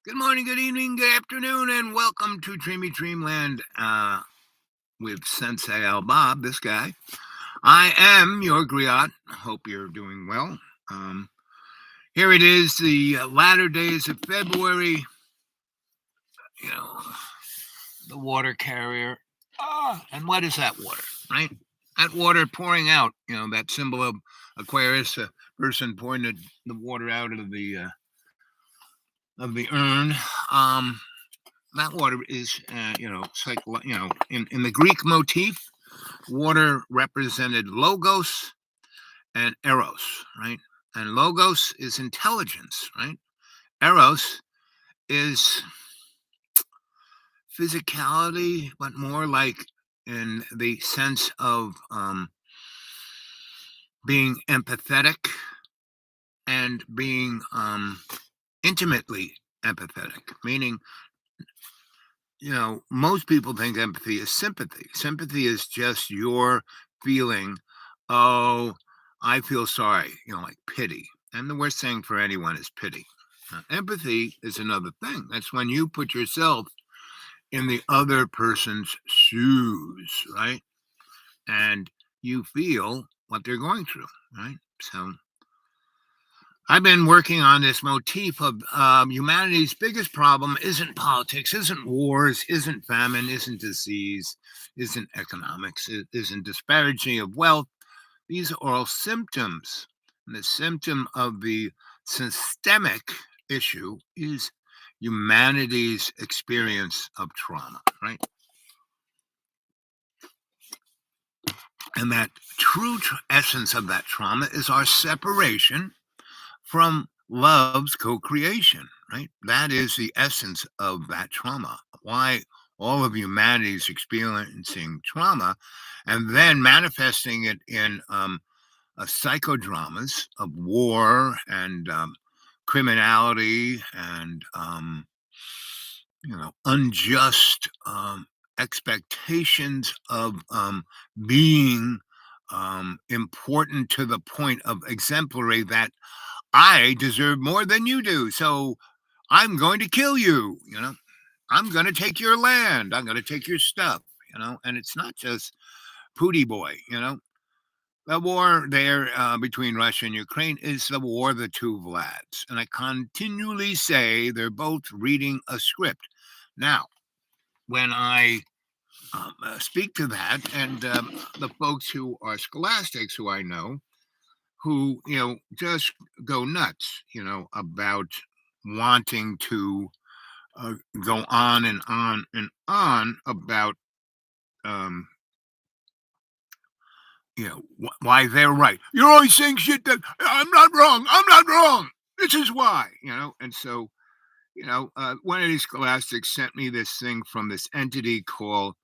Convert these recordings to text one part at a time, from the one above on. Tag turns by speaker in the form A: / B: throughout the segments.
A: Good morning, good evening, good afternoon, and welcome to Dreamy Dreamland with Sensei Al Bob, this guy. I am your griot. Hope you're doing well. Um, Here it is, the latter days of February. You know, the water carrier. And what is that water, right? That water pouring out, that symbol of Aquarius, a person pouring the water out of the urn. Um, that water is, in the Greek motif, water represented logos and eros, right? And logos is intelligence, right? Eros is physicality, but more like in the sense of being empathetic and being intimately empathetic, meaning most people think empathy is sympathy. Sympathy is just your feeling, oh, I feel sorry, like pity. And the worst thing for anyone is pity. Empathy is another thing. That's when you put yourself in the other person's shoes, right? And you feel what they're going through, right? So I've been working on this motif of humanity's biggest problem isn't politics, isn't wars, isn't famine, isn't disease, isn't economics, it isn't disparaging of wealth. These are all symptoms. And the symptom of the systemic issue is humanity's experience of trauma, right? And that true essence of that trauma is our separation from love's co-creation, right? That is the essence of that trauma. Why all of humanity is experiencing trauma and then manifesting it in psychodramas of war and criminality and unjust expectations of being important to the point of exemplary, that I deserve more than you do, so I'm going to kill you, I'm going to take your land, I'm going to take your stuff, and it's not just Pootie Boy, The war there between Russia and Ukraine is the war of the two Vlads. And I continually say they're both reading a script. Now, when I speak to that, and the folks who are scholastics who I know, who, just go nuts, about wanting to go on and on and on about, why they're right. You're always saying shit that I'm not wrong. I'm not wrong. This is why, And so, one of these scholastics sent me this thing from this entity called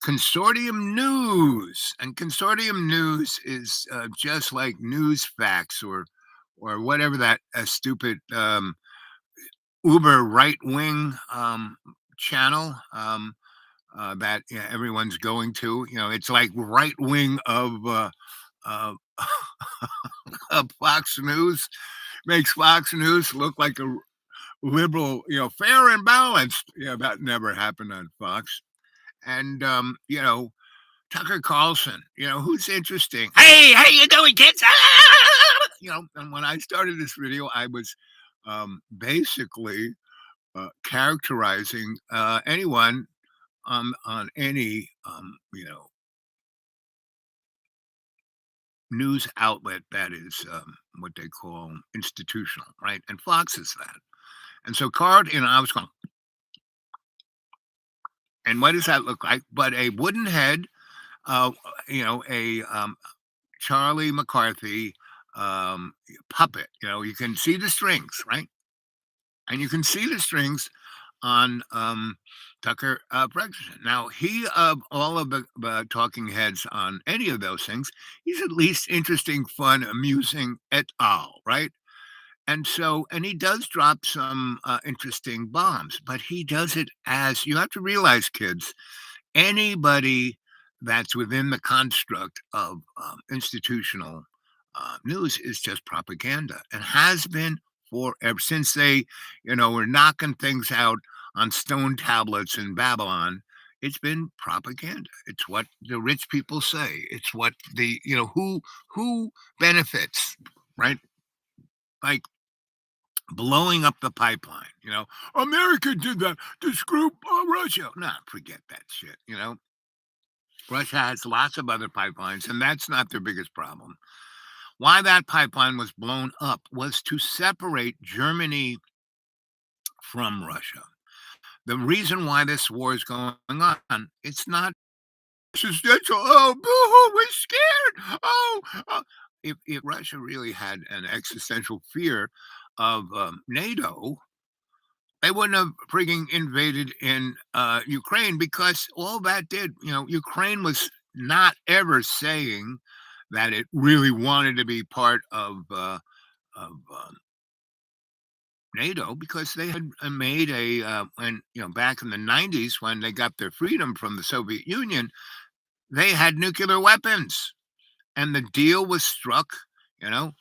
A: Consortium News, and Consortium News is just like News Facts or whatever that stupid uber right wing channel that everyone's going to. It's like right wing uh, of Fox News, makes Fox News look like a liberal, fair and balanced. That never happened on Fox. And Tucker Carlson, who's interesting. Hey, how you doing, kids? And when I started this video, I was basically characterizing anyone on any, news outlet that is what they call institutional, right? And Fox is that. And so I was going, and what does that look like? But a wooden head, a Charlie McCarthy puppet. You can see the strings, right? And you can see the strings on Tucker Ferguson. Now, he, of all of the talking heads on any of those things, he's at least interesting, fun, amusing, et al., right? And so, and he does drop some interesting bombs, but he does it as, you have to realize, kids, anybody that's within the construct of institutional news is just propaganda and has been forever since they, were knocking things out on stone tablets in Babylon. It's been propaganda. It's what the rich people say. It's what who benefits, right? Like blowing up the pipeline. America did that to screw Russia. Nah, forget that shit. Russia has lots of other pipelines, and that's not their biggest problem. Why that pipeline was blown up was to separate Germany from Russia. The reason why this war is going on, it's not existential. Oh, boo-hoo, we're scared. If Russia really had an existential fear of NATO, they wouldn't have freaking invaded in Ukraine, because all that did, Ukraine was not ever saying that it really wanted to be part of NATO, because they had made when, back in the 90s, when they got their freedom from the Soviet Union, they had nuclear weapons, and the deal was struck, you know,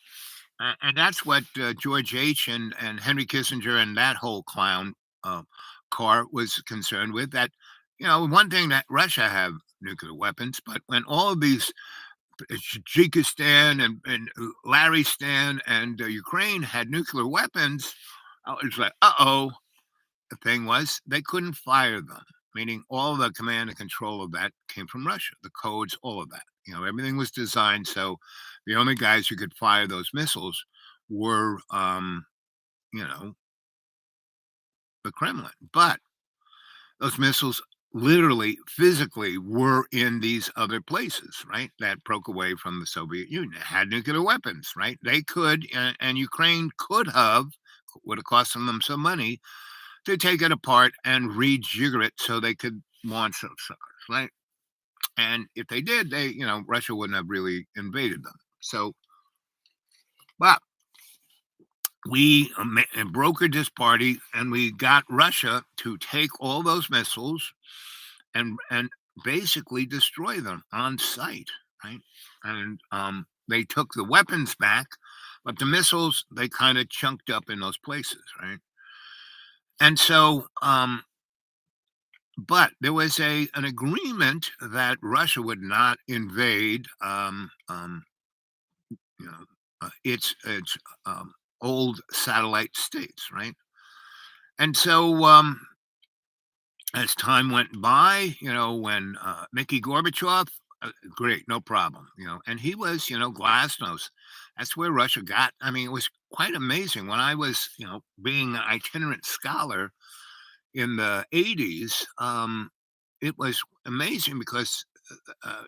A: and that's what George H. and Henry Kissinger and that whole clown uh, car was concerned with. That, one thing that Russia have nuclear weapons, but when all of these Tajikistan and Laristan and Ukraine had nuclear weapons, it's like, uh-oh. The thing was, they couldn't fire them, meaning all the command and control of that came from Russia, the codes, all of that. Everything was designed so the only guys who could fire those missiles were, you know, the Kremlin. But those missiles literally, physically were in these other places, right? That broke away from the Soviet Union. It had nuclear weapons, right? They could, and Ukraine would have cost them some money to take it apart and rejigger it so they could launch those suckers, right? And if they did, Russia wouldn't have really invaded them. So, but we brokered this party, and we got Russia to take all those missiles and basically destroy them on site, right? And they took the weapons back, but the missiles they kind of chunked up in those places, right? And so, but there was an agreement that Russia would not invade, you know, its old satellite states, right? And so, as time went by, when Mickey Gorbachev, great, no problem, and he was, glasnost. That's where Russia got. I mean, it was quite amazing when I was, being an itinerant scholar in the 80s. It was amazing because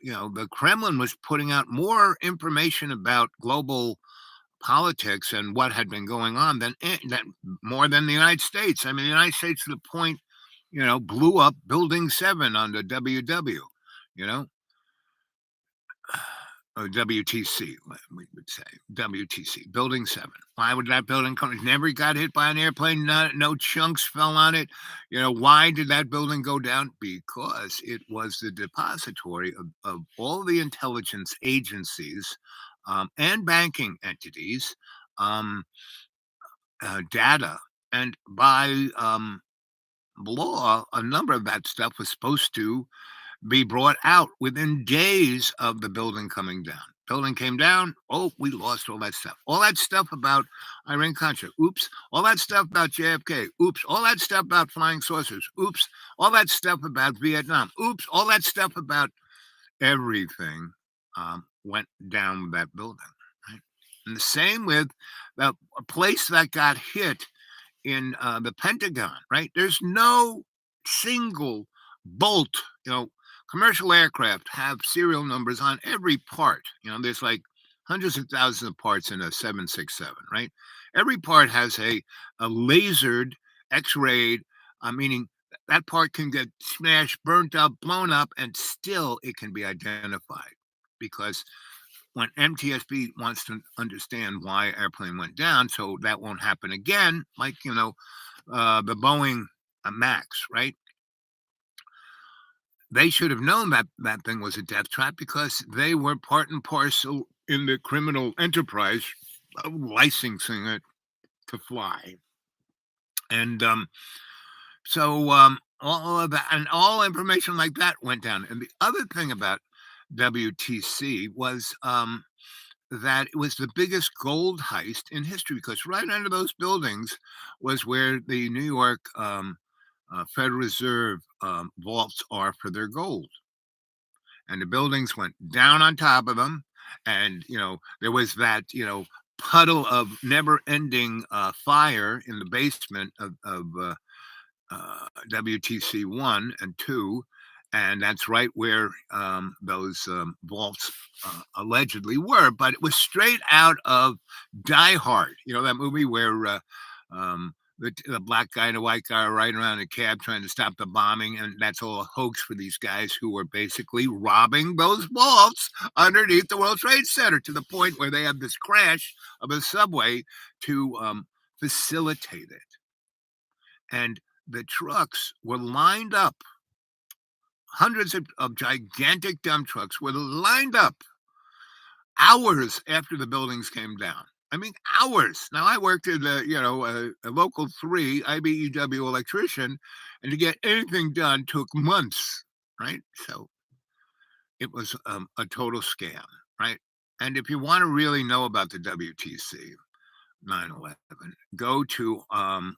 A: the Kremlin was putting out more information about global politics and what had been going on than more than the United States. I mean, the United States, to the point, blew up Building 7 on the WW, you know, or WTC, we would say WTC, Building 7. Why would that building come? It never got hit by an airplane. No chunks fell on it. Why did that building go down? Because it was the depository of all the intelligence agencies and banking entities um, data. And by law, a number of that stuff was supposed to be brought out within days of the building coming down. Building came down. Oh, we lost all that stuff. All that stuff about Iran Contra. Oops. All that stuff about JFK. Oops. All that stuff about flying saucers. Oops. All that stuff about Vietnam. Oops. All that stuff about everything went down that building. Right? And the same with the place that got hit in the Pentagon. Right? There's no single bolt. Commercial aircraft have serial numbers on every part. There's like hundreds of thousands of parts in a 767, right? Every part has a lasered, X-rayed, meaning that part can get smashed, burnt up, blown up, and still it can be identified. Because when NTSB wants to understand why airplane went down, so that won't happen again, like, the Boeing Max, right? They should have known that that thing was a death trap, because they were part and parcel in the criminal enterprise of licensing it to fly. And all of that and all information like that went down. And the other thing about WTC was that it was the biggest gold heist in history because right under those buildings was where the New York Federal Reserve vaults are for their gold. And the buildings went down on top of them. And, there was that, puddle of never ending fire in the basement of WTC 1 and 2. And that's right where those vaults allegedly were. But it was straight out of Die Hard, that movie where the black guy and the white guy are riding around in a cab trying to stop the bombing. And that's all a hoax for these guys who were basically robbing those vaults underneath the World Trade Center to the point where they have this crash of a subway to facilitate it. And the trucks were lined up. Hundreds of gigantic dump trucks were lined up hours after the buildings came down. I mean, hours. Now, I worked at a local 3 IBEW electrician, and to get anything done took months, right? So it was a total scam, right? And if you want to really know about the WTC 9/11, go to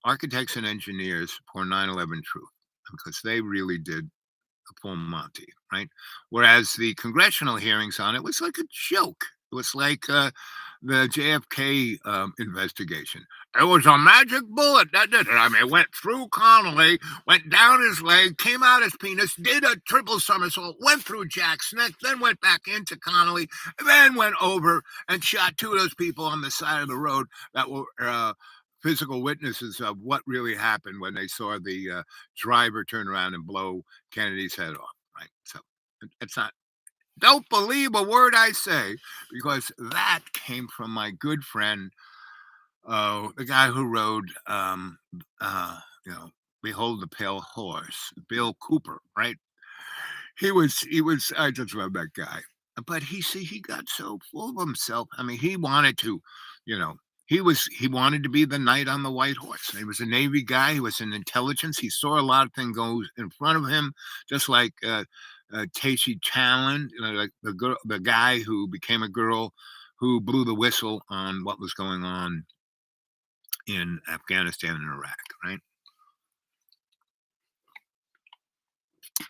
A: Architects and Engineers for 9/11 Truth because they really did full Monty, right? Whereas the congressional hearings on it was like a joke. It was like the JFK investigation. It was a magic bullet that did it. I mean, it went through Connolly, went down his leg, came out his penis, did a triple somersault, went through Jack's neck, then went back into Connolly, then went over and shot 2 of those people on the side of the road that were physical witnesses of what really happened when they saw the driver turn around and blow Kennedy's head off, right? So it's not, don't believe a word I say because that came from my good friend, the guy who wrote, Behold the Pale Horse, Bill Cooper, right? I just love that guy. But he got so full of himself. I mean, he wanted to, you know, he wanted to be the knight on the white horse. He was a Navy guy. He was in intelligence. He saw a lot of things go in front of him, just like Tashi Challen, like the guy who became a girl who blew the whistle on what was going on in Afghanistan and Iraq, right?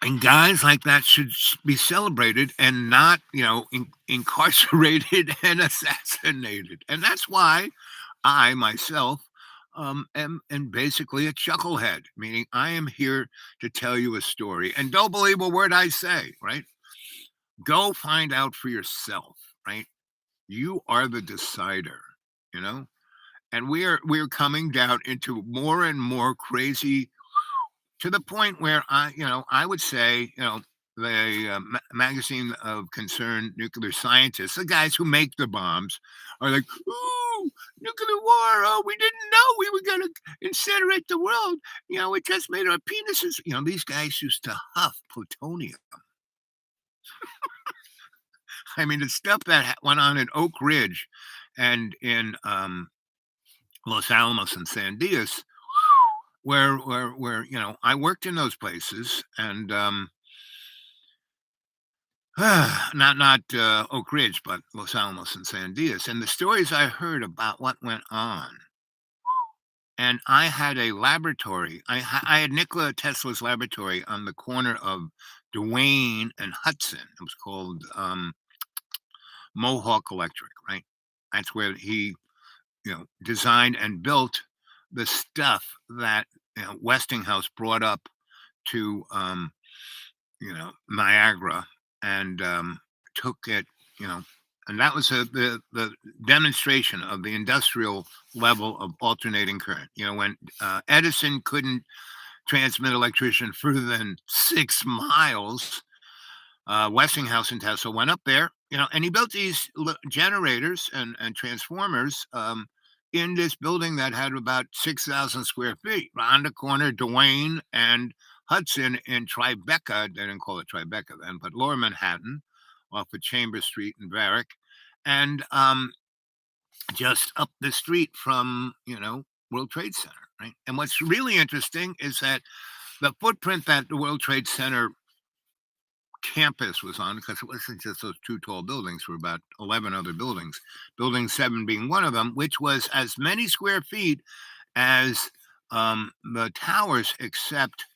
A: And guys like that should be celebrated and not, incarcerated and assassinated. And that's why I myself am basically a chucklehead, meaning I am here to tell you a story. And don't believe a word I say, right? Go find out for yourself, right? You are the decider, you know? And we're coming down into more and more crazy to the point where I would say, the magazine of concerned nuclear scientists, the guys who make the bombs, are like, "Ooh, nuclear war! Oh, we didn't know we were going to incinerate the world. It just made our penises." These guys used to huff plutonium. I mean, the stuff that went on in Oak Ridge and in Los Alamos and Sandias, where I worked in those places, and not Oak Ridge, but Los Alamos and Sandias, and the stories I heard about what went on. And I had a laboratory. I had Nikola Tesla's laboratory on the corner of Duane and Hudson. It was called Mohawk Electric, right? That's where he, designed and built the stuff that Westinghouse brought up to Niagara and took it, and that was the demonstration of the industrial level of alternating current. When Edison couldn't transmit electricity further than 6 miles, Westinghouse and Tesla went up there, and he built these generators and transformers in this building that had about 6,000 square feet on the corner, Duane and Hudson in Tribeca. They didn't call it Tribeca then, but Lower Manhattan, off of Chambers Street in Varick, and just up the street from World Trade Center, right? And what's really interesting is that the footprint that the World Trade Center campus was on, because it wasn't just those two tall buildings, there were about 11 other buildings, Building 7 being one of them, which was as many square feet as the towers, except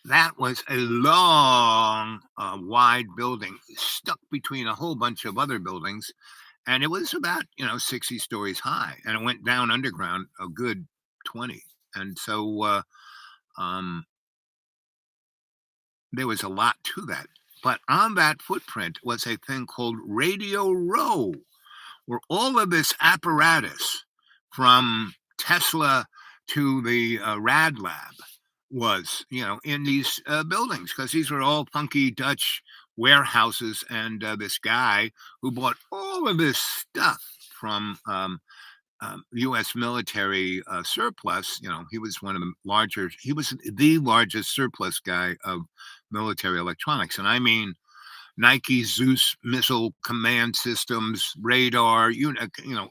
A: that was a long, wide building stuck between a whole bunch of other buildings. And it was about, 60 stories high. And it went down underground a good 20. And so um, there was a lot to that. But on that footprint was a thing called Radio Row, where all of this apparatus from Tesla to the Rad Lab was, in these buildings, because these were all funky Dutch warehouses. And this guy who bought all of this stuff from U.S. military surplus, he was one of the he was the largest surplus guy of military electronics. And I mean, Nike Zeus missile command systems, radar,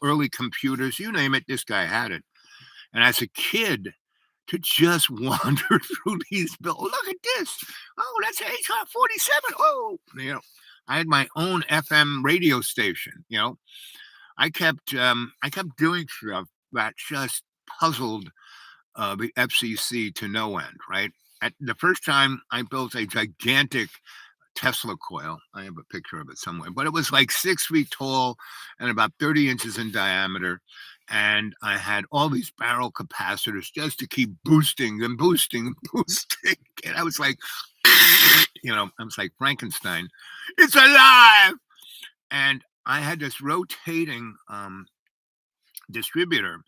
A: early computers, you name it, this guy had it. And as a kid, to just wander through these bills, oh, look at this. Oh, that's HR 47. Oh, I had my own FM radio station. I kept doing stuff that just puzzled the FCC to no end. Right. At the first time, I built a gigantic Tesla coil. I have a picture of it somewhere, but it was like 6 feet tall and about 30 inches in diameter. And I had all these barrel capacitors just to keep boosting and boosting and boosting. And I was like, I was like Frankenstein. It's alive. And I had this rotating distributor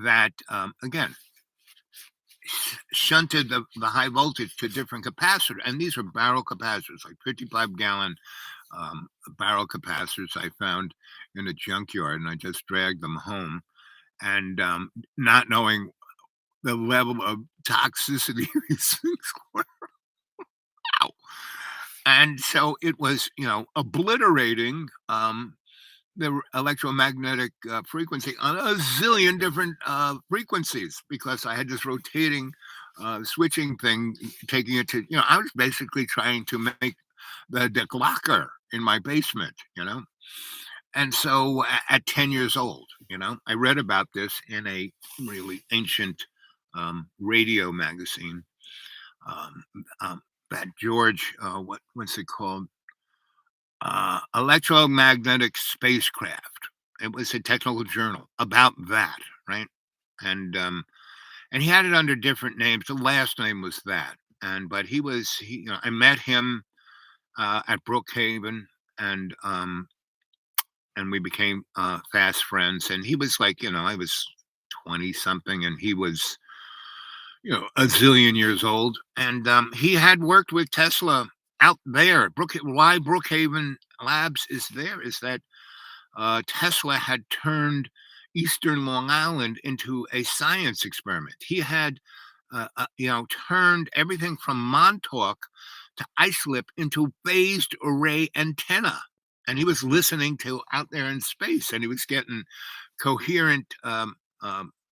A: that, again, shunted the high voltage to different capacitors. And these are barrel capacitors, like 55-gallon barrel capacitors I found in a junkyard, and I just dragged them home. And not knowing the level of toxicity these things were. Wow. And so it was, obliterating the electromagnetic frequency on a zillion different frequencies, because I had this rotating switching thing, taking it to, I was basically trying to make the Glocker in my basement, And so at 10 years old, I read about this in a really ancient radio magazine that George, what's it called? Electromagnetic Spacecraft. It was a technical journal about that, right? And he had it under different names. The last name was that. But I met him at Brookhaven, and we became fast friends. And he was like, I was 20 something, and he was, a zillion years old. And he had worked with Tesla out there. Why Brookhaven Labs is there is that Tesla had turned Eastern Long Island into a science experiment. He had, turned everything from Montauk to Islip into phased array antenna. And he was listening to out there in space, and he was getting coherent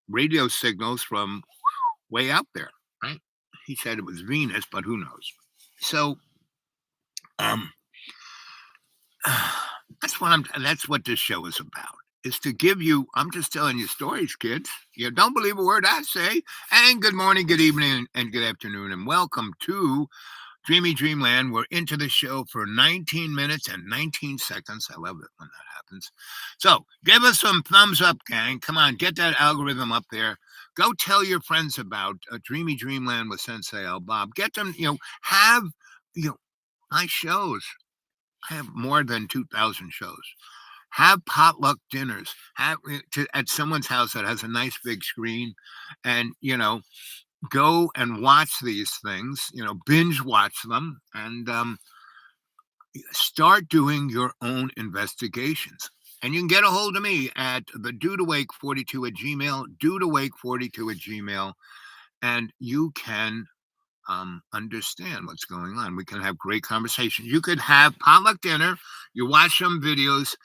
A: radio signals from way out there, right? He said it was Venus, but who knows? So that's what this show is about, is to give you, I'm just telling you stories, kids. You don't believe a word I say. And good morning, good evening, and good afternoon, and welcome to Dreamy Dreamland. We're into the show for 19 minutes and 19 seconds. I love it when that happens. So give us some thumbs up, gang. Come on, get that algorithm up there. Go tell your friends about Dreamy Dreamland with Sensei Al Bob. Get them, have, my shows. I have more than 2,000 shows. Have potluck dinners. At someone's house that has a nice big screen, and go and watch these things. Binge watch them, and start doing your own investigations. And you can get a hold of me at the dudeawake42 at Gmail, dudeawake42 at Gmail, and you can understand what's going on. We can have great conversations. You could have potluck dinner, you watch some videos,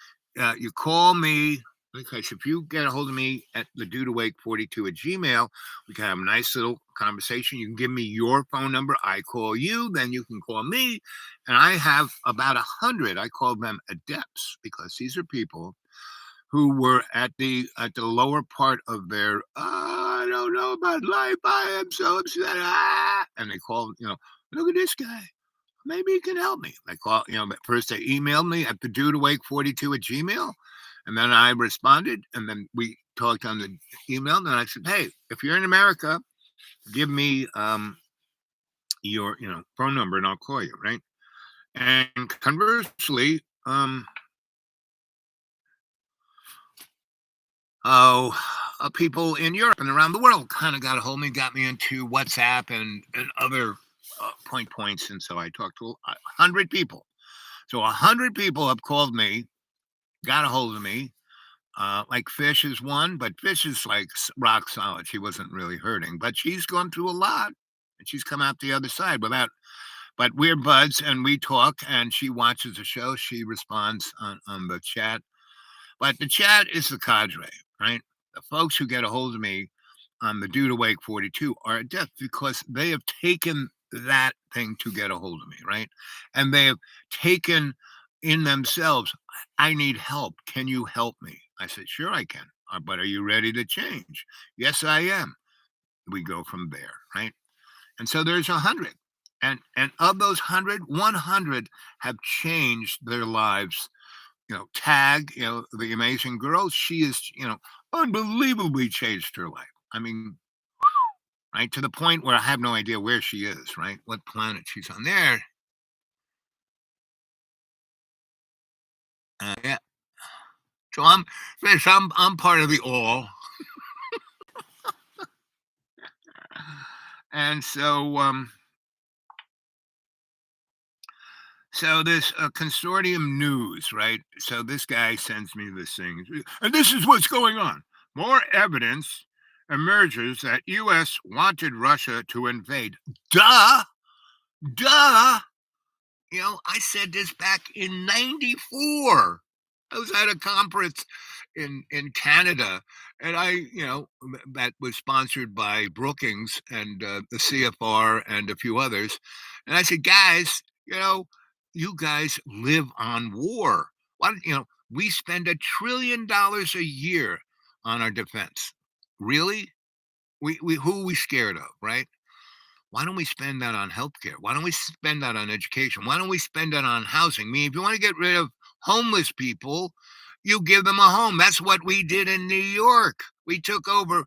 A: you call me, Because if you get a hold of me at the dude awake 42 at Gmail, we can have a nice little conversation. You can give me your phone number. I call you, then you can call me. And I have about 100. I call them adepts because these are people who were at the lower part of their I don't know about life. I am so upset. And they call, look at this guy. Maybe he can help me. They call, but first they emailed me at the dude awake 42 at Gmail. And then I responded, and then we talked on the email. And I said, hey, if you're in America, give me your phone number and I'll call you, right? And conversely, oh, people in Europe and around the world kind of got a hold of me, got me into WhatsApp and other points. And so I talked to 100 people. So 100 people have called me, got a hold of me. Like Fish is one, but Fish is like rock solid. She wasn't really hurting, but she's gone through a lot, and she's come out the other side without. But we're buds, and we talk, and she watches the show. She responds on the chat, but the chat is the cadre, right? The folks who get a hold of me on the Dude Awake 42 are deaf because they have taken that thing to get a hold of me, right? And they have taken in themselves, I need help. Can you help me? I said, sure, I can. But are you ready to change? Yes, I am. We go from there, right? And so there's 100. And of those 100 have changed their lives. Tag, the amazing girl, she is, unbelievably changed her life. I mean, right to the point where I have no idea where she is, right? What planet she's on there. Yeah. So I'm part of the all. And so this consortium news, right? So this guy sends me this thing, and this is what's going on. More evidence emerges that U.S. wanted Russia to invade. Duh, duh. I said this back in '94. I was at a conference in Canada, and that was sponsored by Brookings and the CFR and a few others. And I said, guys, you guys live on war. Why don't we spend $1 trillion a year on our defense? Really? We who are we scared of, right? Why don't we spend that on healthcare? Why don't we spend that on education? Why don't we spend that on housing? I mean, if you want to get rid of homeless people, you give them a home. That's what we did in New York. We took over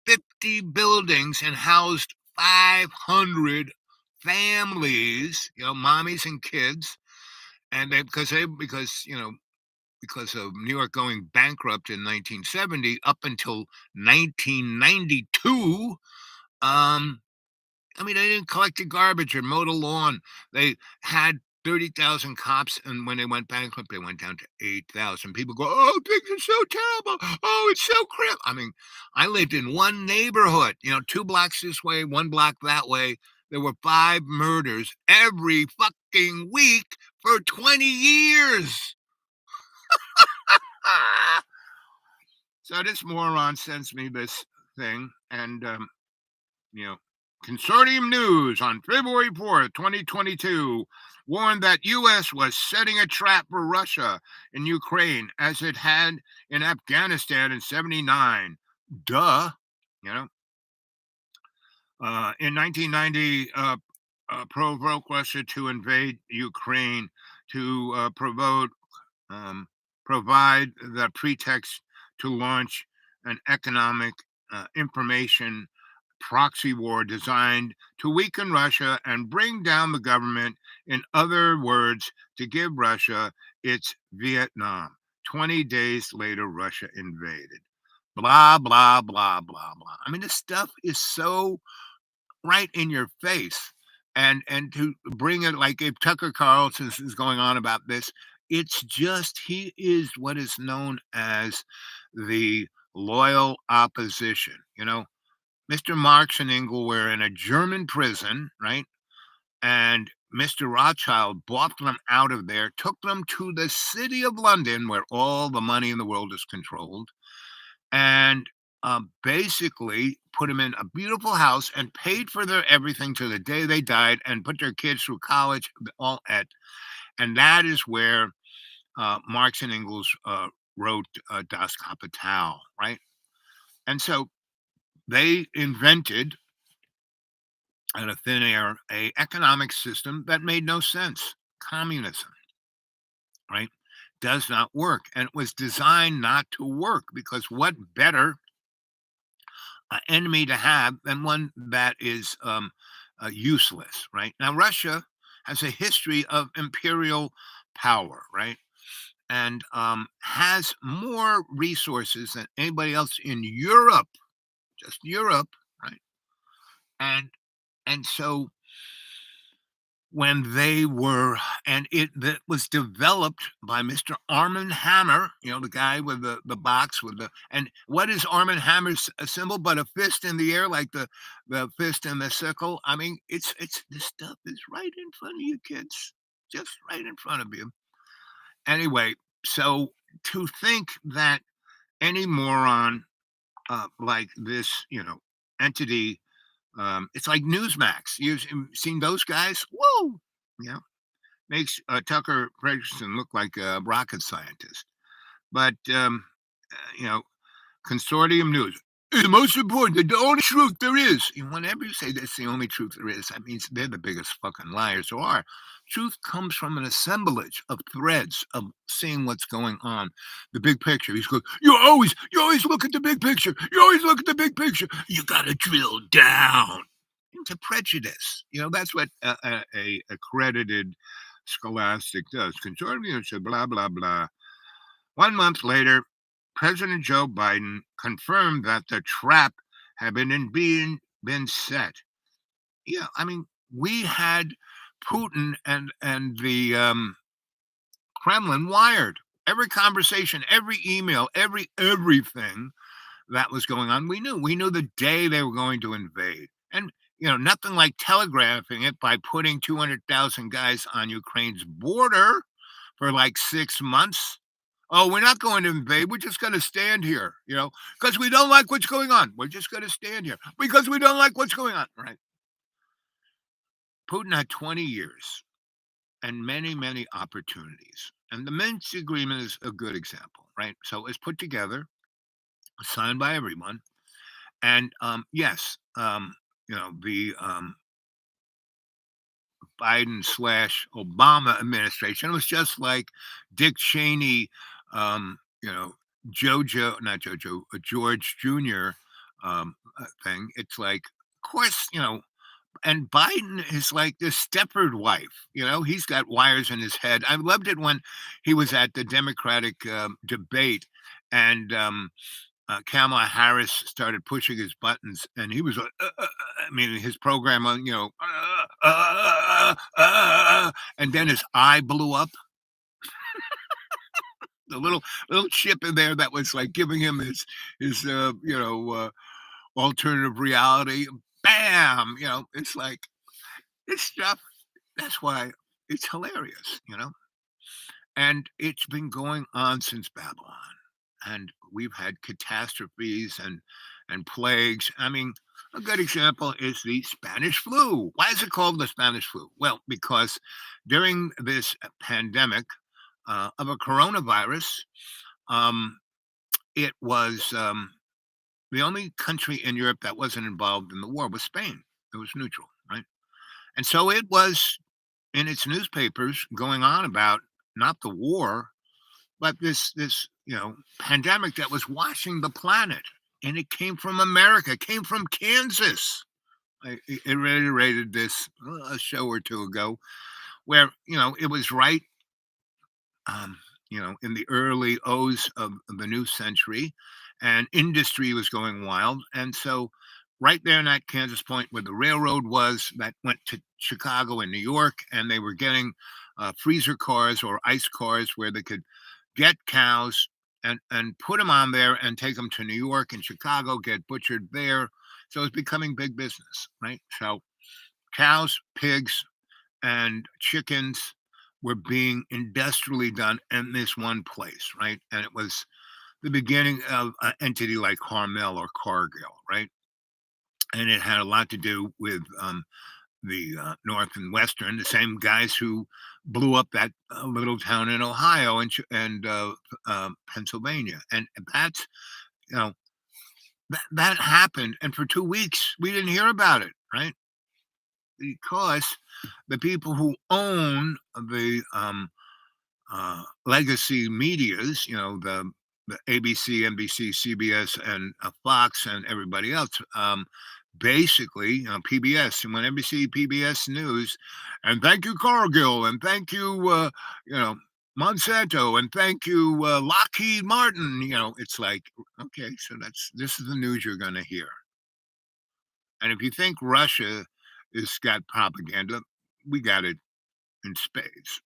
A: 50 buildings and housed 500 families, mommies and kids. And because of New York going bankrupt in 1970 up until 1992, they didn't collect the garbage or mow the lawn. They had 30,000 cops, and when they went bankrupt, they went down to 8,000. People go, oh, things are so terrible. Oh, it's so crap. I mean, I lived in one neighborhood, 2 blocks this way, 1 block that way. There were 5 murders every fucking week for 20 years. So this moron sends me this thing, and you know, Consortium News on February 4th, 2022 warned that U.S. was setting a trap for Russia in Ukraine as it had in Afghanistan in '79. Duh, you know. In 1990, provoked Russia to invade Ukraine to provide the pretext to launch an economic information proxy war designed to weaken Russia and bring down the government. In other words, to give Russia its Vietnam. 20 days later, Russia invaded. Blah, blah, blah, blah, blah. I mean, this stuff is so right in your face. And to bring it like if Tucker Carlson is going on about this, it's just he is what is known as the loyal opposition. Mr. Marx and Engel were in a German prison, right? And Mr. Rothschild bought them out of there, took them to the city of London, where all the money in the world is controlled, and basically put them in a beautiful house and paid for their everything to the day they died, and put their kids through college, all at, and that is where Marx and Engels wrote Das Kapital, right? And so they invented out of thin air a economic system that made no sense. Communism, right? Does not work. And it was designed not to work, because what better enemy to have than one that is useless, right? Now, Russia has a history of imperial power, right? And has more resources than anybody else in Europe, just Europe, right? And so when they were, and it that was developed by Mr. Armand Hammer, the guy with the box with the, and what is Armand Hammer's symbol but a fist in the air, like the fist and the sickle? I mean, it's this stuff is right in front of you kids, just right in front of you. Anyway, so to think that any moron like this, entity, it's like Newsmax. You've seen those guys? Whoa! You know, makes Tucker Ferguson look like a rocket scientist. But you know, Consortium News is the most important, the only truth there is. And whenever you say that's the only truth there is, that means they're the biggest fucking liars there are. Truth comes from an assemblage of threads of seeing what's going on, the big picture. He's going, you always look at the big picture. You always look at the big picture. You got to drill down into prejudice. That's what a accredited scholastic does. Consortium said blah blah blah. 1 month later, President Joe Biden confirmed that the trap had been set. Yeah, I mean, we had Putin and the Kremlin wired. Every conversation, every email, everything that was going on, we knew. We knew the day they were going to invade. And nothing like telegraphing it by putting 200,000 guys on Ukraine's border for like 6 months. Oh, we're not going to invade. We're just going to stand here, because we don't like what's going on. We're just going to stand here because we don't like what's going on, right? Putin had 20 years and many, many opportunities. And the Minsk agreement is a good example, right? So it's put together, signed by everyone. And yes, the Biden/Obama administration was just like Dick Cheney, you know, not Jojo, George Jr. Thing. It's like, of course, and Biden is like this Stepford wife. He's got wires in his head. I loved it when he was at the Democratic debate, and Kamala Harris started pushing his buttons, and he was like, I mean, his program on, and then his eye blew up. The little chip in there that was like giving him his alternative reality. Bam! It's like it's stuff. That's why it's hilarious. And it's been going on since Babylon. And we've had catastrophes and plagues. I mean, a good example is the Spanish flu. Why is it called the Spanish flu? Well, because during this pandemic of a coronavirus, um, it was the only country in Europe that wasn't involved in the war was Spain. It was neutral, right? And so it was in its newspapers going on about not the war, but this pandemic that was washing the planet, and it came from America, it came from Kansas. I reiterated this a show or two ago, where it was right, in the early O's of the new century, and industry was going wild, and so right there in that Kansas Point where the railroad was that went to Chicago and New York, and they were getting freezer cars or ice cars where they could get cows and put them on there and take them to New York and Chicago, get butchered there. So it's becoming big business, right? So cows, pigs, and chickens were being industrially done in this one place, right? And it was the beginning of an entity like Hormel or Cargill, right? And it had a lot to do with the North and Western, the same guys who blew up that little town in Ohio and Pennsylvania, and that's you know that happened, and for 2 weeks we didn't hear about it, right? Because the people who own the legacy medias, the ABC, NBC, CBS, and Fox, and everybody else. Basically, PBS and when NBC, PBS News, and thank you Cargill, and thank you, you know, Monsanto, and thank you Lockheed Martin. It's like, okay, so this is the news you're going to hear. And if you think Russia is got propaganda, we got it in spades.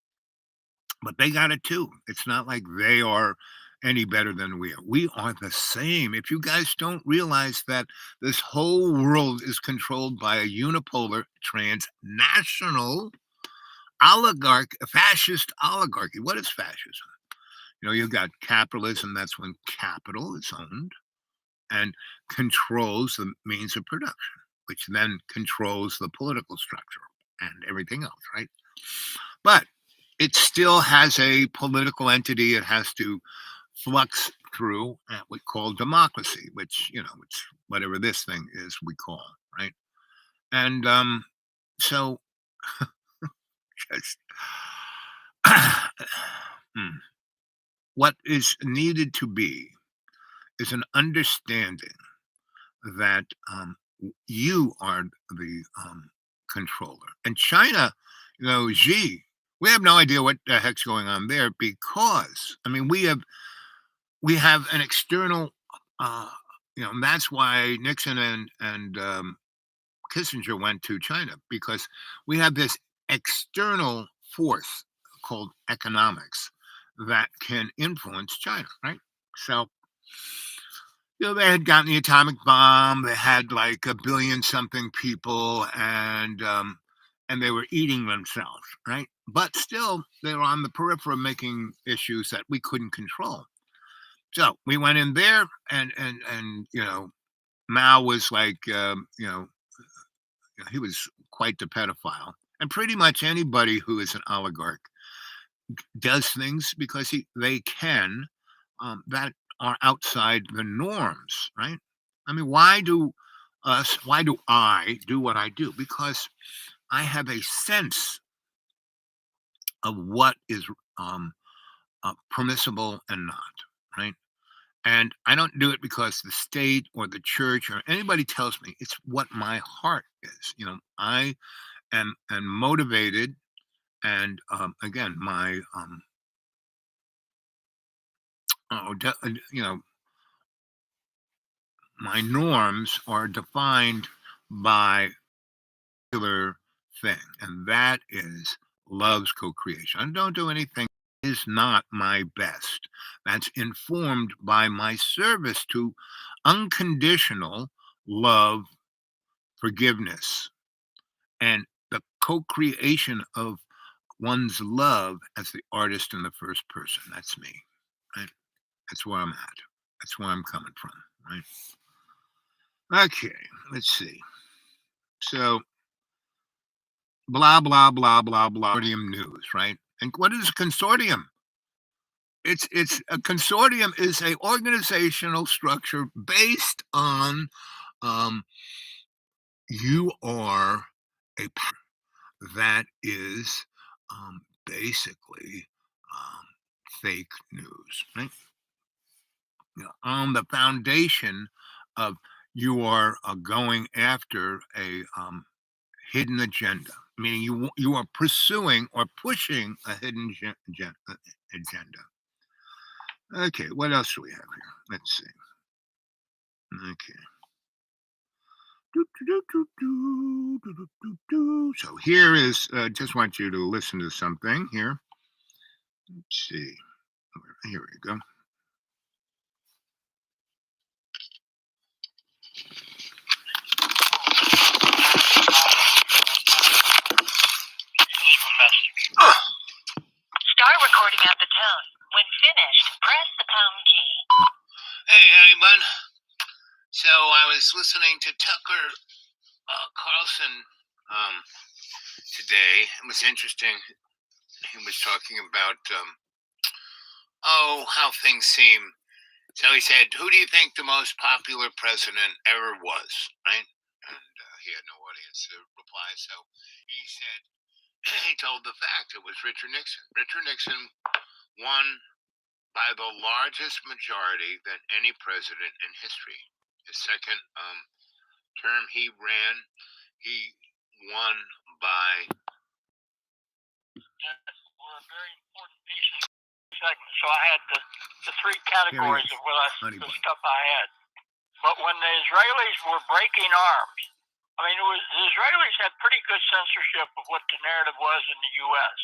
A: But they got it too. It's not like they are any better than we are. We are the same. If you guys don't realize that this whole world is controlled by a unipolar transnational fascist oligarchy. What is fascism? You've got capitalism. That's when capital is owned and controls the means of production, which then controls the political structure and everything else, right? But it still has a political entity it has to flux through at what we call democracy, which, it's whatever this thing is we call, right? And so just what is needed to be is an understanding that you are the controller. And China, Xi, we have no idea what the heck's going on there because, I mean, we have an external, and that's why Nixon and Kissinger went to China because we have this external force called economics that can influence China, right? So, they had gotten the atomic bomb. They had like a billion something people, and they were eating themselves, right? But still, they were on the periphery of making issues that we couldn't control. So we went in there, and Mao was like, he was quite the pedophile, and pretty much anybody who is an oligarch does things because they can that are outside the norms, right? I mean, why do I do what I do? Because I have a sense of what is permissible and not, right? And I don't do it because the state or the church or anybody tells me. It's what my heart is. I am motivated, and again, my oh, my norms are defined by a particular thing, and that is love's co-creation. I don't do anything that is not my best. That's informed by my service to unconditional love, forgiveness, and the co-creation of one's love as the artist in the first person. That's me, right? That's where I'm at. That's where I'm coming from, right? Okay, let's see. So blah blah blah blah blah. Consortium news, right? And what is a consortium? It's a consortium is a organizational structure based on um, you are a that is basically um, fake news, right? On the foundation of you are going after a hidden agenda, meaning you are pursuing or pushing a hidden agenda. Okay, what else do we have here? Let's see. Okay. So here is, just want you to listen to something here. Let's see. Here we go.
B: recording at the tone. When finished, press the pound key.
A: Hey, everyone. So I was listening to Tucker Carlson today. It was interesting. He was talking about, how things seem. So he said, who do you think the most popular president ever was, right? And he had no audience to reply. So he said, he told the fact it was Richard Nixon. Richard Nixon won by the largest majority than any president in history. His second term he ran, he won by. Were a very important piece of the segment. So I had the three categories of the stuff I had. But when the Israelis were breaking arms, I mean, the Israelis had pretty good censorship of what the narrative was in the U.S.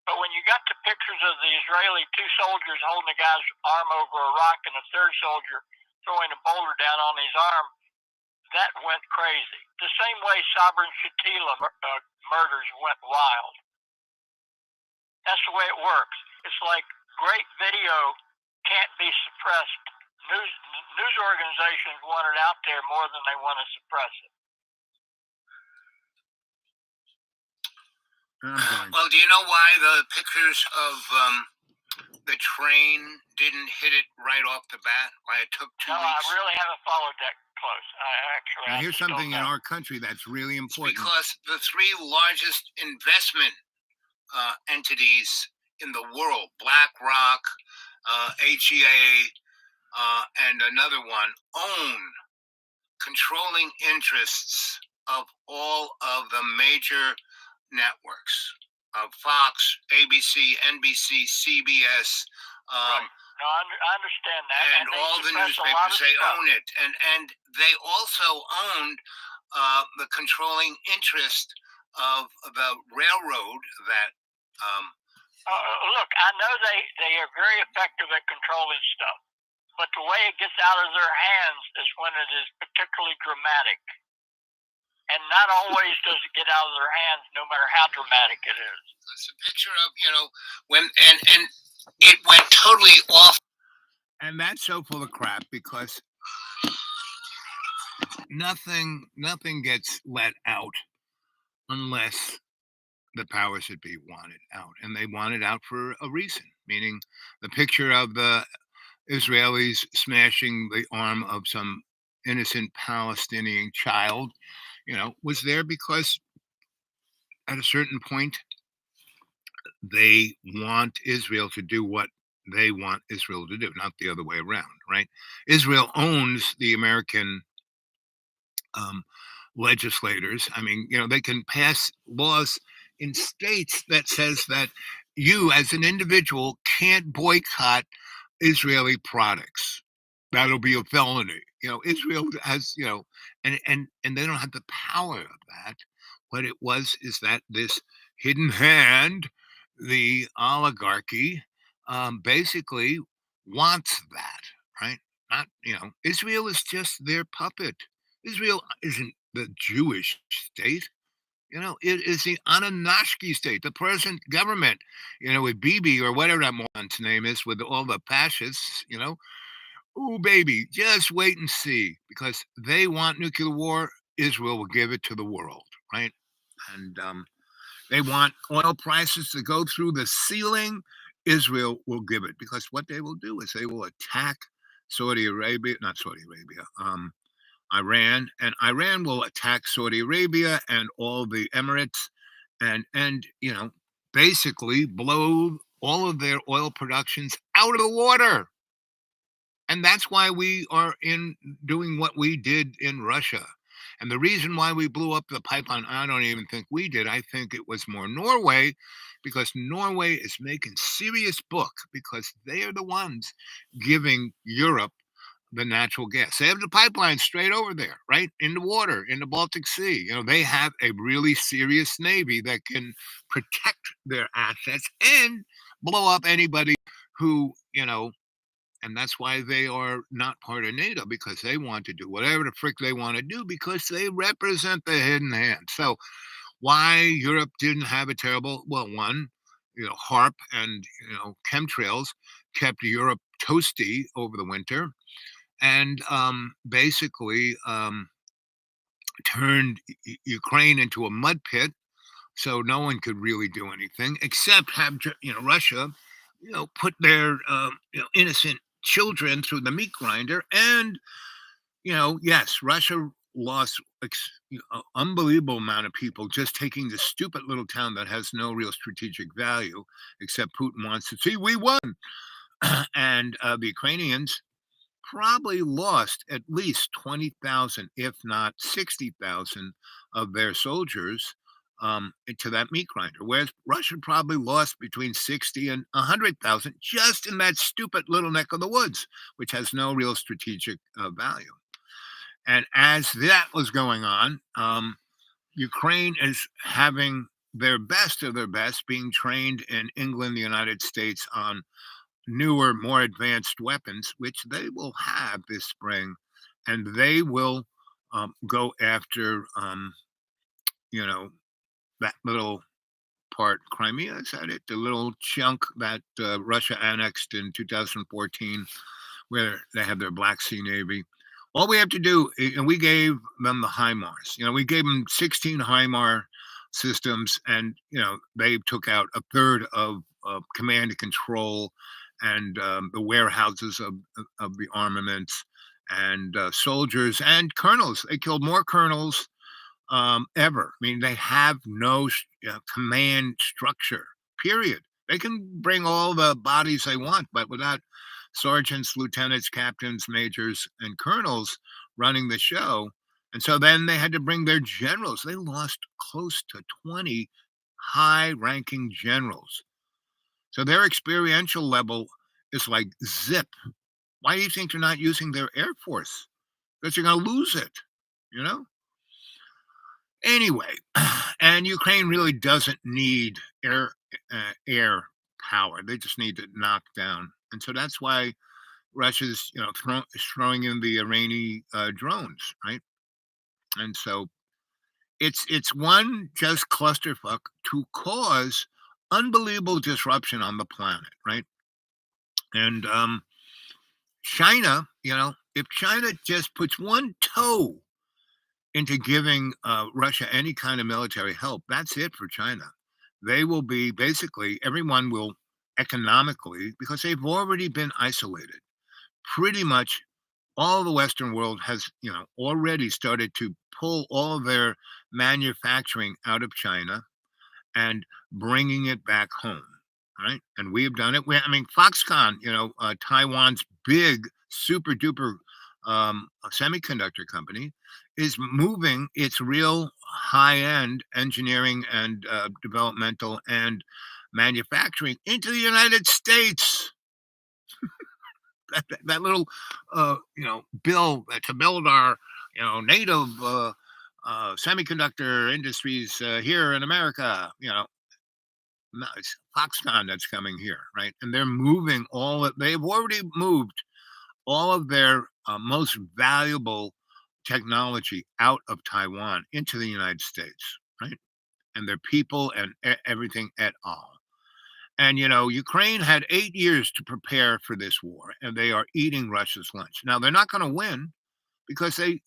A: But when you got the pictures of the Israeli two soldiers holding a guy's arm over a rock and a third soldier throwing a boulder down on his arm, that went crazy. The same way Sabra and Shatila murders went wild. That's the way it works. It's like great video can't be suppressed. News organizations want it out there more than they want to suppress it. Well, do you know why the pictures of the train didn't hit it right off the bat? Why it took 2 weeks? No, I really haven't followed that close. Now, here's something in our country that's really important. It's because the three largest investment entities in the world, BlackRock, HEA, and another one, own controlling interests of all of the major networks of Fox, ABC, NBC, CBS. Right. No, I understand that. And all the newspapers, they own it. And they also owned the controlling interest of the railroad that. Look, I know they are very effective at controlling stuff, but the way it gets out of their hands is when it is particularly dramatic. And not always does it get out of their hands, no matter how dramatic it is. It's a picture of, when and it went totally off. And that's so full of crap because nothing gets let out unless the powers that be want it out, and they want it out for a reason. Meaning, the picture of the Israelis smashing the arm of some innocent Palestinian child, was there because at a certain point they want Israel to do what they want Israel to do, not the other way around, right? Israel owns the American legislators. I mean, they can pass laws in states that says that you as an individual can't boycott Israeli products. That'll be a felony. Israel has, and they don't have the power of that. What it is that this hidden hand, the oligarchy, basically wants that, right? Not, Israel is just their puppet. Israel isn't the Jewish state. It is the Anunnaki state, the present government, with Bibi or whatever that moron's name is, with all the fascists, Oh, baby, just wait and see, because they want nuclear war. Israel will give it to the world, right? And they want oil prices to go through the ceiling. Israel will give it, because what they will do is they will attack Iran, and Iran will attack Saudi Arabia and all the Emirates, and basically blow all of their oil productions out of the water. And that's why we are doing what we did in Russia. And the reason why we blew up the pipeline, I don't even think we did. I think it was more Norway, because Norway is making serious book, because they are the ones giving Europe the natural gas. They have the pipeline straight over there, right in the water, in the Baltic Sea. They have a really serious navy that can protect their assets and blow up anybody who, and that's why they are not part of NATO, because they want to do whatever the frick they want to do, because they represent the hidden hand. So why Europe didn't have a terrible, well, one, HARP and chemtrails kept Europe toasty over the winter, and basically turned Ukraine into a mud pit, so no one could really do anything except have Russia, put their innocent children through the meat grinder, and yes, Russia lost unbelievable amount of people just taking this stupid little town that has no real strategic value, except Putin wants to see we won, and the Ukrainians probably lost at least 20,000, if not 60,000 of their soldiers into that meat grinder, whereas Russia probably lost between 60 and 100,000 just in that stupid little neck of the woods, which has no real strategic value. And as that was going on, Ukraine is having their best of their best being trained in England, the United States, on newer, more advanced weapons, which they will have this spring, and they will go after, that little part, Crimea. Is that it? The little chunk that Russia annexed in 2014, where they have their Black Sea Navy. All we have to do, and we gave them the HIMARS. We gave them 16 HIMAR systems, and they took out a third of command and control and the warehouses of the armaments and soldiers and colonels. They killed more colonels ever. I mean, they have no command structure, period. They can bring all the bodies they want, but without sergeants, lieutenants, captains, majors, and colonels running the show. And so then they had to bring their generals. They lost close to 20 high ranking generals. So their experiential level is like zip. Why do you think they're not using their Air Force? Because you're going to lose it, you know? Anyway, and Ukraine really doesn't need air power. They just need to knock down. And so that's why Russia's, throwing in the Iranian drones, right? And so it's one just clusterfuck to cause unbelievable disruption on the planet, right? And China, if China just puts one toe into giving Russia any kind of military help, that's it for China. They will be basically, everyone will economically, because they've already been isolated. Pretty much all the Western world has, already started to pull all of their manufacturing out of China and bringing it back home, right? And we have done it. Foxconn, Taiwan's big, super duper semiconductor company, is moving its real high end engineering and developmental and manufacturing into the United States. That little, bill to build our, native semiconductor industries here in America. No, it's Foxconn that's coming here, right? And they're moving they've already moved all of their most valuable technology out of Taiwan into the United States, right? And their people and everything at all. And Ukraine had 8 years to prepare for this war, and they are eating Russia's lunch. Now they're not going to win because they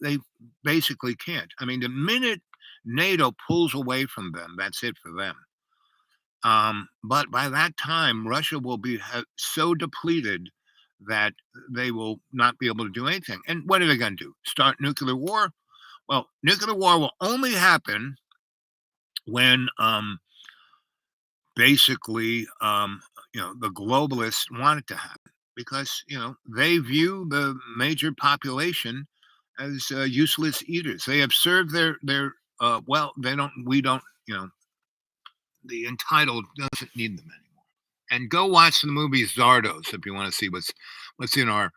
A: basically can't. I mean, the minute NATO pulls away from them, that's it for them. But by that time, Russia will be so depleted that they will not be able to do anything. And what are they going to do? Start nuclear war? Well, nuclear war will only happen when basically the globalists want it to happen, because they view the major population as useless eaters. They have served their well, they don't we don't the entitled doesn't need them anymore. And go watch the movie Zardos if you want to see what's in our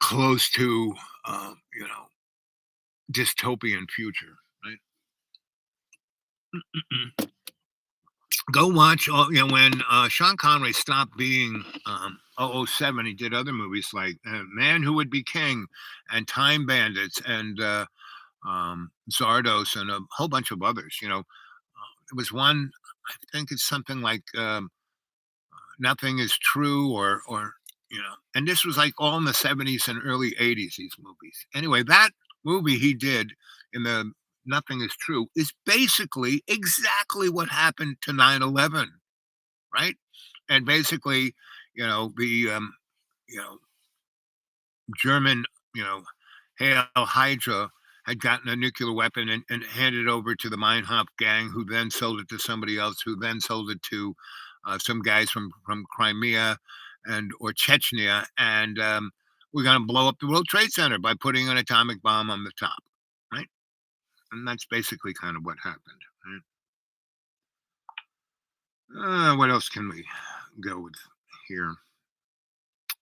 A: close to dystopian future, right? Go watch when Sean Connery stopped being 007. He did other movies like Man Who Would Be King and Time Bandits and Zardos and a whole bunch of others. There was one I think it's something like Nothing Is True, or and this was like all in the 70s and early 80s, these movies. Anyway, that movie he did in the Nothing Is True is basically exactly what happened to 9/11, right? And basically, the you know German, you know, Hail Hydra had gotten a nuclear weapon and handed it over to the Meinhof gang, who then sold it to somebody else, who then sold it to some guys from Crimea or Chechnya, and we're going to blow up the World Trade Center by putting an atomic bomb on the top, right? And that's basically kind of what happened. Right? What else can we go with here?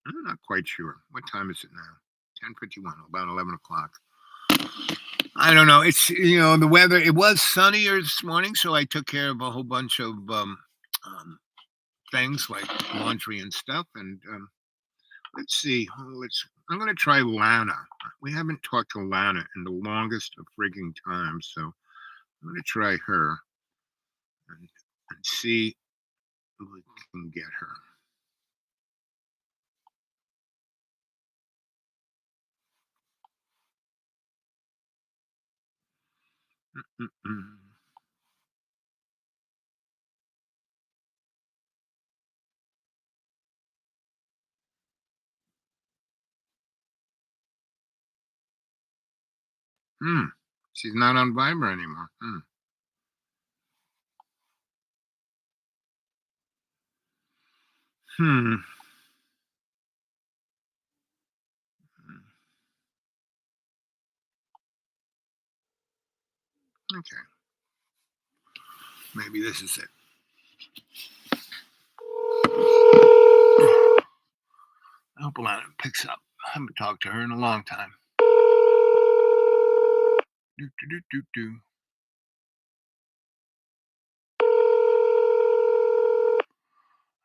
A: I'm not quite sure. What time is it now? 10:51, about 11 o'clock. I don't know. It's the weather. It was sunnier this morning, so I took care of a whole bunch of things like laundry and stuff. And let's see. I'm gonna try Lana. We haven't talked to Lana in the longest of frigging times, so I'm gonna try her and see if we can get her. Mm-mm. Hmm. She's not on Viber anymore. Hmm. Okay. Maybe this is it. I hope Alana picks up. I haven't talked to her in a long time. Do, do, do, do, do.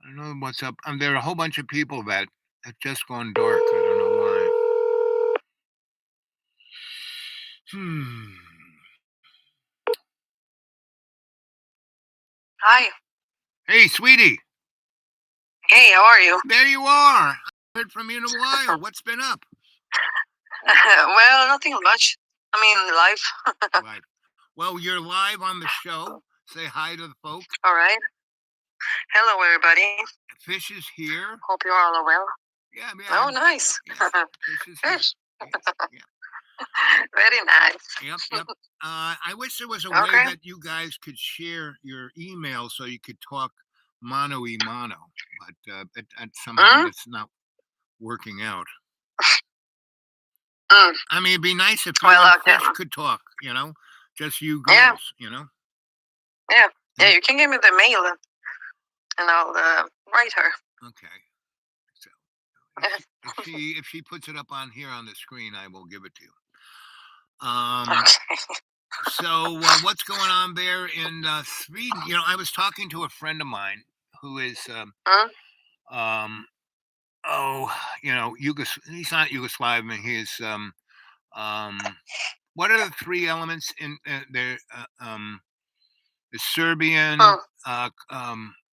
A: I don't know what's up. There are a whole bunch of people that have just gone dark. I don't know why. Hmm.
C: Hi.
A: Hey, sweetie.
C: Hey, how are you?
A: There you are. I heard from you in a while. What's been up?
C: Well, nothing much. I mean, life.
A: Right. Well, you're live on the show. Say hi to the folks.
C: All right. Hello, everybody.
A: Fish is here.
C: Hope you're all well.
A: Yeah,
C: Oh, nice.
A: Yes, Fish is here.
C: Fish.
A: Yes, yeah.
C: Very nice.
A: Yep. I wish there was a
C: Okay.
A: way that you guys could share your email so you could talk mano y mano, but somehow that's not working out. I mean, it'd be nice if you and Fish could talk, just you girls,
C: Yeah. Yeah, you can give me the mail and I'll write her.
A: Okay. So if she puts it up on here on the screen, I will give it to you. So what's going on there in Sweden? I was talking to a friend of mine who is he's not Yugoslavian. He's what are the three elements in there? The Serbian.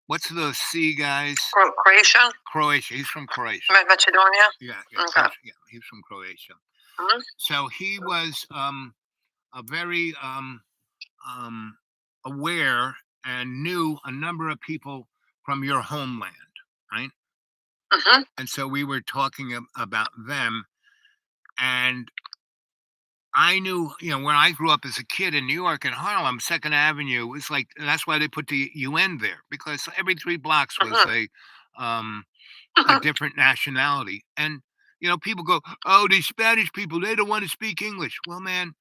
A: What's the C guys?
C: Croatian.
A: Croatia. He's from Croatia.
C: Macedonia.
A: Yeah.
C: Okay.
A: Yeah, he's from Croatia.
C: Mm-hmm.
A: So he was a very aware and knew a number of people from your homeland, right?
C: Mm-hmm.
A: And so we were talking about them, and I knew, when I grew up as a kid in New York and Harlem, Second Avenue was like, that's why they put the UN there, because every 3 blocks was a different nationality. And people go, oh, these Spanish people, they don't want to speak English. Well, man,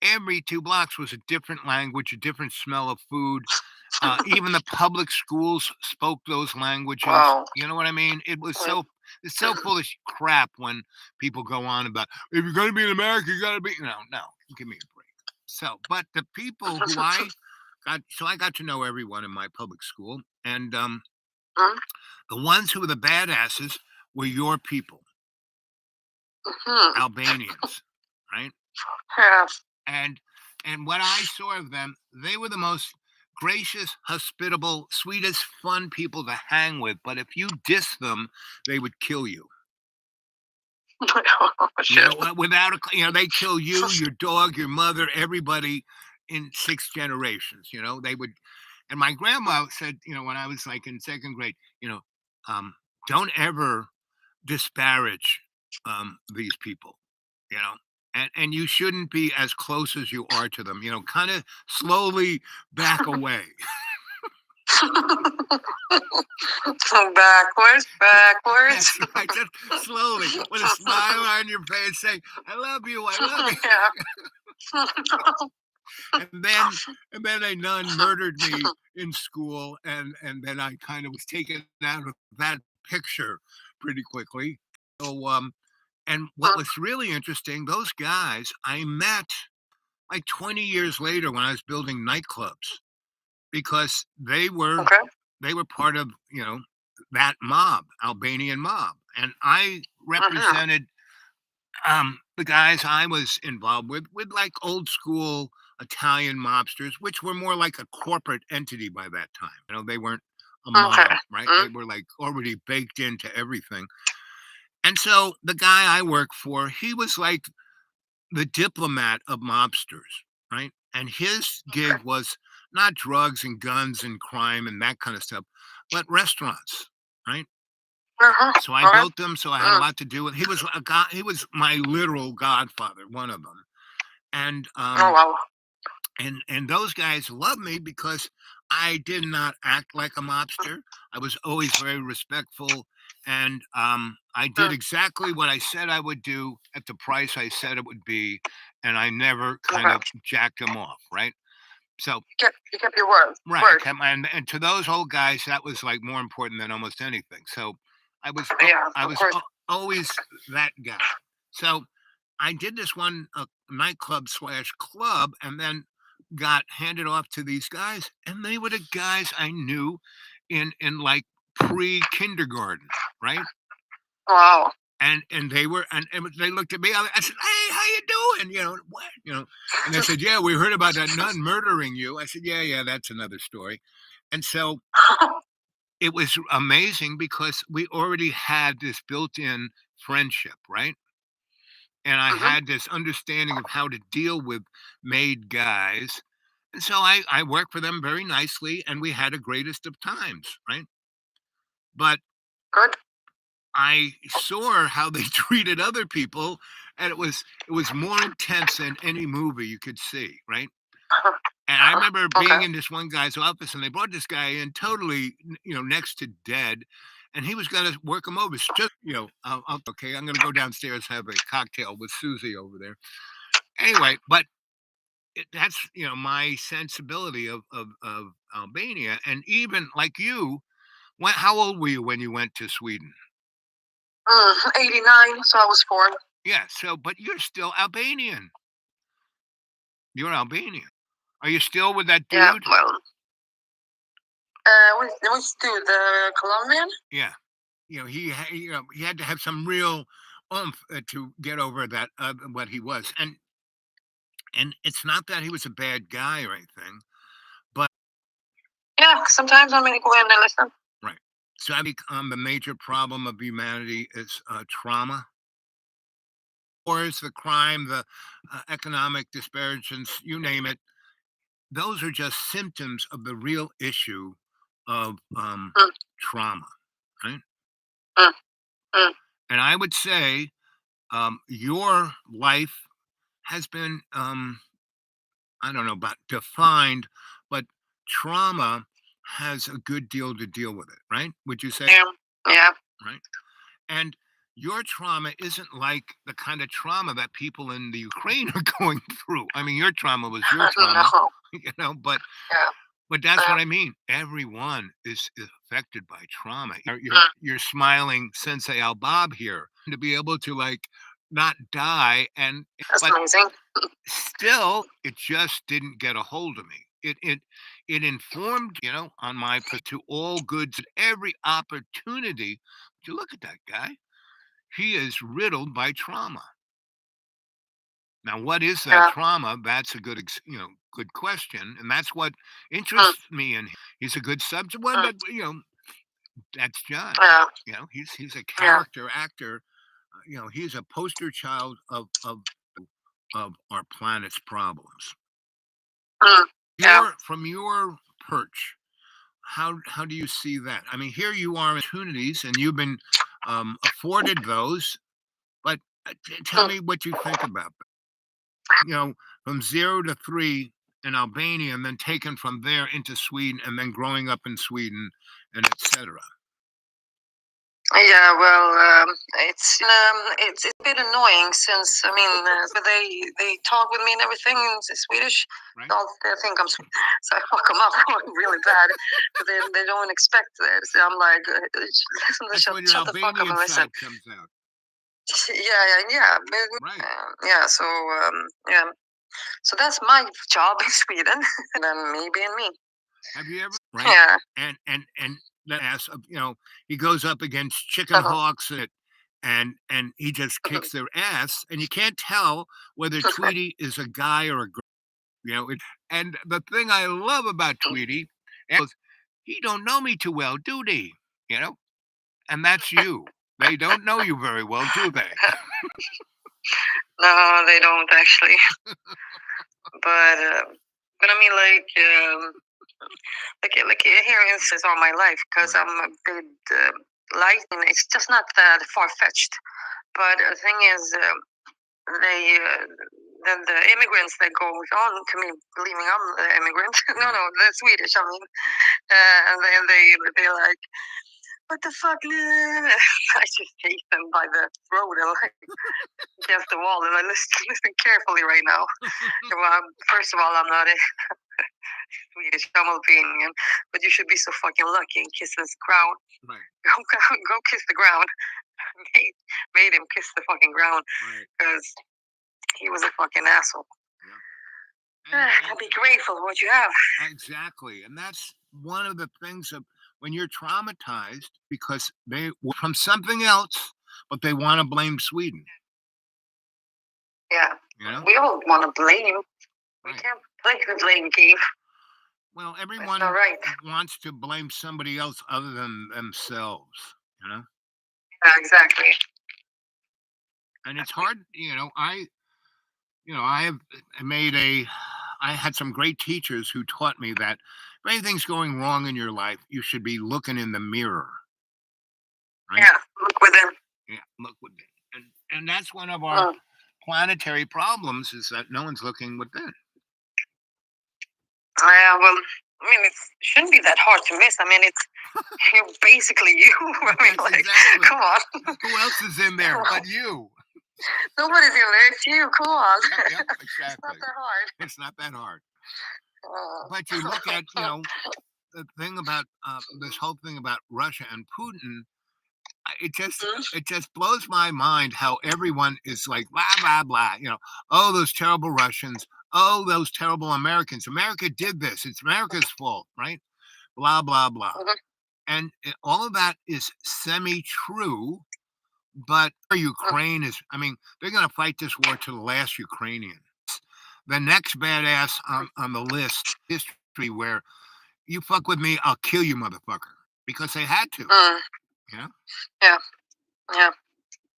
A: every 2 blocks was a different language, a different smell of food. Even the public schools spoke those languages.
C: Wow.
A: You know what I mean? It's so full of crap when people go on about, if you're going to be in America, you got to be. No, give me a break. So, but the people who I got to know everyone in my public school, and the ones who were the badasses were your people, Albanians, right?
C: Yeah.
A: And what I saw of them, they were the most gracious, hospitable, sweetest, fun people to hang with. But if you diss them, they would kill you.
C: Oh,
A: You
C: shit.
A: know, without they kill you, your dog, your mother, everybody in 6 generations. They would. And my grandma said, when I was like in second grade, um, don't ever disparage these people. You know. And you shouldn't be as close as you are to them. Kind of slowly back away.
C: Backwards, backwards.
A: That's right. Just slowly, with a smile on your face, saying, "I love you. I love you."
C: Yeah.
A: And then a nun murdered me in school, and then I kind of was taken out of that picture pretty quickly. So and what was really interesting, those guys I met like 20 years later when I was building nightclubs because
C: Okay.
A: they were part of that mob, Albanian mob, and I
C: Mhm.
A: represented the guys I was involved with like old school Italian mobsters, which were more like a corporate entity by that time. They weren't a
C: Okay.
A: mob, right?
C: Mm.
A: They were like already baked into everything. And so the guy I work for, he was like the diplomat of mobsters, right? And his
C: Okay.
A: gig was not drugs and guns and crime and that kind of stuff, but restaurants, right?
C: Uh-huh.
A: So I
C: Okay.
A: built them, so I had a
C: Mm.
A: lot to do with. He was a god. He was my literal godfather, one of them, and
C: Oh, wow.
A: those guys loved me because I did not act like a mobster. I was always very respectful, and I did
C: Mm.
A: exactly what I said I would do at the price I said it would be, and I never kind
C: Okay.
A: of jacked them off, right? So,
C: You kept your word.
A: right, I
C: Word.
A: kept my and to those old guys, that was like more important than almost anything. So, I was al-
C: Yeah,
A: I
C: of
A: was
C: course.
A: al- always that guy. So I did this one nightclub slash club, and then got handed off to these guys, and they were the guys I knew in like pre kindergarten, right?
C: Wow.
A: And they looked at me. I said, "Hey, how you doing? What? And they said, "Yeah, we heard about that nun murdering you." I said, "Yeah, yeah, that's another story." And so it was amazing because we already had this built-in friendship, right? And I
C: Mhm.
A: had this understanding of how to deal with made guys. And so I worked for them very nicely, and we had a greatest of times, right? But
C: Good.
A: I saw how they treated other people, and it was more intense than any movie you could see, right?
C: Uh-huh.
A: And I remember
C: Okay.
A: being in this one guy's office, and they brought this guy in totally, next to dead, and he was going to work him over. It's just, okay, I'm going to go downstairs have a cocktail with Susie over there. Anyway, but that's my sensibility of Albania, and even like you, how old were you when you went to Sweden?
C: 89, so I was 4.
A: Yeah, so but you're still Albanian. You're Albanian. Are you still with that
C: Yeah,
A: dude?
C: well, which dude? The Colombian?
A: Yeah. He had to have some real oomph to get over that what he was. And it's not that he was a bad guy or anything, but
C: Yeah, sometimes I'm going to go in and listen.
A: right. So I become the major problem of humanity is trauma. Wars, the crime, the economic disparitions, you name it. Those are just symptoms of the real issue of
C: Mm,
A: trauma, right?
C: mm, mm.
A: And I would say your life has been, I don't know about defined, but trauma has a good deal to deal with it, right? Would you say?
C: Yeah, yeah.
A: Right? And your trauma isn't like the kind of trauma that people in the Ukraine are going through. I mean, your trauma was your trauma,
C: No.
A: but
C: Yeah.
A: that's
C: Yeah.
A: what I mean. Everyone is affected by trauma.
C: Mm,
A: You're smiling Sensei Al Bob here to be able to like not die, and
C: that's
A: but
C: amazing.
A: still it just didn't get a hold of me. It informed, on my to all goods at every opportunity. You look at that guy. He is riddled by trauma. Now, what is that
C: Yeah.
A: trauma? That's a good, good question, and that's what
C: Mm,
A: interests me. And he's a good subject. One
C: mm,
A: that that's John.
C: yeah.
A: He's a
C: Yeah.
A: character actor. He's a poster child of our planet's problems.
C: Mm, yeah.
A: From your perch, how do you see that? I mean, here you are, opportunities, and you've been afforded those. But tell
C: Mm.
A: me what you think about that. From 0 to 3 in Albania, and then taken from there into Sweden, and then growing up in Sweden, and etc.
C: Yeah, well, it's a bit annoying since I mean they talk with me and everything in Swedish.
A: Right?
C: They think I'm Swedish, so I fuck them up really bad. But they don't expect it. So I'm like, listen,
A: That's when your
C: shut the fuck up
A: Albanian
C: and listen.
A: side comes out.
C: Yeah.
A: Right.
C: Yeah. So yeah. So that's my job in Sweden, and then me being me.
A: Have you ever? Right.
C: Yeah.
A: And that ass, he goes up against chicken
C: Uh-huh.
A: hawks, and he just kicks their ass, and you can't tell whether Tweety is a guy or a girl. And the thing I love about Tweety is he don't know me too well, do they? You know, and that's you. They don't know you very well, do they?
C: No, they don't actually. But I mean, like hearing this all my life because
A: Right.
C: I'm a bit light, and it's just not that far fetched. But the thing is, they the immigrants that go on to me believing I'm the immigrant. No,
A: Right.
C: the Swedish. I mean, and then they're like, what the fuck? I just take them by the throat and like against the wall, and I listen carefully right now. Well, first of all, I'm not a Swedish, I'm Albanian, but you should be so fucking lucky and kiss this ground.
A: Right.
C: Go kiss the ground. Made him kiss the fucking ground
A: Right.
C: because he was a fucking asshole.
A: And
C: Be grateful for what you have.
A: exactly, and that's one of the things of when you're traumatized because they were from something else, but they want to blame Sweden.
C: Yeah,
A: You know.
C: we all want to blame. We
A: Right.
C: can't play the blame game.
A: Well,
C: That's
A: everyone
C: not right.
A: wants to blame somebody else other than themselves.
C: Yeah, exactly.
A: And it's hard. I have made a. I had some great teachers who taught me that if anything's going wrong in your life, you should be looking in the mirror. Right?
C: Yeah, look within.
A: Yeah, look within. And that's one of our planetary problems is that no one's looking within.
C: Yeah, well, I mean, it shouldn't be that hard to miss. I mean, you're basically you. I mean,
A: That's
C: like,
A: exactly.
C: come on.
A: Who else is in there but you?
C: Nobody's in there. It's you. Come on.
A: Yep,
C: It's not
A: exactly.
C: that hard.
A: It's not that hard.
C: Uh,
A: But you look at, the thing about this whole thing about Russia and Putin. It just blows my mind how everyone is like blah blah blah. Oh, those terrible Russians. Oh, those terrible Americans. America did this. It's America's fault, right? Blah blah blah.
C: Mhm.
A: And all of that is semi-true. But Ukraine is. I mean, they're going to fight this war to the last Ukrainian. The next badass on the list, history, where you fuck with me, I'll kill you, motherfucker, because they had to.
C: Mm.
A: Yeah.
C: Yeah.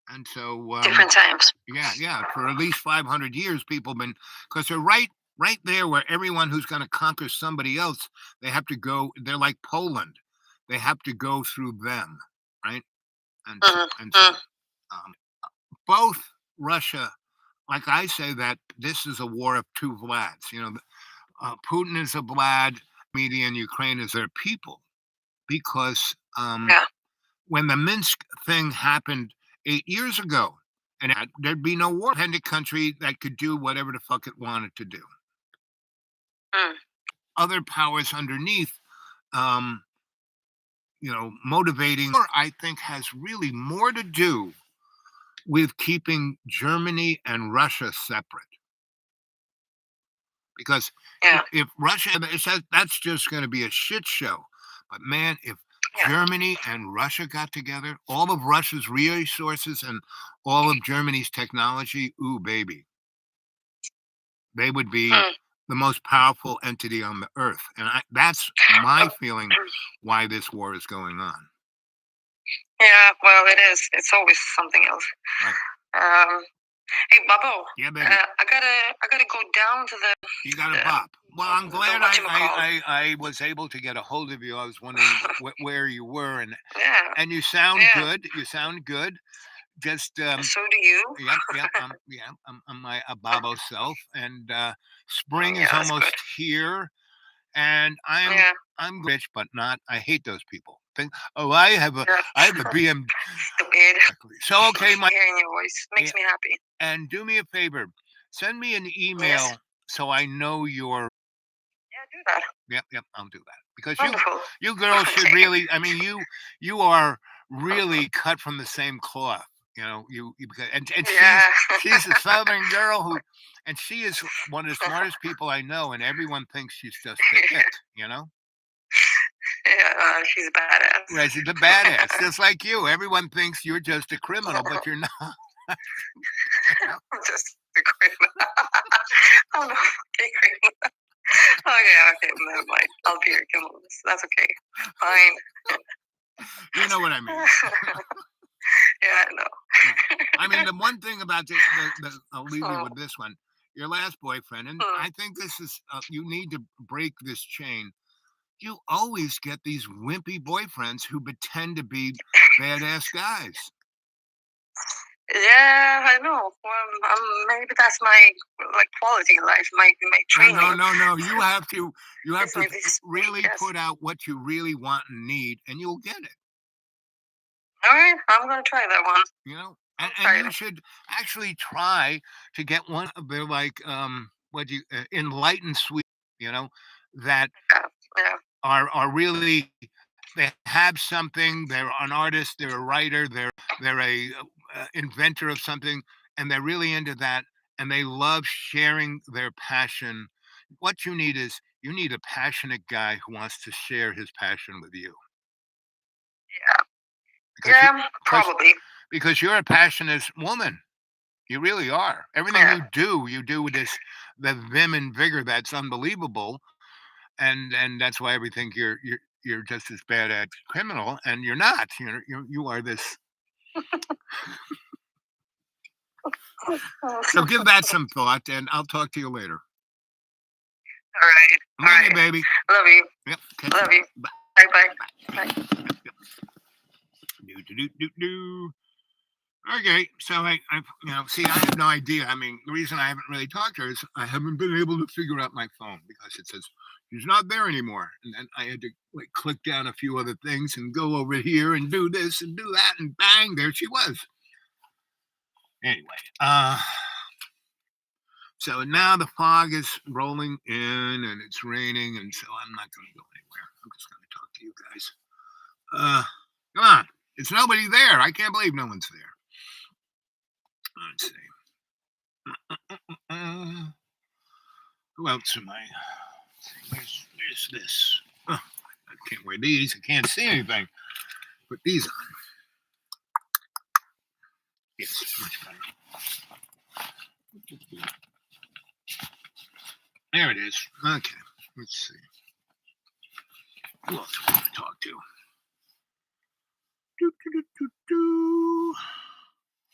A: And so,
C: Different times.
A: yeah, for at least 500 years, people have been because they're right there where everyone who's going to conquer somebody else, they have to go. They're like Poland; they have to go through them, right? And so, both Russia, like I say, that this is a war of two Vlads. Putin is a Vlad, media, and Ukraine is their people, because
C: Yeah.
A: when the Minsk thing happened 8 years ago, and there'd be no war, independent country that could do whatever the fuck it wanted to do.
C: Mm.
A: Other powers underneath, motivating, or I think has really more to do with keeping Germany and Russia separate. Because
C: Yeah.
A: if Russia, that's just going to be a shit show. But man, if
C: Yeah.
A: Germany and Russia got together, all of Russia's resources and all of Germany's technology, ooh, baby. they would be
C: Mm.
A: the most powerful entity on the earth. And that's my feeling why this war is going on.
C: Yeah, well, it is. It's always something else.
A: Right.
C: Hey, Babo.
A: Yeah, baby.
C: I gotta go down to the.
A: You got a bop. Well, I'm glad I was able to get a hold of you. I was wondering where you were,
C: Yeah.
A: and you sound
C: Yeah.
A: good. You sound good. Just
C: So do you.
A: yep. I'm my Babo self, and spring
C: Yeah,
A: is
C: that's
A: almost
C: good.
A: here, and
C: Yeah.
A: I'm rich, but not. I hate those people. Think, oh, I have a
C: Yeah.
A: BM.
C: Stupid.
A: So okay, my
C: Hearing your voice makes me happy.
A: and do me a favor, send me an email
C: Yes.
A: so I know your.
C: Yeah, do that.
A: Yep, I'll do that because
C: Wonderful.
A: you girls should
C: Okay.
A: really. I mean, you are really cut from the same cloth. You know, and
C: Yeah.
A: she's a Southern girl and she is one of the smartest people I know, and everyone thinks she's just a hit. You know,
C: Yeah, she's badass.
A: right? She's a badass, just like you. Everyone thinks you're just a criminal, but you're not.
C: I'm just a criminal. I'm not a criminal. Okay, never mind. I'll be your criminal. That's okay. Fine.
A: You know what I mean.
C: Yeah, I know.
A: I mean, the one thing about I'll leave you with this one. Your last boyfriend, and I think this is you need to break this chain. You always get these wimpy boyfriends who pretend to be badass guys.
C: Yeah, I know. Maybe that's my quality in life, my training.
A: No. You have to
C: Yes.
A: really put out what you really want and need, and you'll get it.
C: All right, I'm gonna try that one.
A: You know, and you should actually try to get one. They're like what do you enlightened sweet. You know, that
C: Yeah.
A: are really they have something. They're an artist. They're a writer. They're a inventor of something, and they're really into that. And they love sharing their passion. What you need is you need a passionate guy who wants to share his passion with you.
C: Yeah.
A: Because
C: Probably.
A: Because you're a passionate woman. You really are. Everything you do with the vim and vigor that's unbelievable, and that's why we think you're just as bad at criminal, and you're not. You are this. So give that some thought, and I'll talk to you later.
C: All right.
A: Love you, baby.
C: Love you.
A: Yep.
C: Love you. Bye.
A: Do. Okay, so I see, I have no idea. I mean, the reason I haven't really talked to her is I haven't been able to figure out my phone because it says she's not there anymore, and then I had to click down a few other things and go over here and do this and do that, and bang, there she was. Anyway, so now the fog is rolling in and it's raining, and so I'm not going to go anywhere. I'm just going to talk to you guys. Come on, it's nobody there. I can't believe no one's there. Let's see. Who else am I? Where's this? Oh, I can't wear these. I can't see anything. Put these on. Yes, much better. There it is. Okay, let's see. Who else am I going to talk to?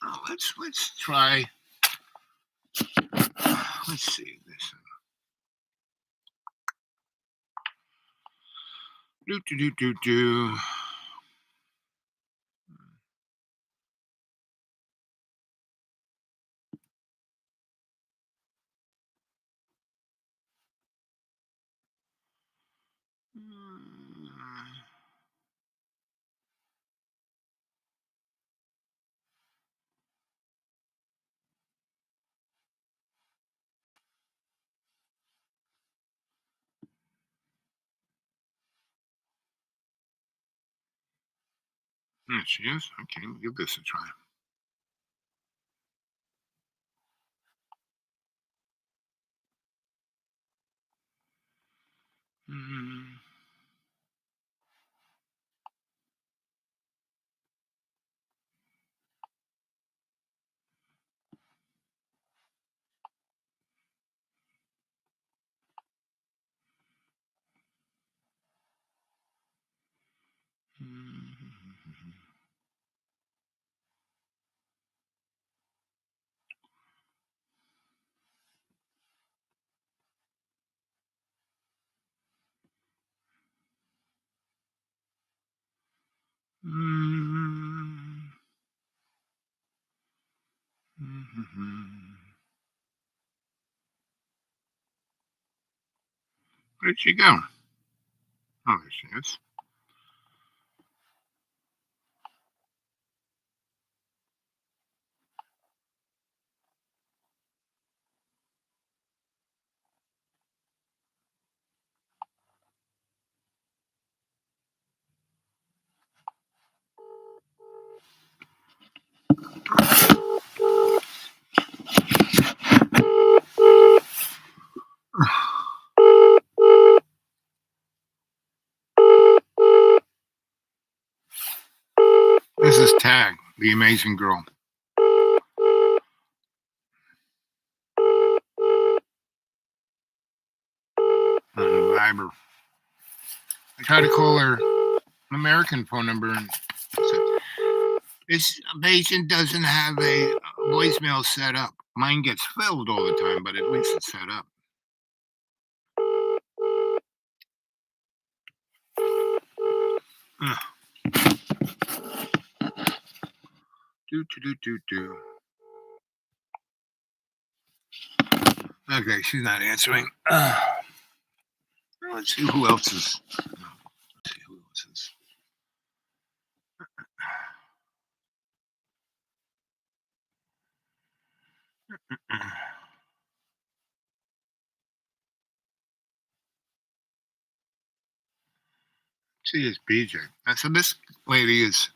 A: Oh, let's try. Let's see this. Do. There she is. Okay, we'll give this a try. Where'd she go? Oh, there she is. This is Tag, the amazing girl. On Viber. I tried to call her American phone number and said, this patient doesn't have a voicemail set up. Mine gets filled all the time, but at least it's set up. Do. Okay, she's not answering. Let's see who else is. Let's see who else is. She is BJ. So this lady is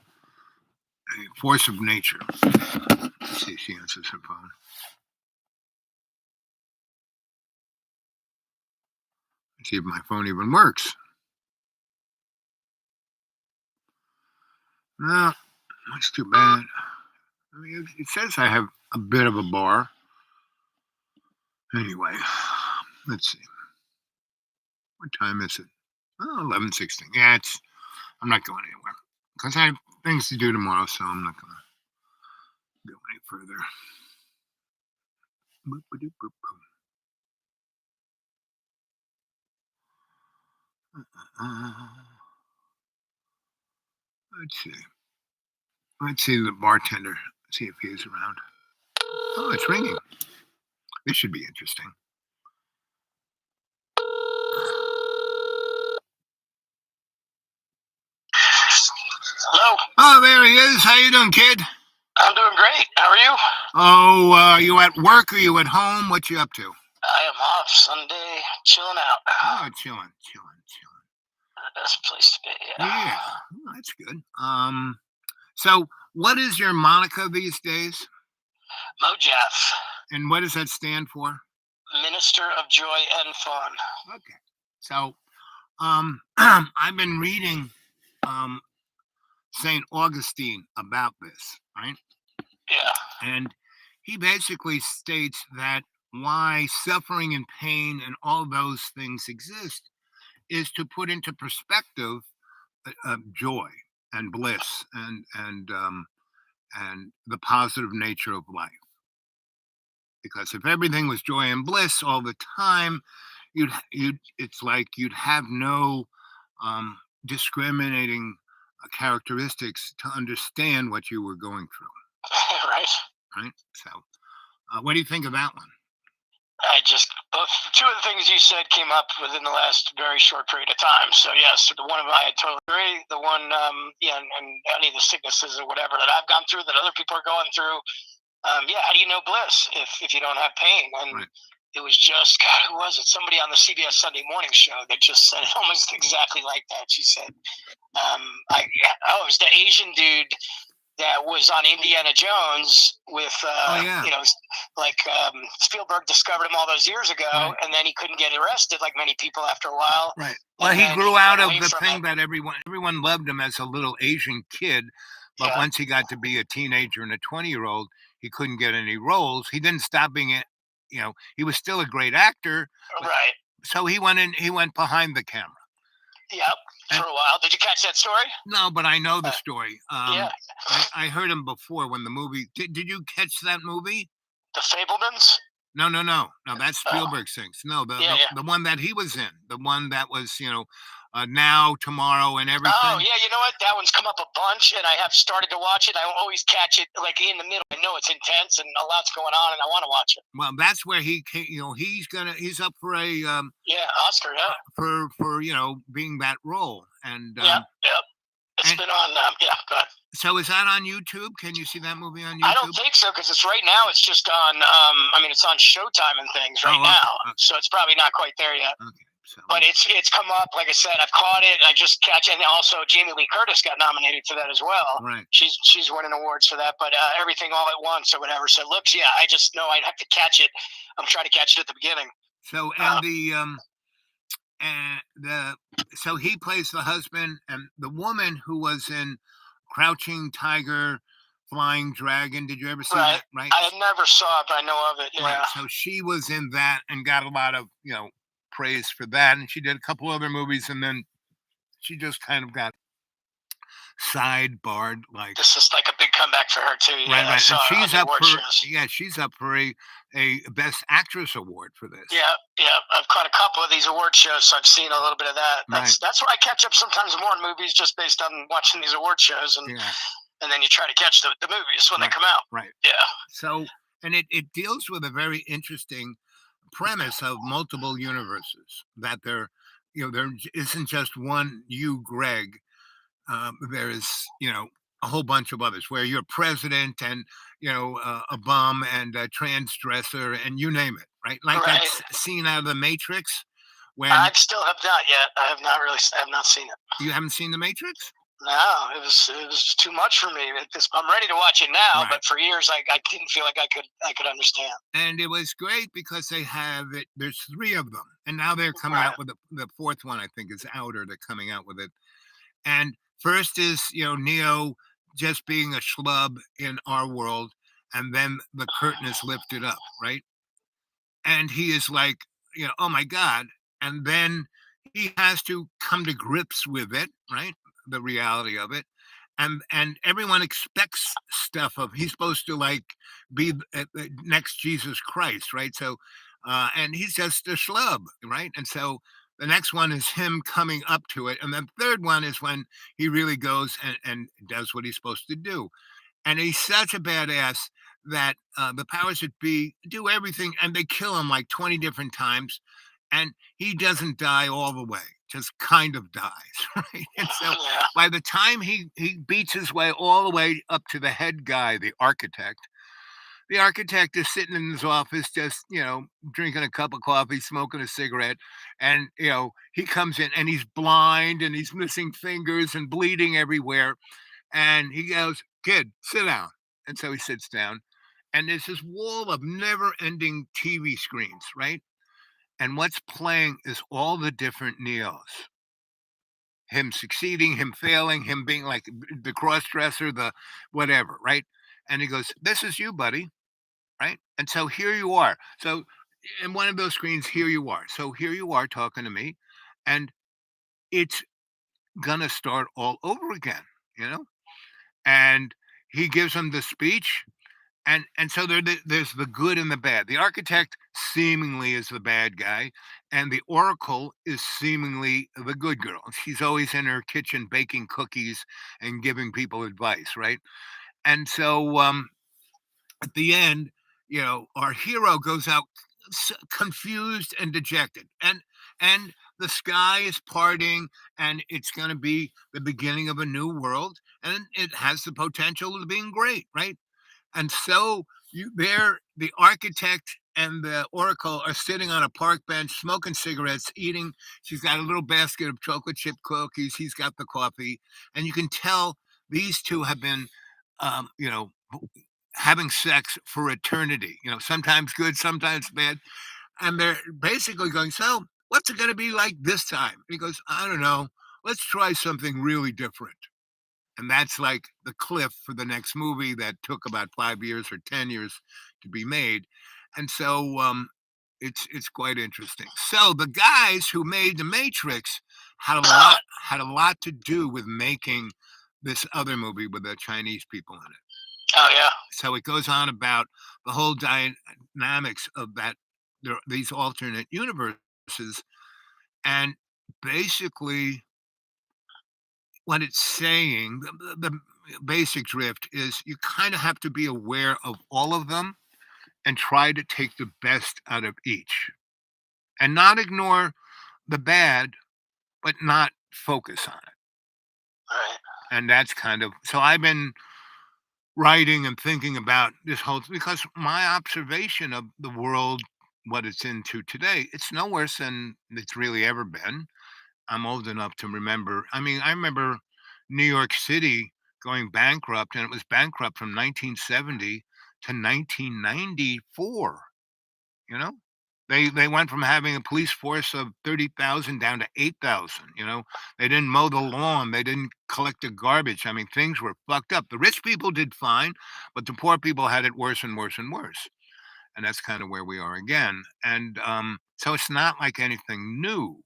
A: a force of nature. Let's see if she answers her phone. Let's see if my phone even works. No, that's too bad. I mean, it says I have a bit of a bar. Anyway, let's see. What time is it? Oh, 11:16. Yeah, I'm not going anywhere because I have things to do tomorrow, so I'm not going to go any further. Let's see. Let's see the bartender. See if he's around. Oh, it's ringing. This should be interesting.
D: Hello.
A: Oh, there he is. How you doing, kid?
D: I'm doing great. How are you?
A: Oh, you at work or you at home? What you up to?
D: I am off Sunday, chilling out.
A: Oh, chilling.
D: Best place to be.
A: Yeah, oh, that's good. So what is your moniker these days?
D: Mojaff,
A: And what does that stand for?
D: Minister of Joy and Fun.
A: Okay. So, I've been reading St. Augustine about this, right?
D: Yeah.
A: And he basically states that why suffering and pain and all those things exist is to put into perspective joy and bliss and the positive nature of life. Because if everything was joy and bliss all the time, it's like you'd have no discriminating characteristics to understand what you were going through.
D: Right.
A: So, what do you think of that one?
D: Both two of the things you said came up within the last very short period of time. So yes, the one I totally agree. The one, and any of the sicknesses or whatever that I've gone through, that other people are going through. How do you know bliss if you don't have pain? And
A: Right.
D: It was just, God, who was it? Somebody on the CBS Sunday Morning Show that just said it almost exactly like that. She said, it was the Asian dude that was on Indiana Jones with, Spielberg discovered him all those years ago,
A: Right.
D: and then he couldn't get arrested like many people after a while.
A: Right. Well,
D: And
A: he
D: then
A: grew
D: he
A: out
D: got
A: of
D: away
A: the
D: from
A: thing
D: it.
A: that everyone loved him as a little Asian kid, but
D: Yeah.
A: once he got to be a teenager and a 20-year-old, he couldn't get any roles. He didn't stop being he was still a great actor.
D: Right.
A: So he went behind the camera.
D: Yep. for a while. Did you catch that story?
A: No, but I know the
D: Uh,
A: story.
D: Yeah,
A: I heard him before when the movie. Did you catch that movie?
D: the Fablemans.
A: No, no, no, no. That's
D: Oh,
A: Spielberg things. No,
D: yeah, yeah.
A: the one that he was in, the one that was now, tomorrow, and
D: Oh,
A: everything.
D: yeah. You know what? That one's come up a bunch, and I have started to watch it. I always catch it like in the middle. I know it's intense and a lot's going on, and I want to watch it.
A: Well, that's where he came. He's up for a
D: Yeah, Oscar. Yeah,
A: for being that role, and
D: yeah, yeah. It's
A: and
D: been on. Yeah, go ahead.
A: so is that on YouTube? Can you see that movie on
D: I don't
A: YouTube?
D: think so because it's right now. It's just on. I mean, it's on Showtime and things right
A: Oh,
D: now,
A: okay,
D: so it's probably not quite there yet.
A: okay. So
D: But it's come up. Like I said, I've caught it, and I just catch it. And also, Jamie Lee Curtis got nominated for that as well.
A: right.
D: She's winning awards for that. But everything all at once or whatever. So it looks, yeah. I just know I'd have to catch it. I'm trying to catch it at the beginning.
A: So
D: Uh,
A: and the so he plays the husband, and the woman who was in Crouching Tiger, Flying Dragon. Did you ever see
D: right.
A: that? Right.
D: I never saw it, but I know of it.
A: Right.
D: Yeah.
A: So she was in that and got a lot of praise for that, and she did a couple other movies, and then she just kind of got sidebarred, like.
D: This is like a big comeback for her too. Yeah,
A: Right,
D: I
A: right,
D: saw
A: and
D: her on
A: she's
D: the
A: up
D: award
A: for
D: shows.
A: she's up for a Best Actress award for this.
D: Yeah, yeah. I've caught a couple of these award shows, so I've seen a little bit of that. That's where I catch up sometimes more in movies, just based on watching these award shows, and
A: Yeah,
D: then you try to catch the movies when
A: Right.
D: they come out.
A: right.
D: Yeah,
A: So, and it deals with a very interesting premise of multiple universes, that there isn't just one you, Greg. There is, a whole bunch of others where you're president, and a bum, and a transdresser, and you name it, right? Like that
D: right.
A: scene out of The Matrix when
D: I still have not yet. I have not really. I have not seen it.
A: you haven't seen The Matrix.
D: No, it was just too much for me. I'm ready to watch it now,
A: Right.
D: but for years I didn't feel like I could understand.
A: And it was great because they have it. There's three of them, and now they're coming
D: Right.
A: out with the fourth one. I think is out, or they're coming out with it. And first is Neo just being a schlub in our world, and then the curtain is lifted up, right? And he is like, oh my God. And then he has to come to grips with it, right? The reality of it. And everyone expects stuff of he's supposed to like be the next Jesus Christ, right? So and he's just a schlub, right? And so the next one is him coming up to it. And the third one is when he really goes and does what he's supposed to do. And he's such a badass that the powers that be do everything, and they kill him like 20 different times, and he doesn't die all the way, just kind of dies, right? And so
D: Yeah.
A: by the time he beats his way all the way up to the head guy, the architect is sitting in his office, just drinking a cup of coffee, smoking a cigarette, and he comes in and he's blind, and he's missing fingers and bleeding everywhere, and he goes, "Kid, sit down." And so he sits down, and there's this wall of never-ending TV screens, right? And what's playing is all the different Neos. Him succeeding, him failing, him being like the cross-dresser, the whatever, right? And he goes, "This is you, buddy," right? And so here you are. So in one of those screens, here you are. So here you are talking to me, and it's gonna start all over again, you know? And he gives him the speech, and so there's the good and the bad. The architect seemingly is the bad guy, and the oracle is seemingly the good girl. She's always in her kitchen baking cookies and giving people advice, right? And so at the end, our hero goes out confused and dejected, and the sky is parting, and it's going to be the beginning of a new world, and it has the potential of being great, right? And so the architect and the oracle are sitting on a park bench, smoking cigarettes, eating. She's got a little basket of chocolate chip cookies. He's got the coffee, and you can tell these two have been, you know, having sex for eternity. Sometimes good, sometimes bad, and they're basically going, "So, what's it going to be like this time?" And he goes, "I don't know. Let's try something really different." And that's like the cliff for the next movie that took about 5 years or 10 years to be made. And so It's quite interesting. So the guys who made the Matrix had a lot to do with making this other movie with the Chinese people in it.
D: Oh yeah.
A: So it goes on about the whole dynamics of these alternate universes, and basically what it's saying, the basic drift is you kind of have to be aware of all of them and try to take the best out of each and not ignore the bad, but not focus on it.
D: Right.
A: And that's kind of so I've been writing and thinking about this whole because my observation of the world, what it's into today, it's no worse than it's really ever been. I'm old enough to remember. I mean, I remember New York City going bankrupt, and it was bankrupt from 1970 to 1994. You know, they went from having a police force of 30,000 down to 8,000. You know, they didn't mow the lawn, they didn't collect the garbage. I mean, things were fucked up. The rich people did fine, but the poor people had it worse and worse and worse. And that's kind of where we are again. And so it's not like anything new.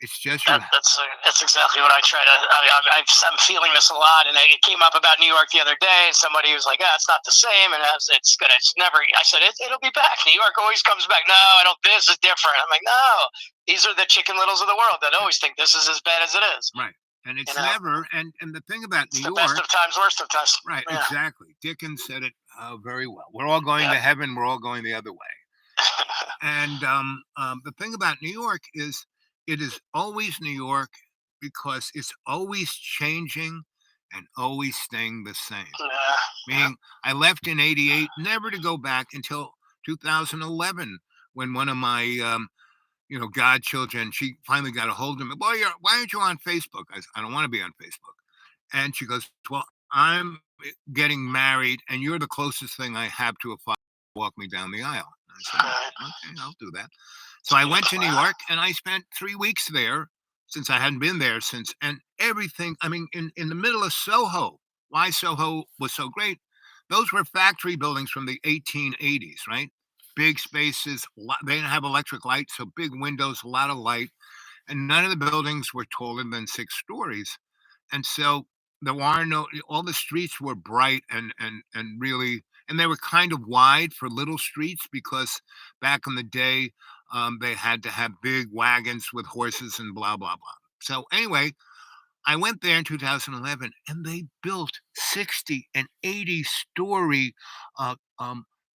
A: It's just
D: That's exactly what I try to. I'm feeling this a lot, and it came up about New York the other day. And somebody was like, "Ah, it's not the same," and it's gonna. It's never. I said it'll be back. New York always comes back. No, I don't. This is different. I'm like, no, these are the Chicken Littles of the world that always think this is as bad as it is.
A: right. And it's
D: You know?
A: never. And the thing about
D: It's
A: New
D: the best
A: York,
D: of times, worst of times.
A: right?
D: Yeah.
A: Exactly. Dickens said it very well. We're all going to
D: Yeah.
A: heaven. We're all going the other way. And the thing about New York is it is always New York because it's always changing and always staying the same.
D: Yeah.
A: Meaning, I left in '88, never to go back until 2011, when one of my godchildren, she finally got a hold of me. Boy, why aren't you on Facebook? I said, I don't want to be on Facebook. And she goes, well, I'm getting married, and you're the closest thing I have to a father to walk me down the aisle. I said,
D: Right.
A: okay, I'll do that. So I went to New York, and I spent 3 weeks there since I hadn't been there since. And everything, I mean, in the middle of Soho, why Soho was so great, those were factory buildings from the 1880s, right? Big spaces, they didn't have electric lights, so big windows, a lot of light. And none of the buildings were taller than 6 stories. And so there are no all the streets were bright and really and they were kind of wide for little streets because back in the day they had to have big wagons with horses and blah blah blah. So anyway, I went there in 2011 and they built 60 and 80-story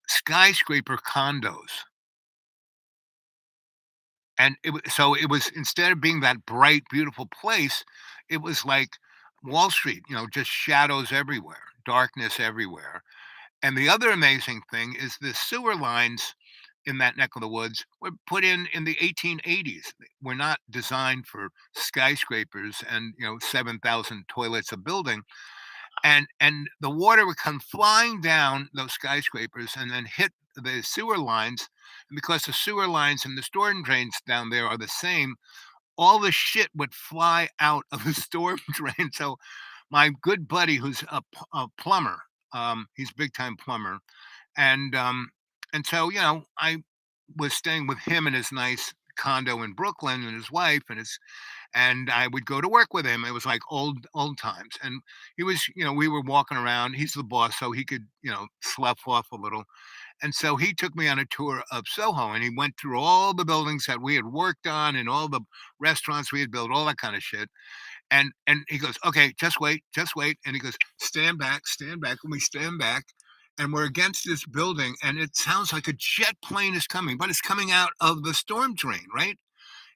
A: skyscraper condos. And so it was instead of being that bright, beautiful place, it was like Wall Street, just shadows everywhere, darkness everywhere. And the other amazing thing is the sewer lines in that neck of the woods were put in the 1880s. Were not designed for skyscrapers and 7,000 toilets a building. And the water would come flying down those skyscrapers and then hit the sewer lines. And because the sewer lines and the storm drains down there are the same, all the shit would fly out of the storm drain. So my good buddy, who's a plumber, he's a big time plumber, and so I was staying with him in his nice condo in Brooklyn and his wife and I would go to work with him. It was like old times. And he was, we were walking around. He's the boss, so he could, slough off a little. And so he took me on a tour of Soho and he went through all the buildings that we had worked on and all the restaurants we had built, all that kind of shit. And he goes, okay, just wait. And he goes, stand back. And we stand back and we're against this building and it sounds like a jet plane is coming, but it's coming out of the storm drain, right?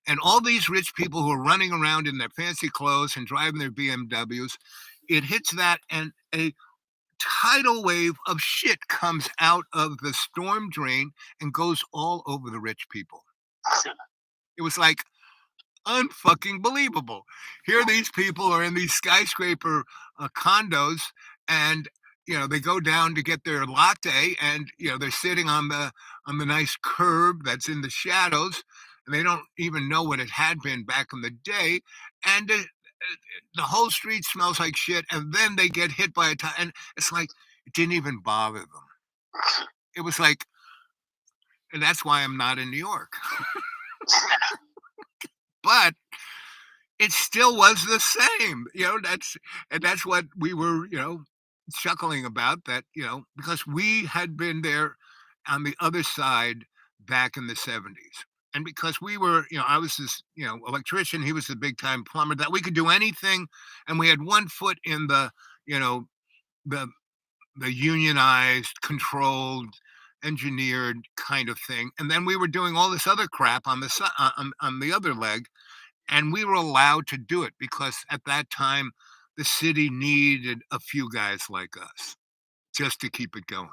A: And all these rich people who are running around in their fancy clothes and driving their BMWs, it hits that and a tidal wave of shit comes out of the storm drain and goes all over the rich people. It was like unfucking believable. Here these people are in these skyscraper condos and they go down to get their latte and they're sitting on the nice curb that's in the shadows and they don't even know what it had been back in the day and the whole street smells like shit and then they get hit by a tire and it's like it didn't even bother them. It was like and that's why I'm not in New York. But it still was the same, that's what we were, chuckling about, that, because we had been there on the other side back in the 70s. And because we were, I was this, electrician, he was the big time plumber, that we could do anything. And we had one foot in you know, the unionized, controlled, engineered kind of thing. And then we were doing all this other crap on on the other leg, and we were allowed to do it because at that time the city needed a few guys like us just to keep it going.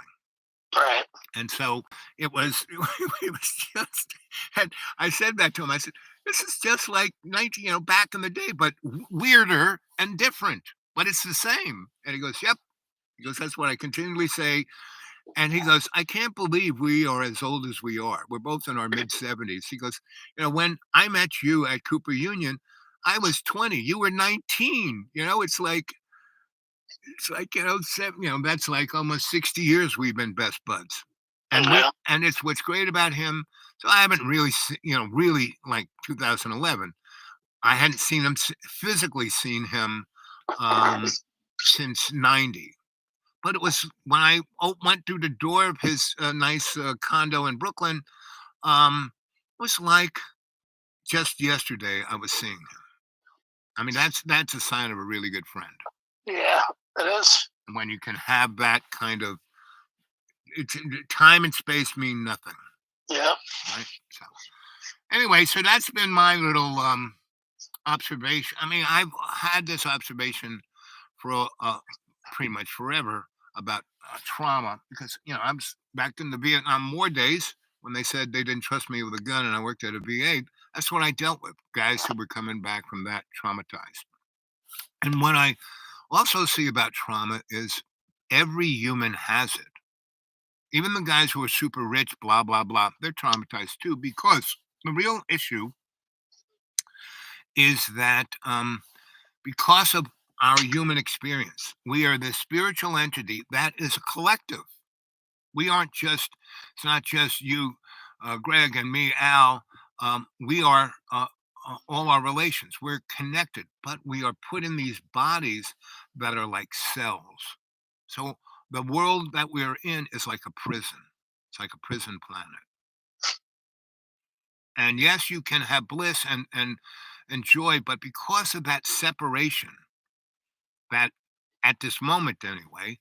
D: Right.
A: And so it was it was just, and I said that to him. I said, this is just like 19, back in the day, but weirder and different, but it's the same. And he goes, yep. He goes, that's what I continually say. And he goes, I can't believe we are as old as we are. We're both in our mid 70s. He goes, when I met you at Cooper Union, I was 20. You were 19. It's like, that's like almost 60 years we've been best buds. And
D: Yeah.
A: and it's what's great about him. So I haven't really, really like 2011. I hadn't physically seen him since 90. But it was when I went through the door of his nice condo in Brooklyn. It was like just yesterday I was seeing him. I mean, that's a sign of a really good friend.
D: Yeah, it is.
A: When you can have that kind of, time and space mean nothing,
D: Yeah.
A: right? So anyway, so that's been my little observation. I mean, I've had this observation for pretty much forever about trauma, because I was back in the Vietnam War days when they said they didn't trust me with a gun and I worked at a VA. That's what I dealt with, guys who were coming back from that traumatized. And what I also see about trauma is every human has it. Even the guys who are super rich, blah, blah, blah, they're traumatized too, because the real issue is that because of our human experience, we are this spiritual entity that is a collective. We aren't just, it's not just you, Greg, and me, Al. We are all our relations. We're connected, but we are put in these bodies that are like cells. So the world that we're in is like a prison. It's like a prison planet. And yes, you can have bliss and joy, but because of that separation, that at this moment anyway,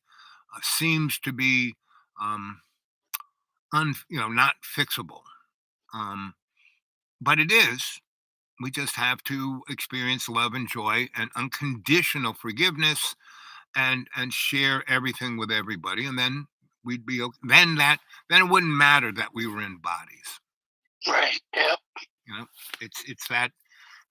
A: seems to be not fixable. But it is. We just have to experience love and joy and unconditional forgiveness, and share everything with everybody, and then we'd be okay. Then it wouldn't matter that we were in bodies.
D: Right. Yep.
A: It's that,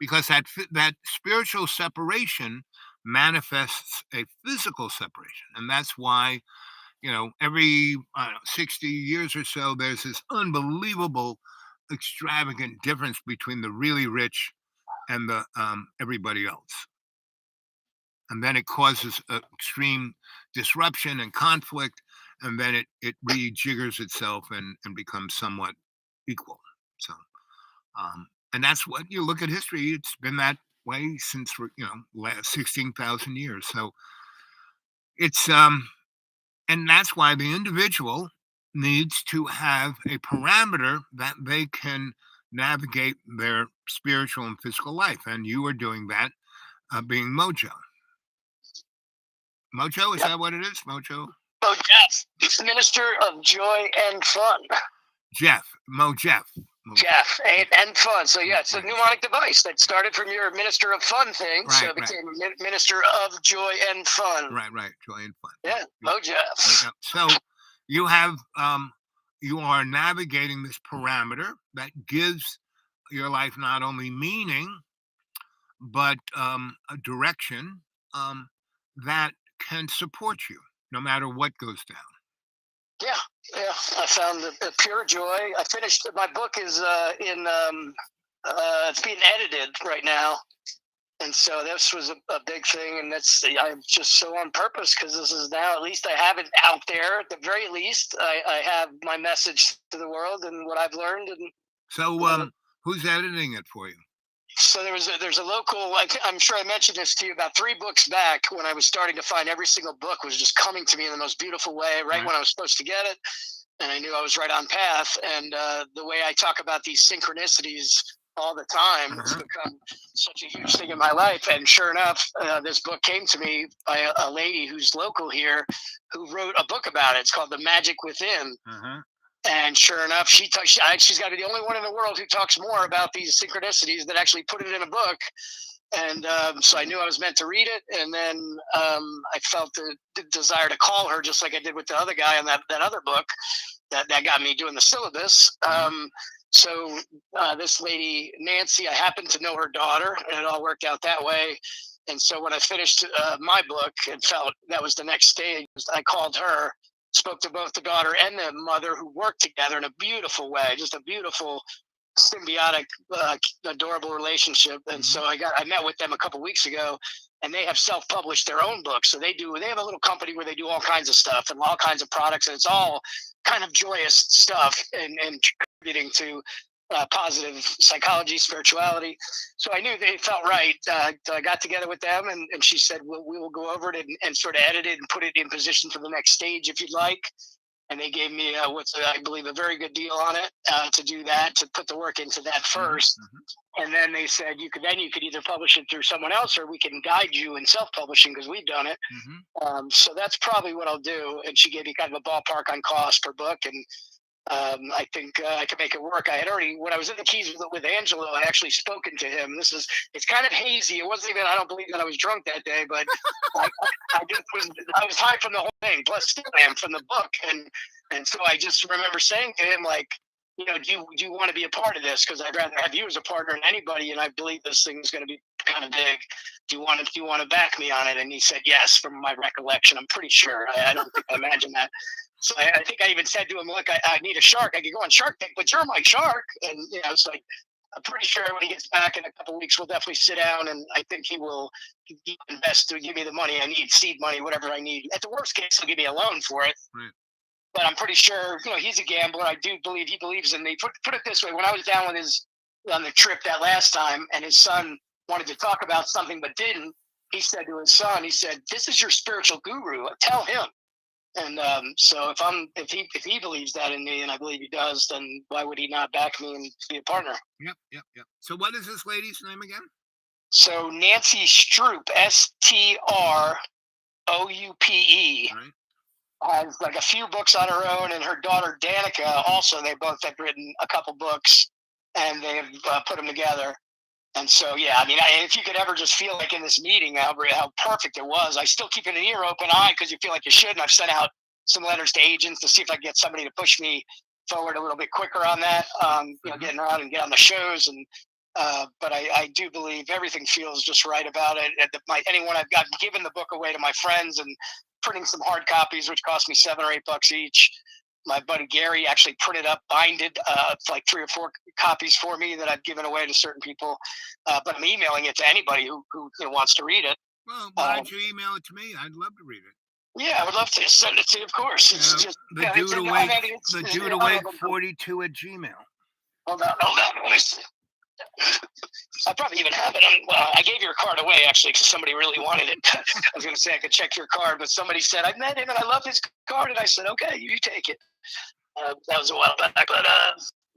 A: because that spiritual separation manifests a physical separation, and that's why every 60 years or so there's this unbelievable extravagant difference between the really rich and the everybody else, and then it causes extreme disruption and conflict, and then it rejiggers itself and becomes somewhat equal. So and that's what you look at history, it's been that way since last 16,000 years. So it's and that's why the individual needs to have a parameter that they can navigate their spiritual and physical life. And you are doing that, being Mojo. Mojo, is that what it is? Mojo?
D: Oh, Jeff, Minister of Joy and Fun.
A: Jeff.
D: Jeff and fun. So yeah, it's a mnemonic device that started from your Minister of Fun thing, so it became Minister of Joy and Fun.
A: Right, Joy and Fun.
D: Yeah, Mo Jeff.
A: So you have you are navigating this parameter that gives your life not only meaning but a direction that can support you no matter what goes down.
D: Yeah, I found the pure joy. I finished, my book is it's being edited right now, And so this was a big thing, and I'm just so on purpose because this is now, at least I have it out there. At the very least, I have my message to the world and what I've learned. And
A: So, who's editing it for you?
D: so there's a local. I'm sure I mentioned this to you about 3 books back when I was starting to find every single book was just coming to me in the most beautiful way, right when I was supposed to get it, and I knew I was right on path. And the way I talk about these synchronicities all the time, it's become such a huge thing in my life. And sure enough, this book came to me by a lady who's local here, who wrote a book about it. It's called The Magic Within. And sure enough, she's got to be the only one in the world who talks more about these synchronicities that actually put it in a book. And so I knew I was meant to read it. And then I felt the desire to call her, just like I did with the other guy on that other book that got me doing the syllabus. So this lady, Nancy, I happened to know her daughter, and it all worked out that way. And so when I finished my book and felt that was the next stage, I called her, spoke to both the daughter and the mother, who worked together in a beautiful way, just a beautiful, symbiotic, adorable relationship. And so I met with them a couple weeks ago, and they have self-published their own books. So they have a little company where they do all kinds of stuff and all kinds of products, and it's all kind of joyous stuff and contributing to positive psychology, spirituality. So I knew they felt right. I got together with them, and she said, we will go over it and sort of edit it and put it in position for the next stage if you'd like. And they gave me I believe a very good deal on it to do that, to put the work into that first. And then they said you could either publish it through someone else, or we can guide you in self-publishing because we've done it. So that's probably what I'll do. And she gave me kind of a ballpark on cost per book, and I think I could make it work. I had already, when I was in the Keys with Angelo, I actually spoken to him. It's kind of hazy. It wasn't even, I don't believe that I was drunk that day, but I was high from the whole thing, plus still am from the book. And so I just remember saying to him, like, do you want to be a part of this? Because I'd rather have you as a partner than anybody, and I believe this thing is going to be kind of big. Do you want to back me on it? And he said yes, from my recollection. I'm pretty sure. I don't think I imagine that. So I think I even said to him, look, I need a shark. I could go on Shark Tank, but you're my shark. And, it's like, I'm pretty sure when he gets back in a couple of weeks, we'll definitely sit down, and I think he will invest to give me the money I need, seed money, whatever I need. At the worst case, he'll give me a loan for it.
A: Right.
D: But I'm pretty sure, he's a gambler. I do believe he believes in me. Put it this way. When I was down with on the trip that last time, and his son wanted to talk about something but didn't, he said to his son, this is your spiritual guru. Tell him. And so if he believes that in me, and I believe he does, then why would he not back me and be a partner?
A: Yep. So what is this lady's name again?
D: So Nancy Stroupe, Stroupe,
A: Right.
D: has like a few books on her own, and her daughter Danica also. They both have written a couple books, and they've put them together. And so, yeah, I mean, if you could ever just feel like in this meeting, Albert, how perfect it was. I still keep an ear open eye because you feel like you should. And I've sent out some letters to agents to see if I can get somebody to push me forward a little bit quicker on that, getting around and get on the shows. And but I do believe everything feels just right about it. Anyone I've gotten given the book away to my friends, and printing some hard copies, which cost me $7 or $8 each. My buddy Gary actually printed up, binded like 3 or 4 copies for me that I've given away to certain people. But I'm emailing it to anybody who wants to read it.
A: Well, why don't you email it to me? I'd love to read it.
D: Yeah, I would love to send it to you, of course. It's just
A: the dude awake 42 at Gmail.
D: Hold on. Let me see. I probably even have it. I gave your card away, actually, because somebody really wanted it. I was going to say I could check your card, but somebody said, I met him and I love his card. And I said, okay, you take it. That was a while back, but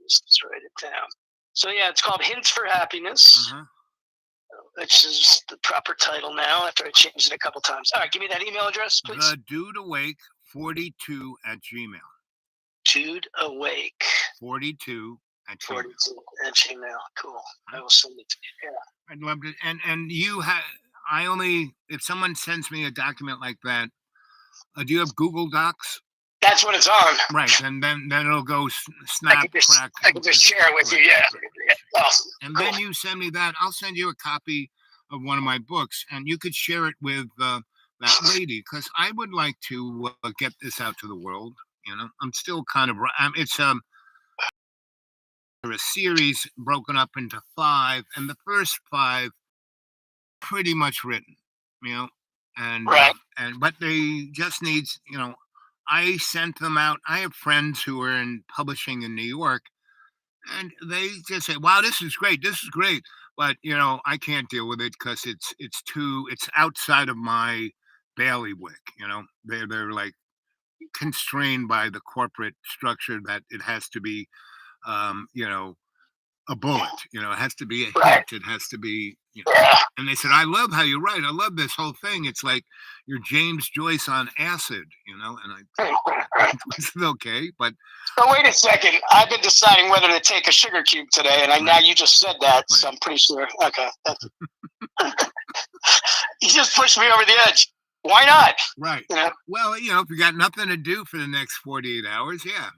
D: let's write it down. So, yeah, it's called Hints for Happiness, which is the proper title now after I changed it a couple times. All right, give me that email address, please.
A: The Dude Awake 42 at Gmail.
D: Dude Awake
A: 42 at Gmail.
D: 42 at Gmail. Cool. I will send it to you. Yeah.
A: I'd love to. And you if someone sends me a document like that, do you have Google Docs?
D: That's what it's on.
A: Right, and then it'll go snap, crack.
D: I can just share it with you, yeah. Awesome.
A: And then you send me that. I'll send you a copy of one of my books, and you could share it with that lady, because I would like to get this out to the world. I'm still kind of. It's a series broken up into 5, and the first 5 pretty much written, you know,
D: Right.
A: and but they just needs, you know, I sent them out. I have friends who are in publishing in New York, and they just say, "Wow, this is great," but you know, I can't deal with it because it's outside of my bailiwick. You know, they're like constrained by the corporate structure that it has to be, you know, a bullet. You know, it has to be a
D: Right.
A: hit. It has to be, you know.
D: Yeah.
A: And they said, "I love how you write. I love this whole thing. It's like you're James Joyce on acid," you know. And I said, "Okay, but
D: So wait a second. I've been deciding whether to take a sugar cube today, and now you just said that, so I'm pretty sure. Okay. You just pushed me over the edge. Why not?
A: right.
D: You know,
A: Well, you know, if you got nothing to do for the next 48 hours, yeah."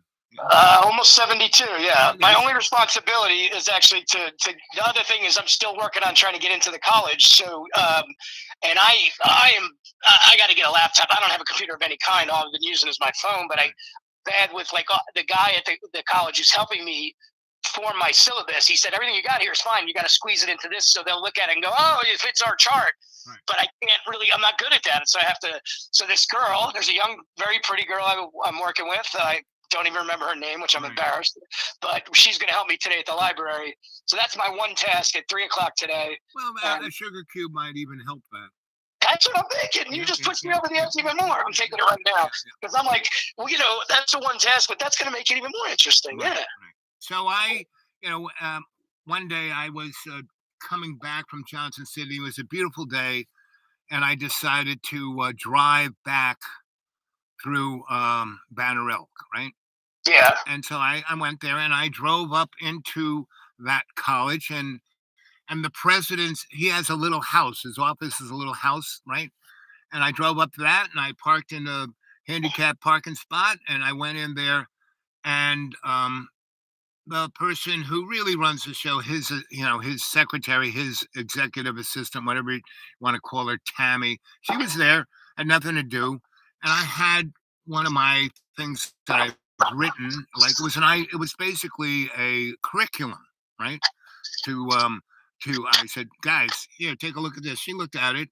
D: almost 72. Yeah. My only responsibility is actually to. The other thing is I'm still working on trying to get into the college. So, and I got to get a laptop. I don't have a computer of any kind. All I've been using is my phone. But I bad with like the guy at the college who's helping me form my syllabus. He said everything you got here is fine. You got to squeeze it into this, so they'll look at it and go, "Oh, it fits our chart."
A: Right.
D: But I can't really. I'm not good at that, so I have to. So this girl, there's a young, very pretty girl I'm working with. I don't even remember her name, which I'm embarrassed. But she's going to help me today at the library. So that's my one task at 3:00 today.
A: Well, a sugar cube might even help that.
D: That's what I'm thinking. You just pushed me over the edge even more. I'm taking it right now because I'm like, well, you know, that's the one task, but that's going to make it even more interesting.
A: Right,
D: Yeah.
A: right. So I, you know, one day I was coming back from Johnson City. It was a beautiful day, and I decided to drive back through Banner Elk, right?
D: Yeah.
A: And so I went there and I drove up into that college, and the president's, he has a little house. His office is a little house, right? And I drove up to that and I parked in a handicap parking spot and I went in there, and the person who really runs the show, his you know, his secretary, his executive assistant, whatever you want to call her, Tammy, she was there, had nothing to do, and I had one of my things that I've written, like it was basically a curriculum, right? To I said, guys, here, take a look at this. She looked at it,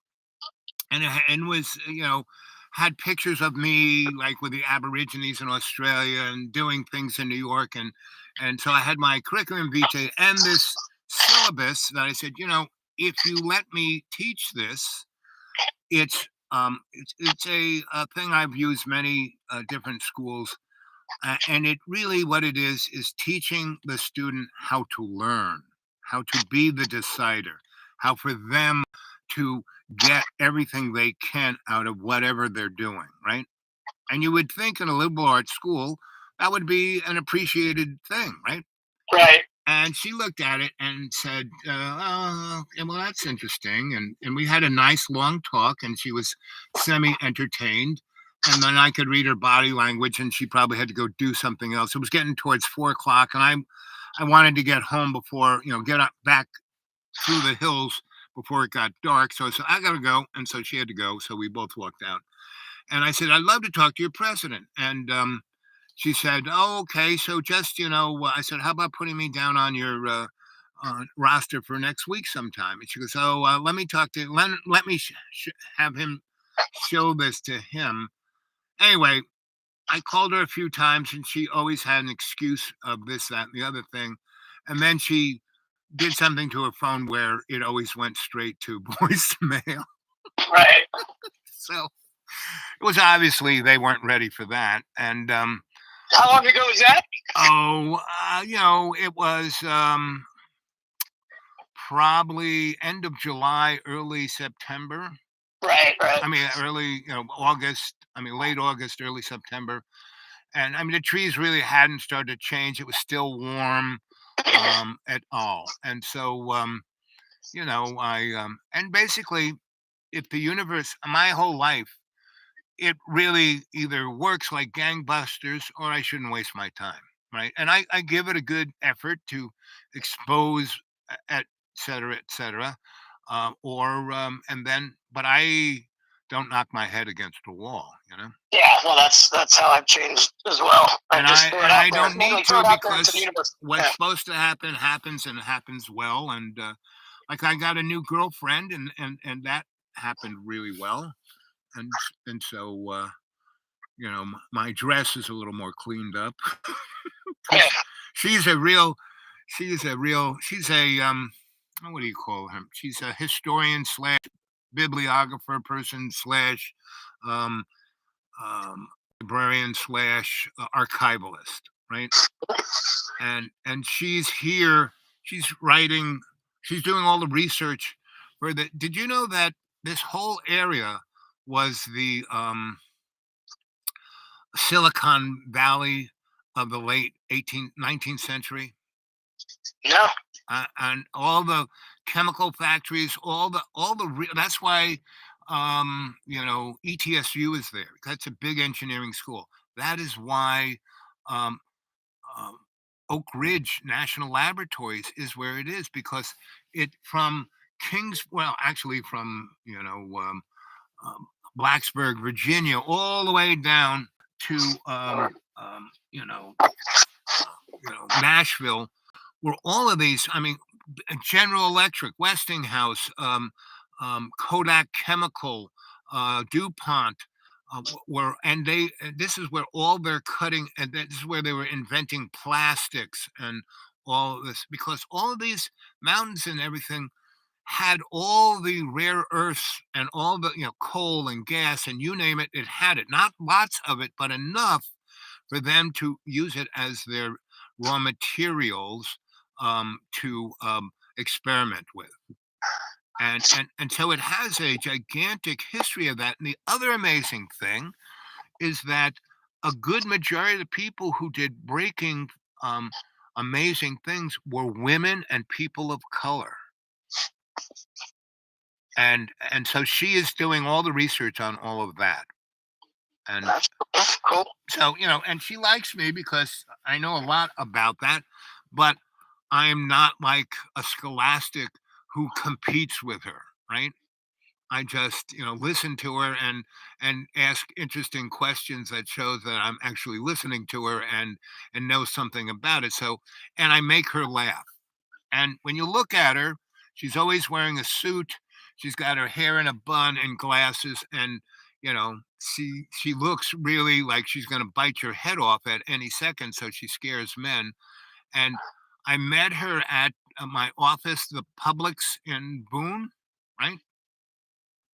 A: and was, you know, had pictures of me like with the Aborigines in Australia and doing things in New York, and so I had my curriculum vitae and this syllabus that I said, you know, if you let me teach this, it's a thing I've used many different schools, and it really, what it is teaching the student how to learn, how to be the decider, how for them to get everything they can out of whatever they're doing, right? And you would think in a liberal arts school that would be an appreciated thing, right?
D: Right.
A: And she looked at it and said, well, that's interesting. And we had a nice long talk, and she was semi entertained. And then I could read her body language, and she probably had to go do something else. It was getting towards 4:00, and I wanted to get home before, you know, get up back through the hills before it got dark. So I said, I got to go. And so she had to go. So we both walked out. And I said, I'd love to talk to your president. And she said, "Oh, okay. So just, you know," I said, "How about putting me down on your roster for next week sometime?" And she goes, "Oh, let me talk to, let me have him show this to him." Anyway, I called her a few times, and she always had an excuse of this, that, and the other thing. And then she did something to her phone where it always went straight to voicemail.
D: Right.
A: So it was obviously they weren't ready for that. And
D: How long ago was that?
A: you know, it was probably end of July, early September.
D: Right. Right.
A: I mean, early, you know, August. I mean, late August, early September. And I mean, the trees really hadn't started to change. It was still warm at all. And so, you know, and basically, if the universe, my whole life, it really either works like gangbusters or I shouldn't waste my time, right? And I give it a good effort to expose, et et cetera, or and then, but I don't knock my head against the wall, you know.
D: Yeah. Well, that's how I've changed as well.
A: And I don't need to, because
D: universe.
A: what's
D: Yeah.
A: supposed to happen happens, and happens well. And like I got a new girlfriend, and that happened really well, and so my dress is a little more cleaned up. 'Cause
D: Yeah.
A: she's a real she's a what do you call her? She's a historian slash bibliographer person slash um um librarian slash archivalist, right? And she's here, she's writing, she's doing all the research for the did you know that this whole area was the Silicon Valley of the late 19th century?
D: No.
A: And all the chemical factories, that's why ETSU is there. That's a big engineering school. That is why um, um, Oak Ridge National Laboratories is where it is, because it from actually from um, Blacksburg, Virginia, all the way down to um, you know Nashville, were all of these. I mean, General Electric, Westinghouse, Kodak Chemical, DuPont. This is where all their cutting, and this is where they were inventing plastics and all of this, because all of these mountains and everything had all the rare earths and all the coal and gas and you name it, it had it. Not lots of it, but enough for them to use it as their raw materials to experiment with. And so it has a gigantic history of that. And the other amazing thing is that a good majority of the people who did breaking amazing things were women and people of color. And so she is doing all the research on all of that. And
D: That's cool.
A: so, and she likes me because I know a lot about that, but I'm not like a scholastic who competes with her, right? I just, listen to her and ask interesting questions that shows that I'm actually listening to her and know something about it. So, and I make her laugh. And when you look at her, she's always wearing a suit. She's got her hair in a bun and glasses, and she looks really like she's going to bite your head off at any second. So she scares men. And I met her at my office, the Publix in Boone, right?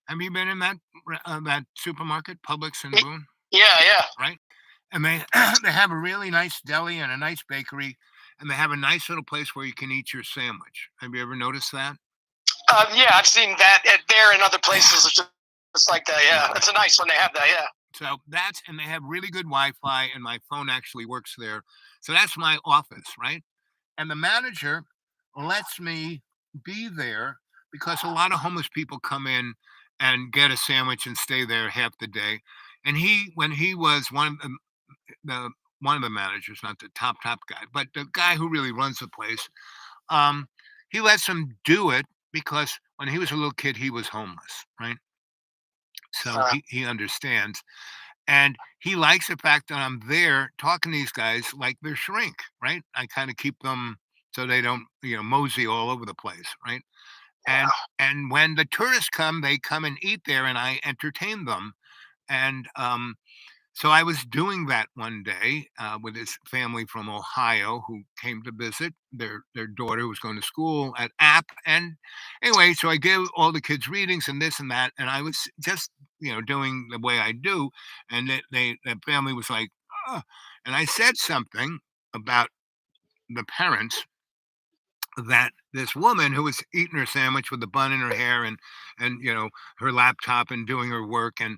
A: Have you been in that supermarket, Publix in Boone?
D: Yeah.
A: Right? And they they have a really nice deli and a nice bakery, and they have a nice little place where you can eat your sandwich. Have you ever noticed that?
D: Yeah, I've seen that there and other places. It's just like that. Yeah, it's a nice one. They have that. Yeah.
A: So and they have really good Wi-Fi, and my phone actually works there. So that's my office, right? And the manager lets me be there because a lot of homeless people come in and get a sandwich and stay there half the day. And when he was one of the managers, not the top guy, but the guy who really runs the place, he lets him do it because when he was a little kid, he was homeless, right? So he understands. And he likes the fact that I'm there talking to these guys like they're shrink, right? I kind of keep them so they don't, mosey all over the place, right? And and when the tourists come, they come and eat there, and I entertain them. And so I was doing that one day with this family from Ohio who came to visit. Their daughter was going to school at App, and anyway, so I gave all the kids readings and this and that, and I was just doing the way I do, and the family was like, oh. And I said something about the parents, that this woman who was eating her sandwich with the bun in her hair and her laptop and doing her work, and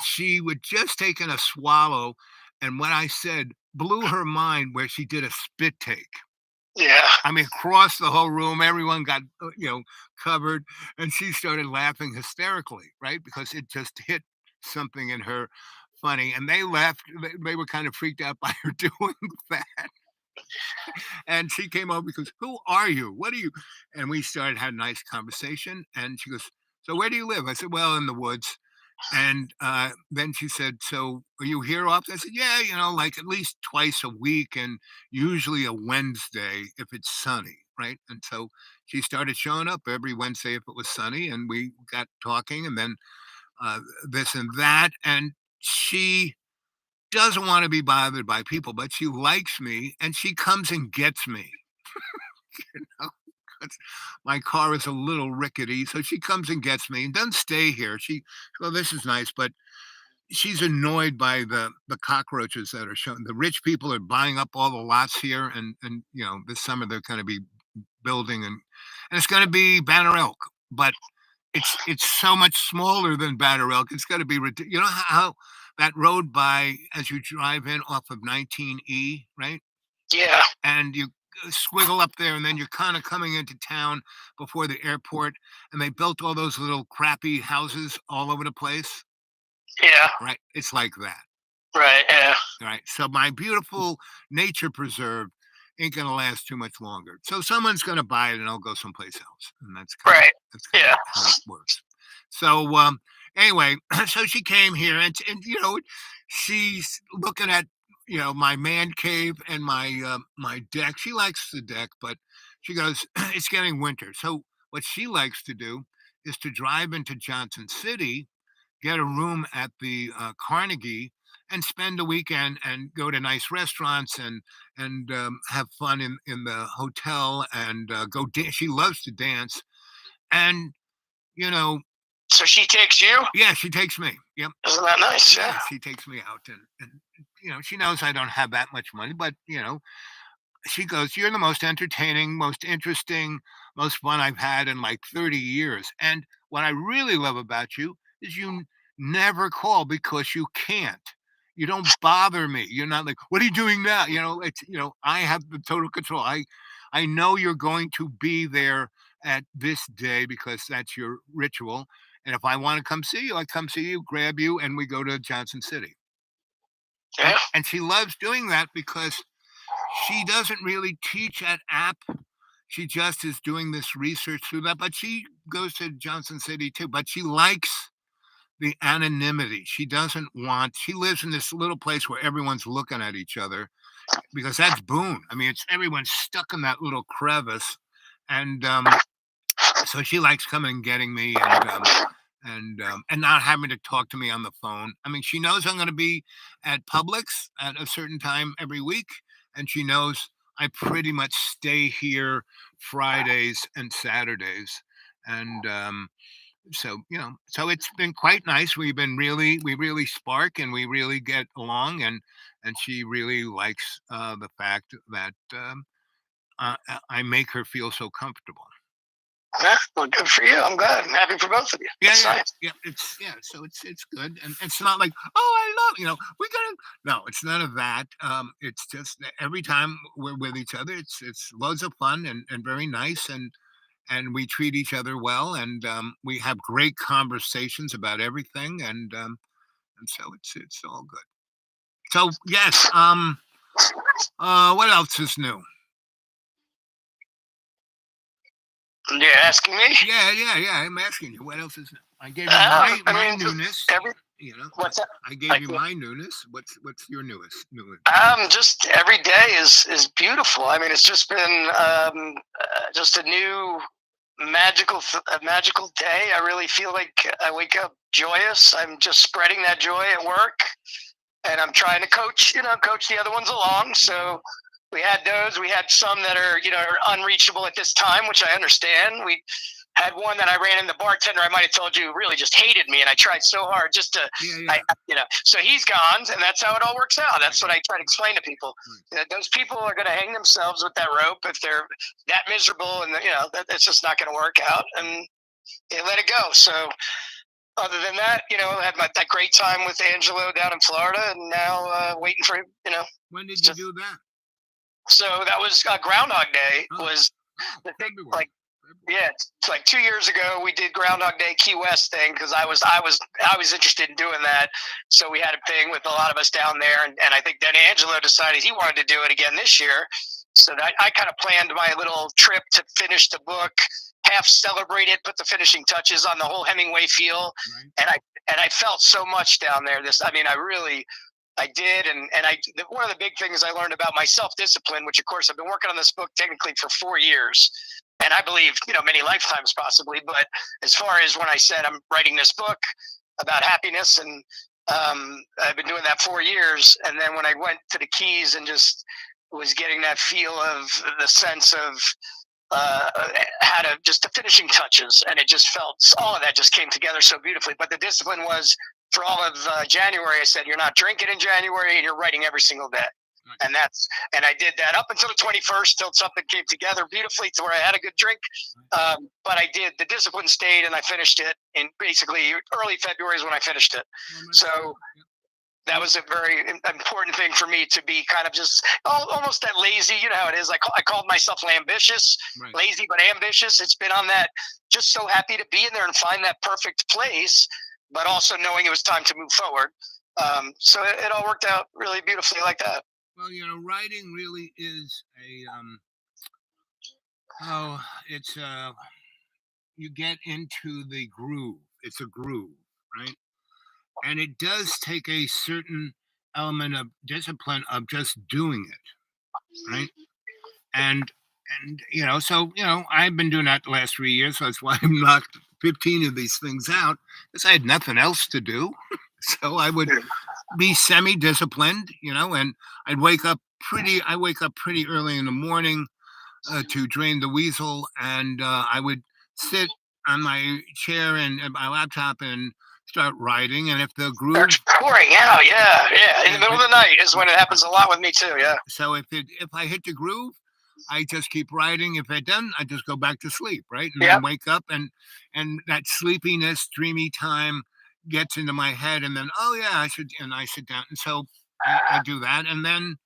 A: she would just taken a swallow, and what I said blew her mind, where she did a spit take.
D: Yeah.
A: I mean, across the whole room, everyone got covered, and she started laughing hysterically, right? Because it just hit something in her funny, and they left. They were kind of freaked out by her doing that. And she came over because, who are you? What are you? And we started had a nice conversation. And she goes, so where do you live? I said, well, in the woods. And then she said, so are you here often? I said, yeah, like at least twice a week, and usually a Wednesday if it's sunny. right? And so she started showing up every Wednesday if it was sunny, and we got talking, and then uh, this and that, and she doesn't want to be bothered by people, but she likes me, and she comes and gets me. You know, 'cause my car is a little rickety, so she comes and gets me and doesn't stay here. Well, this is nice, but she's annoyed by the cockroaches that are shown. The rich people are buying up all the lots here, and this summer they're going to be building, and it's going to be Banner Elk, but it's so much smaller than Banner Elk. It's going to be you know how that road by as you drive in off of 19E, right?
D: Yeah.
A: And you squiggle up there, and then you're kind of coming into town before the airport, and they built all those little crappy houses all over the place,
D: Yeah.
A: right? It's like that.
D: Right. Yeah.
A: Right. So my beautiful nature preserve ain't gonna last too much longer. So someone's gonna buy it and I'll go someplace else. And
D: Right.
A: that's
D: Yeah.
A: how it works. So anyway, so she came here, and she's looking at my man cave and my deck. She likes the deck, but she goes, it's getting winter. So what she likes to do is to drive into Johnson City, get a room at the Carnegie, and spend a weekend and go to nice restaurants and have fun in the hotel and go dance. She loves to dance, and you know,
D: So she takes you?
A: yeah, she takes me. Yep,
D: Isn't that nice?
A: yeah,
D: Yeah.
A: she takes me out, and she knows I don't have that much money, but she goes, "You're the most entertaining, most interesting, most fun I've had in like 30 years." And what I really love about you is you never call because you can't. You don't bother me. You're not like, "What are you doing now?" I have the total control. I know you're going to be there at this day because that's your ritual. And if I want to come see you, I come see you, grab you, and we go to Johnson City.
D: Yeah.
A: And she loves doing that because she doesn't really teach at App. She just is doing this research through that, but she goes to Johnson City too. But she likes the anonymity. She lives in this little place where everyone's looking at each other because that's Boone. I mean, it's everyone's stuck in that little crevice. And so she likes coming and getting me and not having to talk to me on the phone. I mean, she knows I'm going to be at Publix at a certain time every week, and she knows I pretty much stay here Fridays and Saturdays, and so it's been quite nice. We really spark and we really get along, and she really likes the fact that I make her feel so comfortable.
D: Yeah. Well, good for you. I'm glad. I'm happy for both of you.
A: Yeah,
D: That's
A: yeah,
D: nice.
A: yeah. So it's good, and it's not like, oh, I love we gotta. No, it's none of that. It's just that every time we're with each other, it's loads of fun and very nice, and we treat each other well, and we have great conversations about everything, and so it's all good. So yes, what else is new?
D: You're asking me?
A: Yeah. I'm asking you, what else is new? I gave you my newness.
D: What's that?
A: I gave you my newness. What's your newest?
D: Just every day is beautiful. I mean, it's just been just a new a magical day. I really feel like I wake up joyous. I'm just spreading that joy at work, and I'm trying to coach the other ones along. So we had those. We had some that are unreachable at this time, which I understand. We had one that I ran in, the bartender I might have told you really just hated me, and I tried so hard just to, so he's gone, and that's how it all works out. That's what I try to explain to people. That those people are going to hang themselves with that rope if they're that miserable, and it's just not going to work out, and they let it go. So other than that, I had that great time with Angelo down in Florida, and now waiting for
A: When did you do that?
D: So that was Groundhog Day. Was the thing, like. Yeah, it's like 2 years ago we did Groundhog Day Key West thing because I was interested in doing that. So we had a thing with a lot of us down there, and I think then Angelo decided he wanted to do it again this year. So I kind of planned my little trip to finish the book, half celebrate it, put the finishing touches on the whole Hemingway feel, and I felt so much down there. I really I did, and one of the big things I learned about my self-discipline, which of course I've been working on this book technically for 4 years, and I believe many lifetimes possibly. But as far as when I said I'm writing this book about happiness, and I've been doing that 4 years, and then when I went to the Keys and just was getting that feel of the sense of how to just the finishing touches, and it just felt all of that just came together so beautifully. But the discipline was for all of January. I said, you're not drinking in January, and you're writing every single day. Right. And I did that up until the 21st, till something came together beautifully to where I had a good drink. But I did, the discipline stayed, and I finished it in basically early February is when I finished it. So that was a very important thing for me, to be kind of just almost that lazy. You know how it is. I called myself ambitious, right. Lazy but ambitious. It's been on that, just so happy to be in there and find that perfect place, but also knowing it was time to move forward. So it all worked out really beautifully like that.
A: Well, writing really is you get into the groove. It's a groove, right? And it does take a certain element of discipline of just doing it, right? And so I've been doing that the last 3 years, so that's why I knocked 15 of these things out, because I had nothing else to do. So I would be semi-disciplined, and I'd wake up pretty early in the morning to drain the weasel, and I would sit on my chair and my laptop and start writing. And if the groove
D: pouring out, in the middle of the night is when it happens a lot with me too. Yeah.
A: So if I hit the groove, I just keep writing. If it doesn't, I just go back to sleep, right? And then wake up, and that sleepiness, dreamy time gets into my head, and then I sit down, and so I do that, and then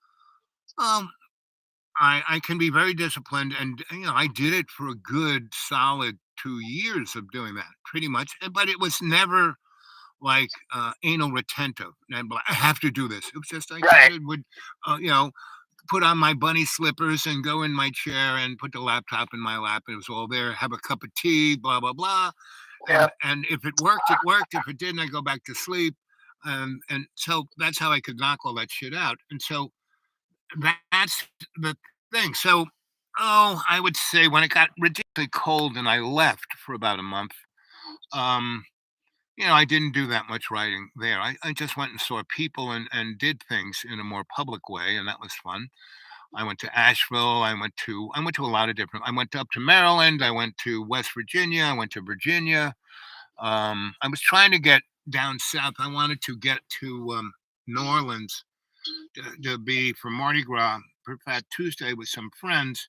A: I can be very disciplined, and I did it for a good solid 2 years of doing that, pretty much. But it was never like anal retentive, and I have to do this. It was just I would put on my bunny slippers and go in my chair and put the laptop in my lap, and it was all there. Have a cup of tea, blah blah blah. And if it worked, it worked. If it didn't, I go back to sleep. And so that's how I could knock all that shit out. And so that's the thing. So, I would say when it got ridiculously cold and I left for about a month, I didn't do that much writing there. I just went and saw people and did things in a more public way, and that was fun. I went to Asheville. I went to a lot of different. I went up to Maryland. I went to West Virginia. I went to Virginia. I was trying to get down south. I wanted to get to New Orleans to be for Mardi Gras for Fat Tuesday with some friends,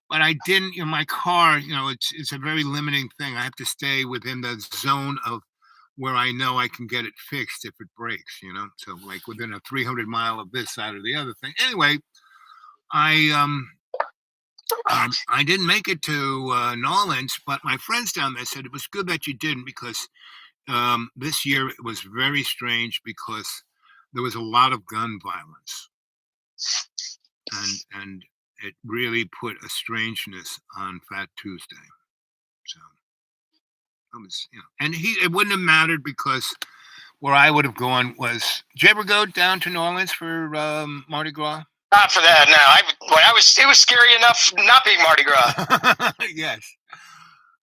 A: but I didn't. My car, it's a very limiting thing. I have to stay within the zone of where I know I can get it fixed if it breaks. So like within a 300 mile of this side or the other thing. Anyway. I didn't make it to New Orleans, but my friends down there said it was good that you didn't, because this year it was very strange because there was a lot of gun violence, and it really put a strangeness on Fat Tuesday. So I was, and it wouldn't have mattered, because where I would have gone was. Did you ever go down to New Orleans for Mardi Gras?
D: Not for that, no. It was scary enough not being Mardi Gras.
A: Yes.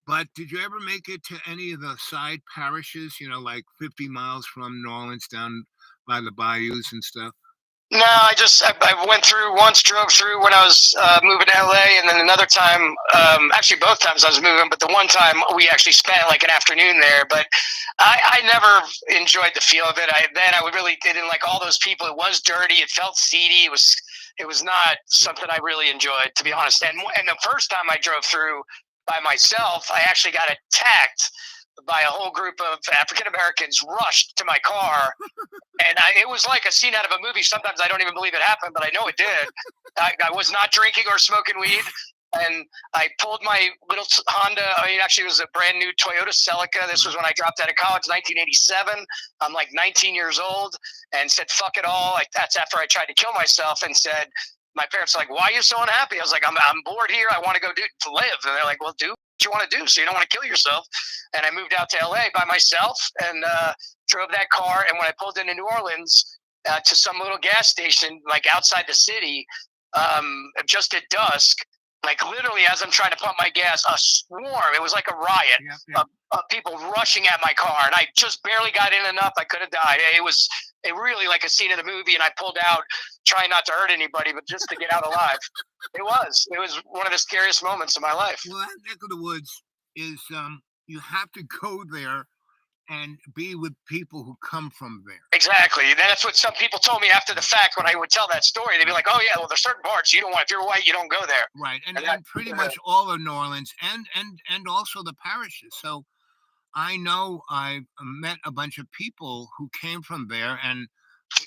A: But did you ever make it to any of the side parishes, like 50 miles from New Orleans down by the bayous and stuff?
D: No, I went through once, drove through when I was moving to LA, and then another time, actually both times I was moving, but the one time we actually spent like an afternoon there. But I never enjoyed the feel of it. I really didn't like all those people. It was dirty. It felt seedy. It was not something I really enjoyed, to be honest. And the first time I drove through by myself, I actually got attacked by a whole group of African Americans, rushed to my car. And it was like a scene out of a movie. Sometimes I don't even believe it happened, but I know it did. I was not drinking or smoking weed. And I pulled my little Honda. Actually, it was a brand new Toyota Celica. This was when I dropped out of college, 1987. I'm like 19 years old, and said, fuck it all. That's after I tried to kill myself, and said, my parents were like, why are you so unhappy? I was like, I'm bored here. I want to go to live. And they're like, well, do what you want to do, so you don't want to kill yourself. And I moved out to LA by myself and drove that car. And when I pulled into New Orleans, to some little gas station, like outside the city, just at dusk. Like literally, as I'm trying to pump my gas, a swarm. It was like a riot of people rushing at my car, and I just barely got in enough. I could have died. It really like a scene of the movie, and I pulled out, trying not to hurt anybody, but just to get out alive. It was one of the scariest moments of my life.
A: Well, that neck of the woods is you have to go there and be with people who come from there.
D: Exactly. That's what some people told me after the fact when I would tell that story. They'd be like, "Oh yeah, well there's certain parts you don't want. If you're white, you don't go there."
A: Right, and
D: And that-
A: pretty much all of New Orleans and also the parishes. So I know I met a bunch of people who came from there and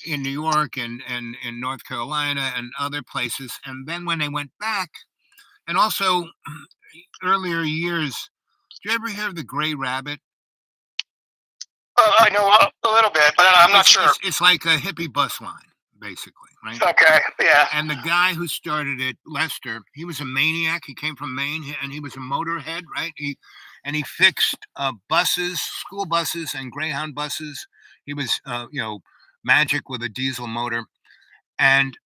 A: in New York and in North Carolina and other places. And then when they went back, and also earlier years, did you ever hear of the Gray Rabbit?
D: I know a little bit, but I'm not sure.
A: It's like a hippie bus line, basically, right?
D: Okay, yeah.
A: And the guy who started it, Lester, he was a maniac. He came from Maine, and he was a motorhead, right? He fixed buses, school buses, and Greyhound buses. He was, magic with a diesel motor, and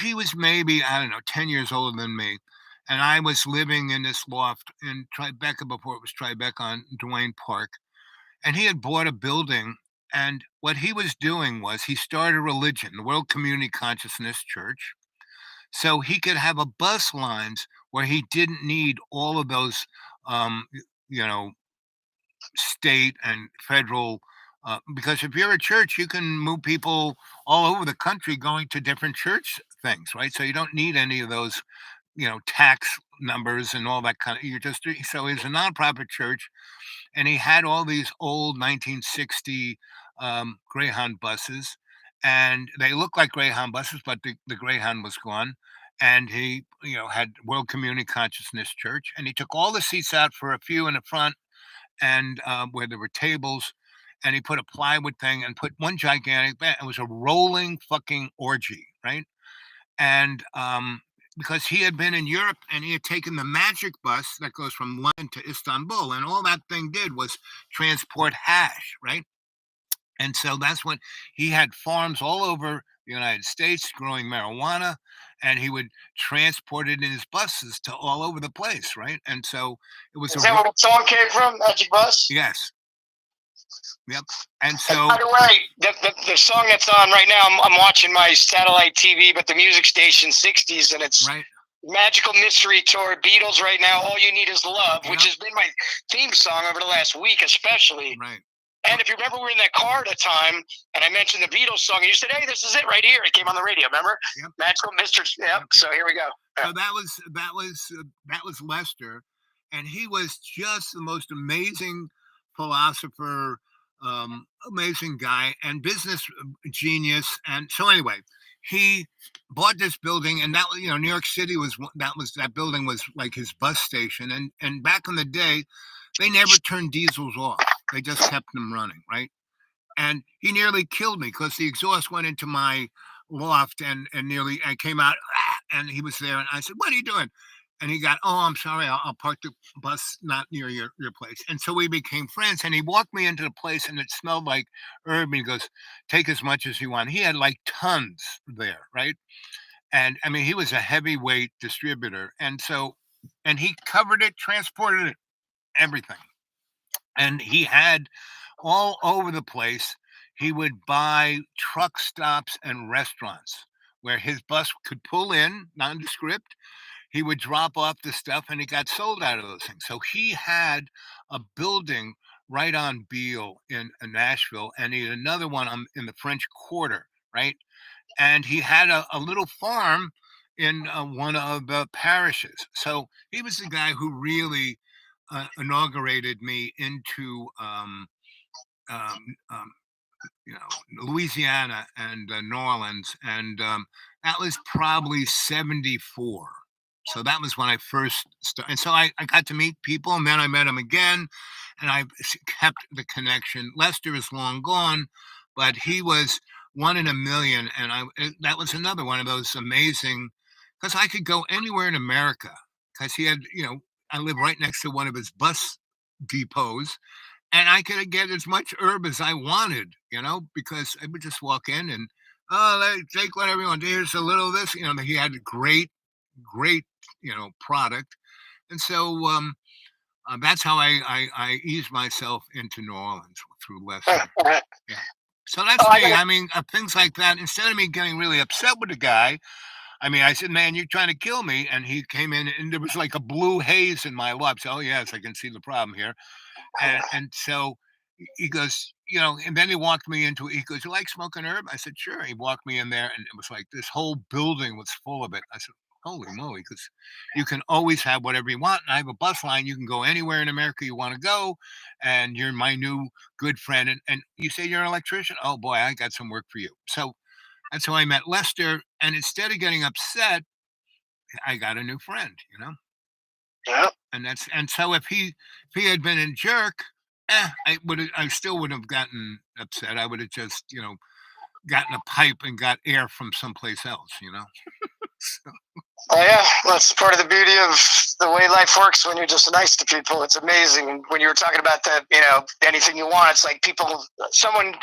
A: he was maybe, I don't know, 10 years older than me. And I was living in this loft in Tribeca before it was Tribeca on Duane Park. And he had bought a building. And what he was doing was he started a religion, the World Community Consciousness Church. So he could have a bus lines where he didn't need all of those, state and federal. Because if you're a church, you can move people all over the country going to different church things, right? So you don't need any of those, tax numbers and all that kind of. So it's a nonprofit church, and he had all these old 1960 Greyhound buses, and they look like Greyhound buses, but the Greyhound was gone. And he, had World Community Consciousness Church, and he took all the seats out for a few in the front, and where there were tables, and he put a plywood thing and put one gigantic bed. It was a rolling fucking orgy, right? And because he had been in Europe and he had taken the magic bus that goes from London to Istanbul, and all that thing did was transport hash, right? And so that's when he had farms all over the United States growing marijuana, and he would transport it in his buses to all over the place, right? And so it was.
D: Is that where the song came from, Magic Bus?
A: Yes. Yep. And
D: And
A: so,
D: by the way, the song that's on right now, I'm watching my satellite TV, but the music station 60s, and it's
A: right.
D: Magical Mystery Tour, Beatles right now, All You Need Is Love, which
A: Yeah.
D: has been my theme song over the last week especially.
A: Right.
D: And if you remember, we were in that car at the time, and I mentioned the Beatles song, and you said, "Hey, this is it right here." It came on the radio, remember?
A: Yep.
D: Magical Mystery. Yep.
A: Yep.
D: So here we go.
A: So that was Lester, and he was just the most amazing philosopher, amazing guy, and business genius. And so anyway, he bought this building, and that New York City that building was like his bus station, and back in the day, they never turned diesels off; they just kept them running, right? And he nearly killed me because the exhaust went into my loft, and nearly I came out, and he was there, and I said, "What are you doing?" And he got, "Oh, I'm sorry, I'll park the bus not near your place." And so we became friends, and he walked me into the place, and it smelled like herb, and he goes, "Take as much as you want." He had like tons there, right? And I mean, he was a heavyweight distributor, and he covered it, transported it, everything. And he had all over the place. He would buy truck stops and restaurants where his bus could pull in nondescript. He would drop off the stuff, and it got sold out of those things. So he had a building right on Beale in Nashville, and he had another one in the French Quarter, right? And he had a little farm in one of the parishes. So he was the guy who really inaugurated me into um, um, Louisiana and New Orleans, and that was probably 74. So that was when I first started. And so I got to meet people, and then I met him again, and I kept the connection. Lester is long gone, but he was one in a million, and that was another one of those amazing, because I could go anywhere in America, because he had, I live right next to one of his bus depots, and I could get as much herb as I wanted, because I would just walk in and take whatever you want. Here's a little of this. He had a great product, and so that's how I eased myself into New Orleans through Lester. Yeah. So that's me. I mean, things like that. Instead of me getting really upset with the guy, I mean, I said, "Man, you're trying to kill me." And he came in, and there was like a blue haze in my lips. Oh yes, I can see the problem here. And so he goes, and then he walked me into it. He goes, "You like smoking herb?" I said, "Sure." He walked me in there, and it was like this whole building was full of it. I said, "Holy moly!" Because you can always have whatever you want. And I have a bus line. You can go anywhere in America you want to go, and you're my new good friend. And you say you're an electrician. Oh boy, I got some work for you. So that's how I met Lester. And instead of getting upset, I got a new friend.
D: Yeah.
A: And so if he had been a jerk, I still would have gotten upset. I would have just gotten a pipe and got air from someplace else. So,
D: Oh yeah, well, that's part of the beauty of the way life works when you're just nice to people. It's amazing. When you were talking about that, anything you want, it's like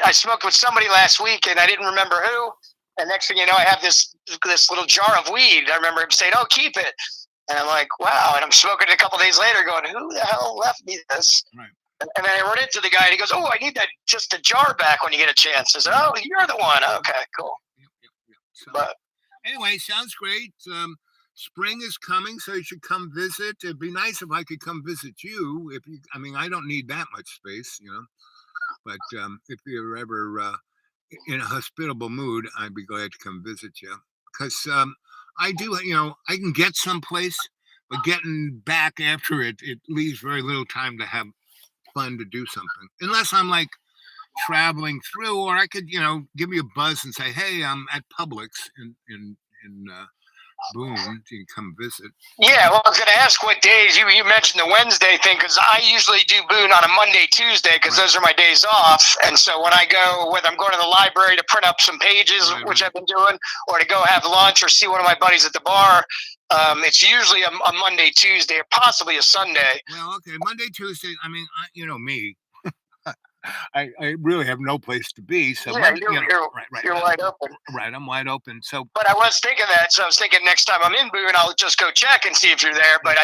D: I smoked with somebody last week and I didn't remember who. And next thing you know, I have this little jar of weed. I remember him saying, "Oh, keep it." And I'm like, wow. And I'm smoking it a couple days later going, who the hell left me this?
A: right.
D: And then I run into the guy and he goes, "Oh, I need just a jar back when you get a chance." I said, "Oh, you're the one." Okay, cool.
A: Yep. So
D: But
A: anyway, sounds great. Spring is coming, so you should come visit. It'd be nice if I could come visit you. I mean, I don't need that much space. But if you're ever in a hospitable mood, I'd be glad to come visit you. Because I do, I can get someplace, but getting back after it leaves very little time to have fun to do something. Unless I'm like traveling through, or I could, give you a buzz and say, "Hey, I'm at Publix in Boone. You can come visit."
D: yeah, well, I was going to ask what days. You mentioned the Wednesday thing because I usually do Boone on a Monday, Tuesday because
A: Right.
D: those are my days off. And so when I go, whether I'm going to the library to print up some pages,
A: Right,
D: which
A: right.
D: I've been doing, or to go have lunch or see one of my buddies at the bar, it's usually a Monday, Tuesday, or possibly a Sunday.
A: Well, okay, Monday, Tuesday. I mean, me. I really have no place to be. So
D: Yeah,
A: Monday,
D: you're
A: right,
D: wide open.
A: right. I'm wide open. So
D: But I was thinking that, so I was thinking next time I'm in Boone, I'll just go check and see if you're there. But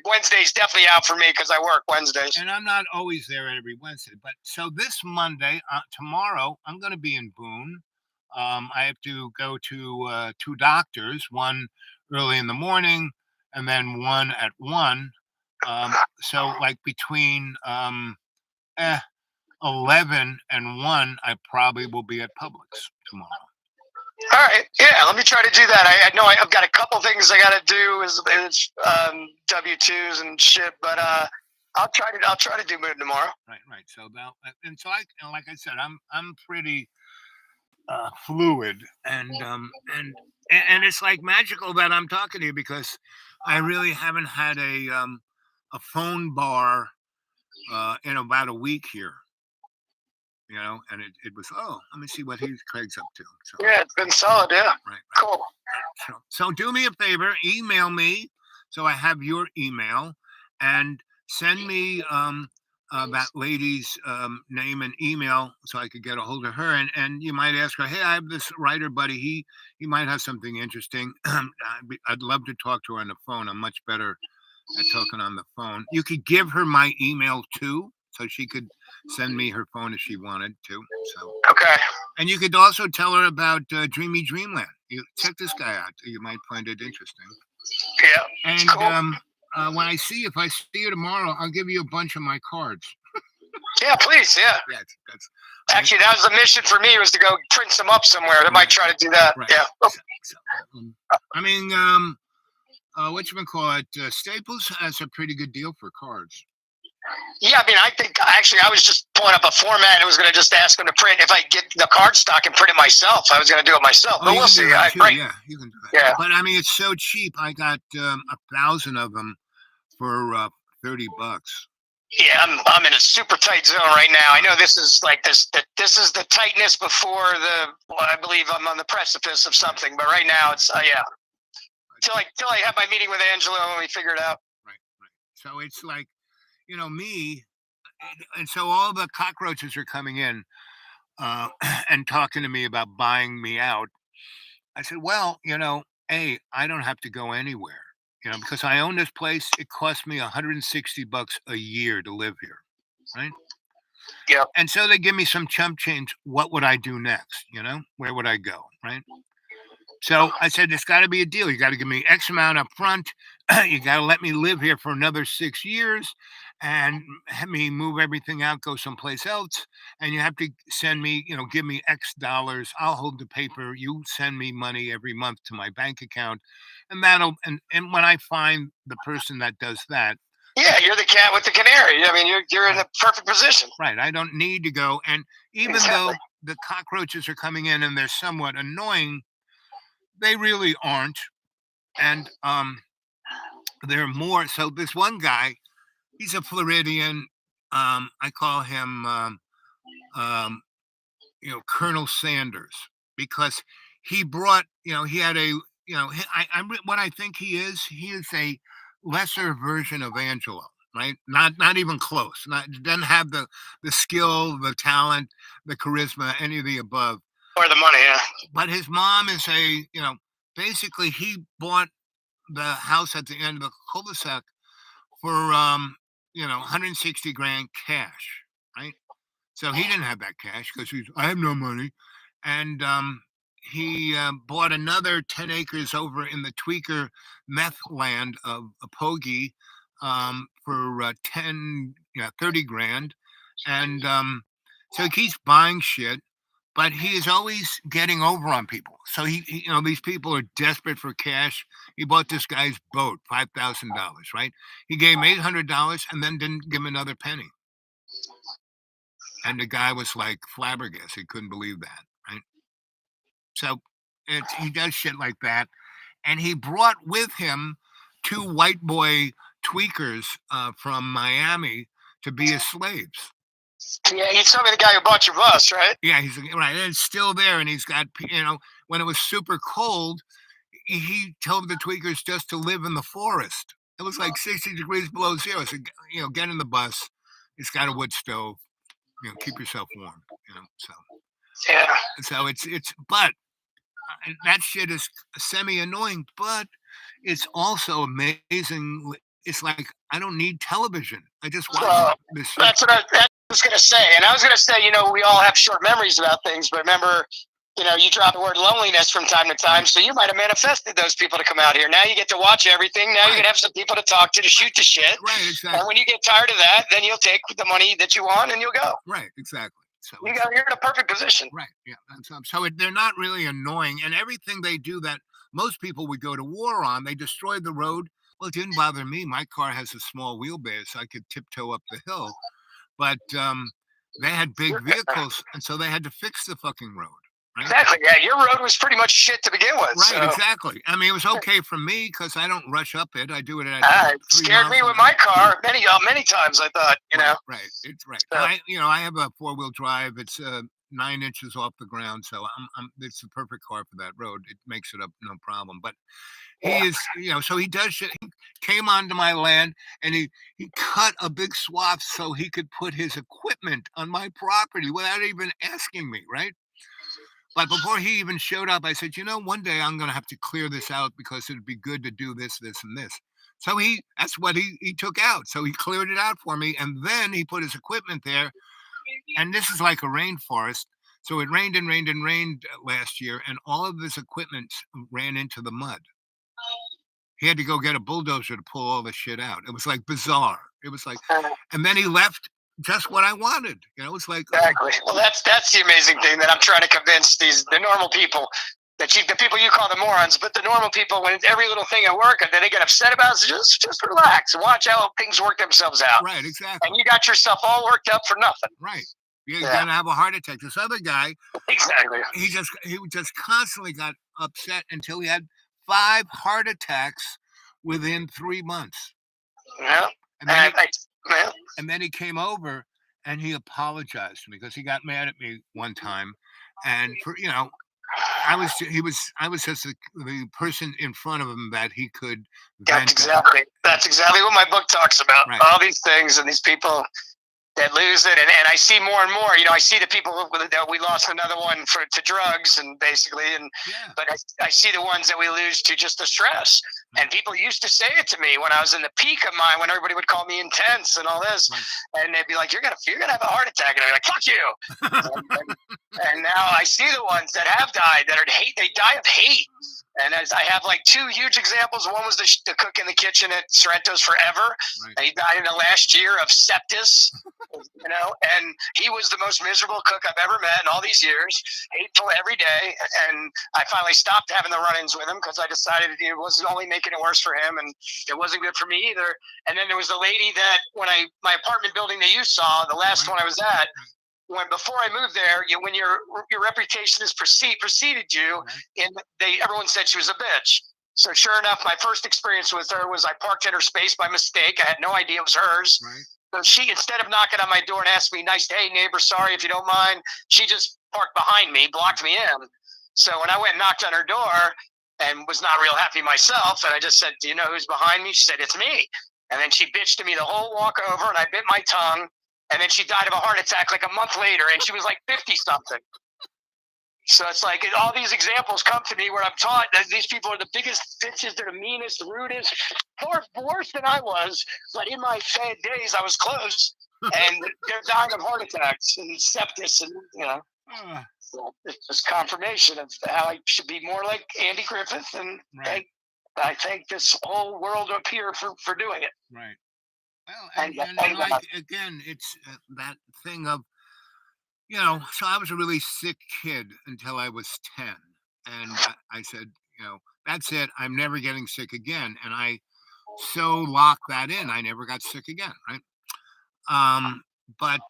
D: Wednesday's definitely out for me because I work Wednesdays.
A: and I'm not always there every Wednesday. But so this Monday, tomorrow, I'm going to be in Boone. I have to go to two doctors, one early in the morning, and then one at 1. So like between 11 and 1, I probably will be at Publix tomorrow.
D: All right, yeah, let me try to do that. I know I've got a couple things I got to do is W-2s and shit, but I'll try to do Boone tomorrow.
A: Right. So and so like I said, I'm pretty fluid, and it's like magical that I'm talking to you because I really haven't had a phone bar in about a week here. And it was, let me see what Craig's up to. So
D: Yeah, it's been solid. Yeah,
A: right.
D: cool.
A: So do me a favor, email me so I have your email, and send me that lady's name and email so I could get a hold of her. And you might ask her, "Hey, I have this writer buddy. He might have something interesting. I'd love to talk to her on the phone. I'm much better at talking on the phone." You could give her my email too, so she could send me her phone if she wanted to. So
D: Okay.
A: and you could also tell her about Dreamy Dreamland. You check this guy out. You might find it interesting.
D: Yeah.
A: And
D: Cool.
A: when if I see you tomorrow, I'll give you a bunch of my cards.
D: Yeah, please. Yeah.
A: Yeah, that's
D: Actually, that was the mission for me was to go print some up somewhere. I might try to do that.
A: right.
D: Yeah.
A: So, I mean, whatchamacallit, Staples has a pretty good deal for cards.
D: Yeah, I mean, I think actually I was just pulling up a format and was going to just ask them to print. If I get the card stock and print it myself, I was going to do it myself. But
A: you
D: we'll
A: can do
D: see.
A: that too.
D: Right.
A: Yeah, you can do that.
D: Yeah.
A: But I mean, it's so cheap. I got 1,000 of them for $30.
D: Yeah, I'm in a super tight zone right now. I know this is like this is the tightness before I believe I'm on the precipice of something. But right now it's yeah. Till I have my meeting with Angelo and we figure it out.
A: Right. So it's like, me, and so all the cockroaches are coming in uh, and talking to me about buying me out. I said, well, I don't have to go anywhere, because I own this place. It costs me $160 a year to live here, right?
D: Yep.
A: And so they give me some chump change. What would I do next? Where would I go, right? So I said, there's got to be a deal. You got to give me X amount up front. You got to let me live here for another 6 years and have me move everything out, go someplace else. And you have to send me, give me X dollars. I'll hold the paper. You send me money every month to my bank account. And and when I find the person that does that,
D: Yeah, you're the cat with the canary. I mean, you're in the perfect position.
A: right, I don't need to go. And even though
D: Exactly.
A: the cockroaches are coming in and they're somewhat annoying, they really aren't. And there are more. So this one guy, he's a Floridian. I call him, um, Colonel Sanders, because he brought, he had a, what I think he is a lesser version of Angelo, right? Not even close. Not doesn't have the skill, the talent, the charisma, any of the above.
D: Or the money, yeah.
A: But his mom is basically he bought the house at the end of the cul-de-sac for 160 grand cash, right? So he didn't have that cash because I have no money, and he bought another 10 acres over in the Tweaker meth land of Apogi for 30 grand, and so he keeps buying shit. But he is always getting over on people. So these people are desperate for cash. He bought this guy's boat, $5,000, right? He gave him $800 and then didn't give him another penny. And the guy was like flabbergasted. He couldn't believe that, right? So he does shit like that. And he brought with him two white boy tweakers from Miami to be his slaves.
D: Yeah, you told me the guy who bought your bus, right?
A: Yeah, he's right. And it's still there. And he's got, when it was super cold, he told the tweakers just to live in the forest. It was like 60 degrees below zero. So, get in the bus. It's got a wood stove. Keep yourself warm. So
D: Yeah.
A: so but that shit is semi annoying. But it's also amazing. It's like I don't need television. I just watch
D: Well,
A: this shit.
D: that's what I was going to say. And I was going to say, we all have short memories about things, but remember, you drop the word loneliness from time to time, so you might have manifested those people to come out here. Now you get to watch everything. Now you can have some people to talk to shoot the shit.
A: Right, exactly.
D: And when you get tired of that, then you'll take the money that you want and you'll go.
A: Right, exactly. So
D: you're in a perfect position.
A: Right, yeah. So they're not really annoying, and everything they do that most people would go to war on, they destroyed the road. Well, it didn't bother me. My car has a small wheelbase, so I could tiptoe up the hill. But they had big vehicles, and so they had to fix the fucking road. Right?
D: Exactly. Yeah, your road was pretty much shit to begin with.
A: Right,
D: so.
A: Exactly. I mean, it was okay for me because I don't rush up it. I do it at
D: it scared me with my car many times. I thought,
A: Right. It's right.
D: So.
A: I have a 4-wheel drive. It's 9 inches off the ground, so it's the perfect car for that road. It makes it up no problem. But he is, so he does shit. He came onto my land and he cut a big swath so he could put his equipment on my property without even asking me, right? But before he even showed up, I said, one day I'm going to have to clear this out because it'd be good to do this, this, and this. So that's what he took out. So he cleared it out for me. And then he put his equipment there. And this is like a rainforest. So it rained and rained and rained last year. And all of his equipment ran into the mud. He had to go get a bulldozer to pull all the shit out. It was like bizarre. It was like, and then he left just what I wanted. It's like
D: exactly. Well, that's the amazing thing that I'm trying to convince the normal people, the people you call the morons, but the normal people, when every little thing at work that they get upset about, so just relax, watch how things work themselves out.
A: Right, exactly.
D: And you got yourself all worked up for nothing.
A: Right. You're gonna have a heart attack. This other guy,
D: exactly.
A: He just constantly got upset until he had 5 heart attacks within 3 months.
D: Yeah.
A: And then he came over and he apologized to me because he got mad at me one time, and I was just the person in front of him that he could vent.
D: That's exactly what my book talks about.
A: Right.
D: All these things and these people. that lose it, and I see more and more. You know, I see the people that we lost another one to drugs, and basically, but I see the ones that we lose to just the stress. And people used to say it to me when I was in the peak of mine, when everybody would call me intense and all this, and they'd be like, "You're gonna have a heart attack," and I'd be like, "Fuck you." and now I see the ones that have died that are hate. They die of hate. And as I have like two huge examples. One was the cook in the kitchen at Sorrento's Forever. And he died in the last year of sepsis, you know, and he was the most miserable cook I've ever met in all these years, hateful every day. And I finally stopped having the run-ins with him because I decided it wasn't only making it worse for him, and it wasn't good for me either. And then there was the lady that my apartment building that you saw, the last one I was at, before I moved there, when your reputation has preceded you, and everyone said she was a bitch. So sure enough, my first experience with her was I parked in her space by mistake. I had no idea it was hers. So she, instead of knocking on my door and asking me, "Nice, hey neighbor, sorry if you don't mind," she just parked behind me, blocked me in. So when I went and knocked on her door and was not real happy myself, and I just said, "Do you know who's behind me?" She said, "It's me." And then she bitched to me the whole walk over, and I bit my tongue. And then she died of a heart attack like a month later, and she was like 50-something. So it's like all these examples come to me where I'm taught that these people are the biggest bitches, they're the meanest, the rudest, far worse than I was. But in my sad days, I was close, and they're dying of heart attacks and sepsis, and you know. So it's just confirmation of how I should be more like Andy Griffith, and I thank this whole world up here for doing it.
A: Right. Well, and like, again, it's that thing of, you know, so I was a really sick kid until I was 10. And I said, you know, that's it. I'm never getting sick again. And I so locked that in. I never got sick again. Right. But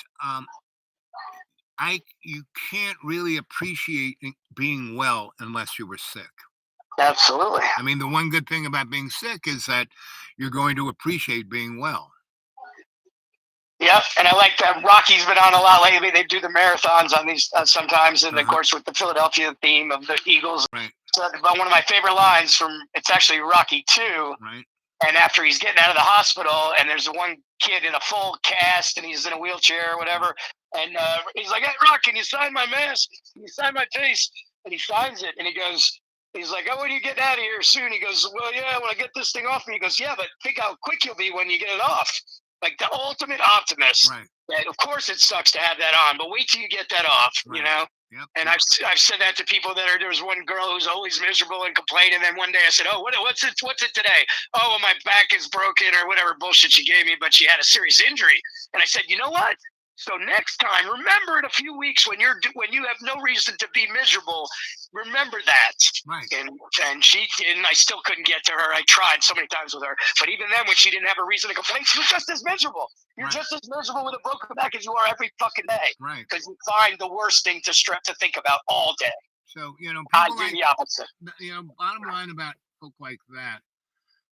A: you can't really appreciate being well unless you were sick.
D: Absolutely.
A: I mean, the one good thing about being sick is that you're going to appreciate being well.
D: Yep, and I like that Rocky's been on a lot lately. They do the marathons on these sometimes, and of course with the Philadelphia theme of the Eagles.
A: Right.
D: So, but one of my favorite lines it's actually Rocky 2.
A: Right.
D: And after he's getting out of the hospital, and there's one kid in a full cast, and he's in a wheelchair or whatever, and he's like, "Hey, Rock, can you sign my mask? Can you sign my face?" And he signs it, and he's like, "Oh, when are you getting out of here soon?" He goes, "Well, yeah, when I get this thing off me." He goes, "Yeah, but think how quick you'll be when you get it off." Like the ultimate optimist.
A: Right.
D: And of course it sucks to have that on, but wait till you get that off, you know?
A: Yep.
D: And I've said that to people there was one girl who's always miserable and complaining. And then one day I said, "Oh, what's it today?" "Oh, well, my back is broken," or whatever bullshit she gave me, but she had a serious injury. And I said, "You know what? So next time, remember in a few weeks when you have no reason to be miserable, remember that."
A: Right.
D: And she didn't. I still couldn't get to her. I tried so many times with her, but even then, when she didn't have a reason to complain, she was just as miserable. You're just as miserable with a broken back as you are every fucking day.
A: Right.
D: Because you find the worst thing to think about all day.
A: So, you know,
D: I do the opposite.
A: You know, bottom line about folk like that,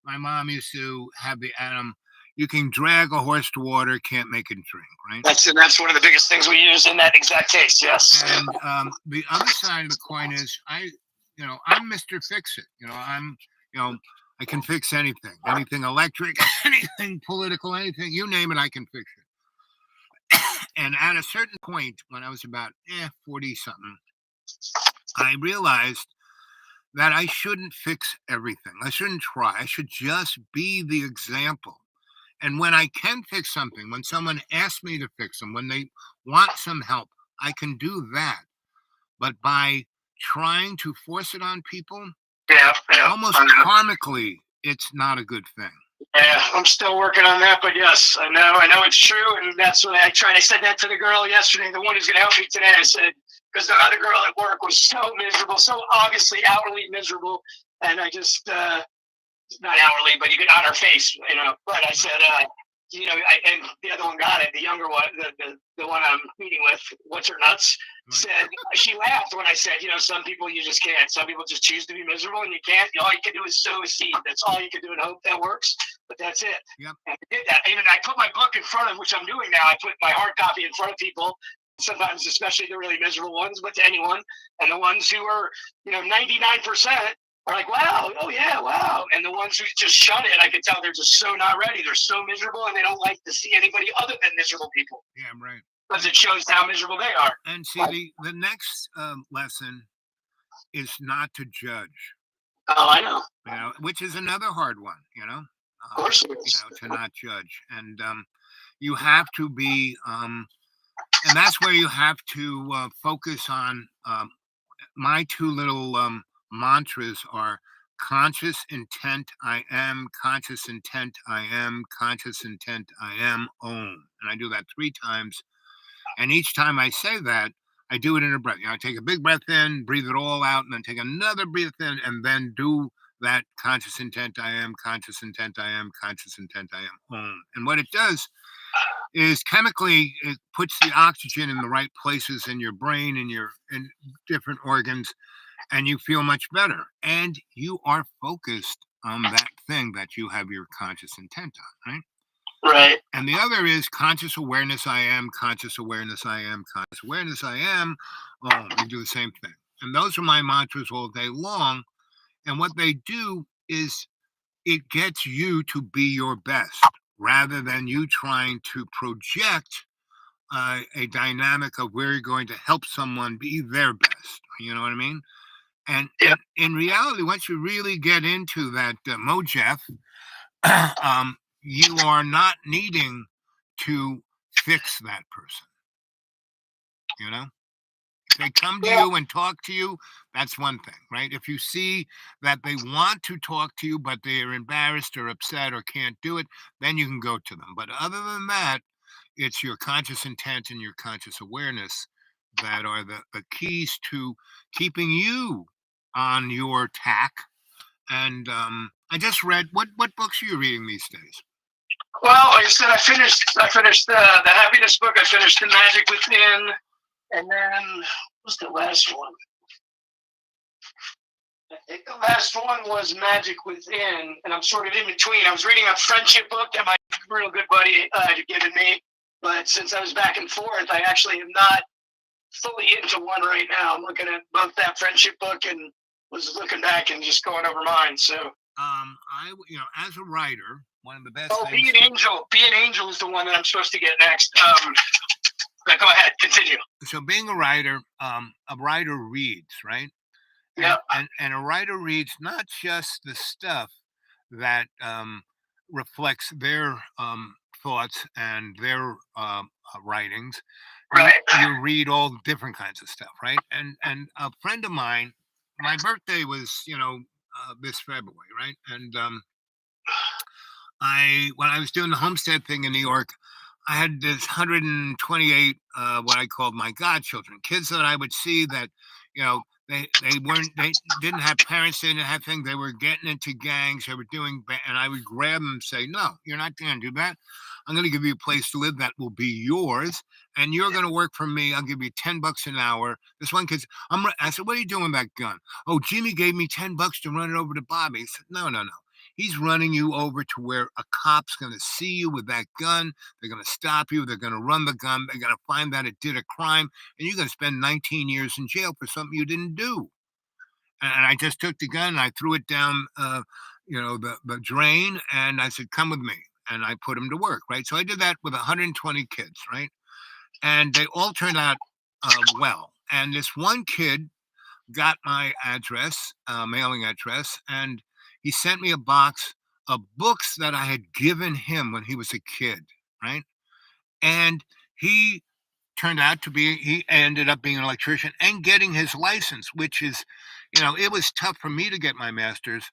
A: my mom used to have the Adam. You can drag a horse to water, can't make it drink, right?
D: That's one of the biggest things we use in that exact case, yes.
A: And the other side of the coin is I'm Mr. Fix-It. I can fix anything electric, anything political, anything, you name it, I can fix it. And at a certain point, when I was about 40-something, I realized that I shouldn't fix everything. I shouldn't try. I should just be the example. And when I can fix something, when someone asks me to fix them, when they want some help, I can do that. But by trying to force it on people, almost karmically, it's not a good thing.
D: Yeah, I'm still working on that, but yes, I know it's true, and that's what I tried. I said that to the girl yesterday, the one who's going to help me today. I said, because the other girl at work was so miserable, so obviously outwardly miserable, and I just... not hourly, but you could on her face, you know. But I said, and the other one got it. The younger one, the one I'm meeting with, what's her nuts, said she laughed when I said, some people you just can't. Some people just choose to be miserable, and you can't. All you can do is sow a seed. That's all you can do and hope that works. But that's it.
A: Yep. And
D: I did that. And I put my book in front of, which I'm doing now. I put my hard copy in front of people. Sometimes, especially the really miserable ones, but to anyone, and the ones who are, 99%. are like, wow, oh yeah, wow. And the ones who just shun it, I can tell they're just so not ready. They're so miserable, and they don't like to see anybody other than miserable people
A: Yeah, right.
D: because it shows how miserable they are.
A: And see, the next lesson is not to judge.
D: Oh, I know.
A: Which is another hard one.
D: Of course it is.
A: To not judge, and you have to be, and that's where you have to focus on. My two little mantras are conscious intent I am, conscious intent I am, conscious intent I am, own. And I do that 3 times. And each time I say that, I do it in a breath. I take a big breath in, breathe it all out, and then take another breath in, and then do that conscious intent I am, conscious intent I am, conscious intent I am, own. And what it does is chemically it puts the oxygen in the right places in your brain and in different organs, and you feel much better, and you are focused on that thing that you have your conscious intent on, right?
D: Right.
A: And the other is conscious awareness I am, conscious awareness I am, conscious awareness I am. Oh, you do the same thing. And those are my mantras all day long. And what they do is it gets you to be your best rather than you trying to project a dynamic of where you're going to help someone be their best. You know what I mean? And
D: Yeah.
A: in reality, once you really get into that Mojef, you are not needing to fix that person. If they come to you and talk to you, that's one thing, right? If you see that they want to talk to you, but they're embarrassed or upset or can't do it, then you can go to them. But other than that, it's your conscious intent and your conscious awareness that are the keys to keeping you on your tack. And I just read, what books are you reading these days?
D: Well, like I said, I finished the happiness book. I finished the Magic Within, and then what's the last one? I think the last one was Magic Within, and I'm sort of in between. I was reading a friendship book that my real good buddy had given me, but since I was back and forth, I actually am not fully into one right now. I'm looking at both that friendship book and was looking back and just going over mine. So,
A: as a writer, one of the best.
D: Oh,
A: things.
D: Be an Angel is the one that I'm supposed to get next. Go ahead, continue.
A: So, being a writer reads, right?
D: Yeah.
A: And a writer reads not just the stuff that reflects their thoughts and their writings.
D: Right.
A: You read all different kinds of stuff, right? And a friend of mine, my birthday was, this February, right? And when I was doing the homestead thing in New York, I had this 128 what I called my godchildren, kids that I would see that, they didn't have parents, they didn't have things, they were getting into gangs, they were doing and I would grab them and say, no, you're not going to do that. I'm going to give you a place to live that will be yours, and you're going to work for me. I'll give you $10 an hour. This one kid, I said, what are you doing with that gun? Oh, Jimmy gave me $10 to run it over to Bobby. He said, no. He's running you over to where a cop's going to see you with that gun. They're going to stop you. They're going to run the gun. They're going to find that it did a crime, and you're going to spend 19 years in jail for something you didn't do. And I just took the gun and I threw it down, the drain, and I said, come with me. And I put them to work, right? So I did that with 120 kids, right? And they all turned out well. And this one kid got my address, mailing address, and he sent me a box of books that I had given him when he was a kid, right? And he ended up being an electrician and getting his license, which is, it was tough for me to get my master's,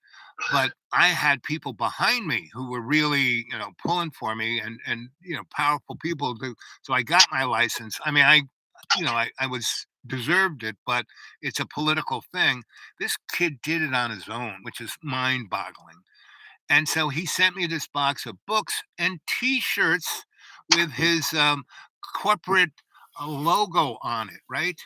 A: but I had people behind me who were really, pulling for me and powerful people. So I got my license. I mean, I was deserved it, but it's a political thing. This kid did it on his own, which is mind boggling. And so he sent me this box of books and T-shirts with his corporate logo on it, right?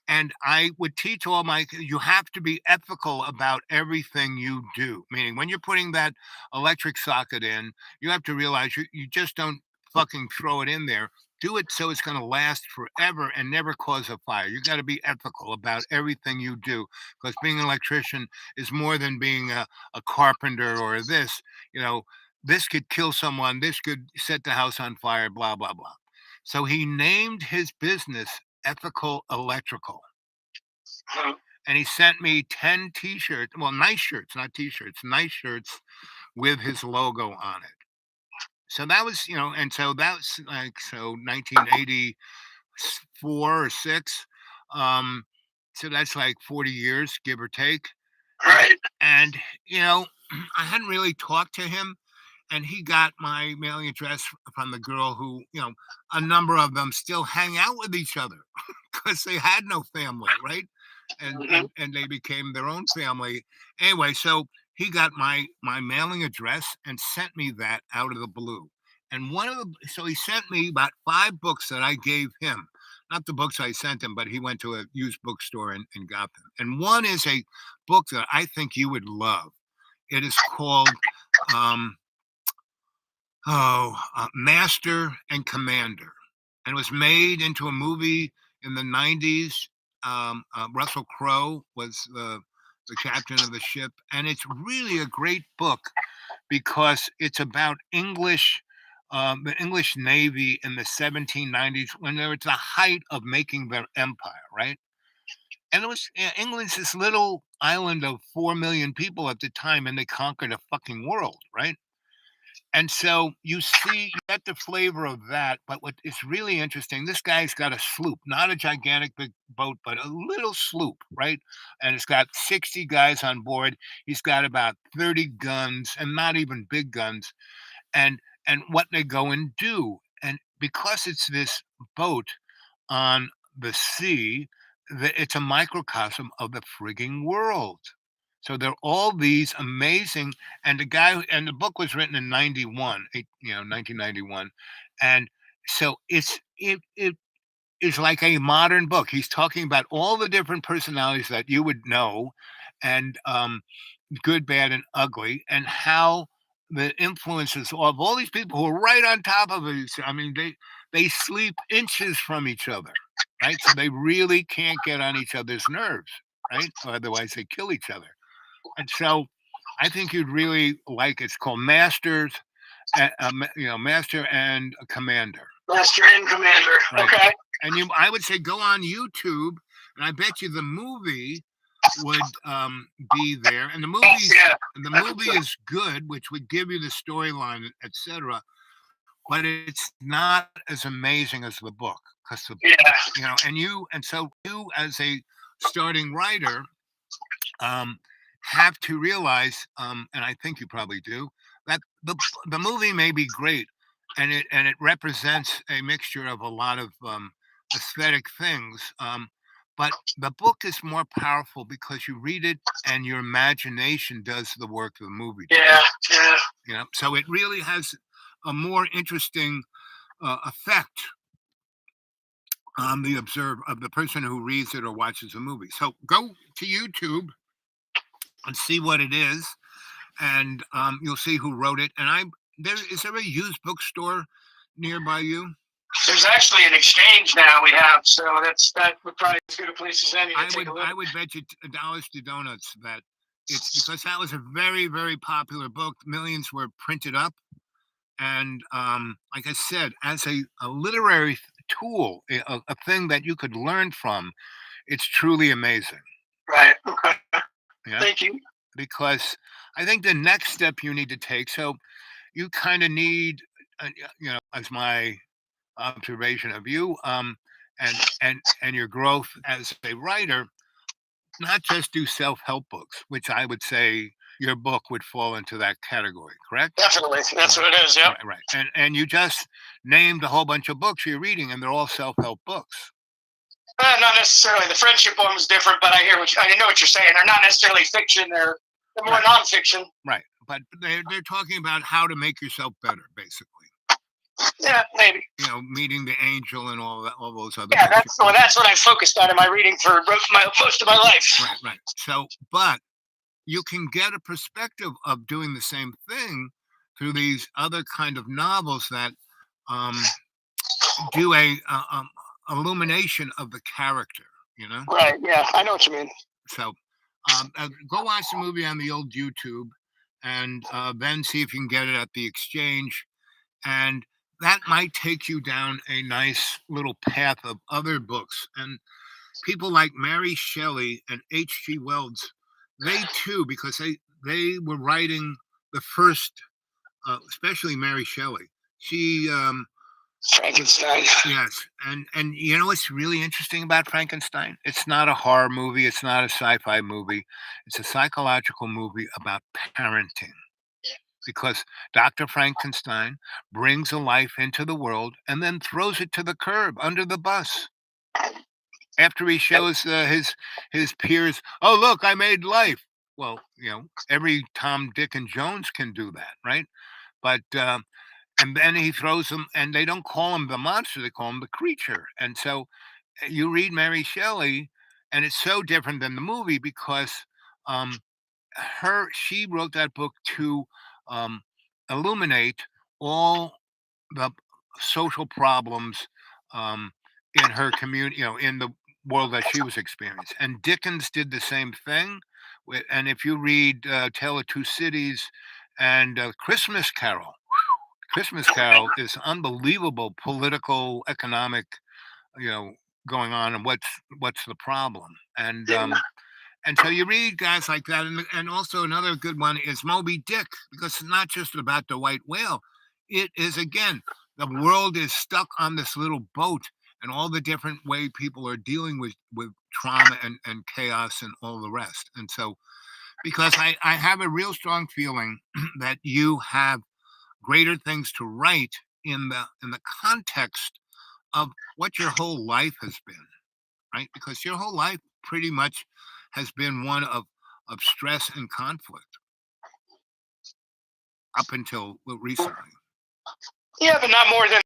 A: And I would teach all you have to be ethical about everything you do. Meaning when you're putting that electric socket in, you have to realize you just don't fucking throw it in there. do it so it's going to last forever and never cause a fire. You got to be ethical about everything you do, because being an electrician is more than being a carpenter or this. You know, this could kill someone. This could set the house on fire. Blah blah blah. So he named his business Ethical Electrical.
D: Mhm.
A: And he sent me 10 t-shirts, well, nice shirts, not t-shirts, nice shirts with his logo on it. So that was, and so that's like, so 1984 or 6. Um, so that's like 40 years, give or take.
D: Right.
A: And, I hadn't really talked to him, and he got my mailing address from the girl who, a number of them still hang out with each other because they had no family, right? And,
D: Mhm.
A: and they became their own family. Anyway, so he got my mailing address and sent me that out of the blue. And so he sent me about 5 books that I gave him. Not the books I sent him, but he went to a used bookstore and got them. And one is a book that I think you would love. It is called Master and Commander, and it was made into a movie in the 90s. Russell Crowe was the captain of the ship, and it's really a great book because it's about the English Navy in the 1790s when they were at the height of making their empire, right? And it was England's this little island of 4 million people at the time, and they conquered a fucking world, right? And so you get the flavor of that. But what is really interesting, this guy's got a sloop, not a gigantic big boat, but a little sloop, right? And it's got 60 guys on board. He's got about 30 guns, and not even big guns. And what they go and do. And because it's this boat on the sea, it's a microcosm of the frigging world. So there are all these amazing, and the book was written in 1991, and so it is like a modern book. He's talking about all the different personalities that you would know, and good, bad, and ugly, and how the influences of all these people who are right on top of it. I mean, they sleep inches from each other, right? So they really can't get on each other's nerves, right? Otherwise, they kill each other. And so, I think you'd really like. It's called Master and Commander.
D: Master and Commander.
A: Right.
D: Okay.
A: And I would say go on YouTube, and I bet you the movie would be there. And the movie is good, which would give you the storyline, etc. But it's not as amazing as the book, because
D: Yeah.
A: so you as a starting writer have to realize, and I think you probably do, that the movie may be great, and it represents a mixture of a lot of aesthetic things. But the book is more powerful because you read it and your imagination does the work of the movie.
D: Yeah.
A: So it really has a more interesting effect on the person who reads it or watches the movie. So go to YouTube and see what it is, and you'll see who wrote it. And is there a used bookstore nearby you?
D: There's actually an exchange now we have, so that would probably be as good a place as any to take a look.
A: I would bet you dollars to donuts that it's because that was a very, very popular book. Millions were printed up, and like I said, as a literary tool, a thing that you could learn from, it's truly amazing.
D: Right. Okay.
A: Yeah.
D: Thank you.
A: Because I think the next step you need to take, so you kind of need, as my observation of you, and your growth as a writer, not just do self-help books, which I would say your book would fall into that category, correct?
D: Definitely. That's what it is. Yeah.
A: Right. And you just named a whole bunch of books you're reading, and they're all self-help books.
D: Not necessarily. The friendship one was different, but I know what you're saying. They're not necessarily fiction. They're more nonfiction.
A: Right. But they're talking about how to make yourself better, basically.
D: Yeah, maybe.
A: Meeting the angel and all those other.
D: Yeah, that's what I focused on in my reading for most of my life.
A: Right. So, but you can get a perspective of doing the same thing through these other kind of novels that do a illumination of the character, you know.
D: Right. Yeah, I know what you mean.
A: So go watch the movie on the old YouTube, and then see if you can get it at the Exchange, and that might take you down a nice little path of other books. And people like Mary Shelley and H.G. Wells, they too, because they were writing the first, especially Mary Shelley. She
D: Frankenstein.
A: yes, and you know what's really interesting about Frankenstein? It's not a horror movie. It's not a sci-fi movie. It's a psychological movie about parenting. Because Dr. Frankenstein brings a life into the world and then throws it to the curb under the bus after he shows his peers, "Oh, look, I made life." Well, you know, every Tom, Dick, and Jones can do that, right? But and then he throws them, and they don't call him the monster; they call him the creature. And so you read Mary Shelley, and it's so different than the movie because um, she wrote that book to um, illuminate all the social problems um, in her community, you know, in the world that she was experiencing. And Dickens did the same thing. And if you read Tale of Two Cities and Christmas Carol is unbelievable political, economic, you know, going on, and what's the problem. And so you read guys like that, and also another good one is Moby Dick, because it's not just about the white whale. It is, again, the world is stuck on this little boat, and all the different way people are dealing with trauma and chaos and all the rest. And so, because I have a real strong feeling that you have greater things to write in the context of what your whole life has been, right? Because your whole life pretty much has been one of stress and conflict up until recently.
D: Yeah, but not more than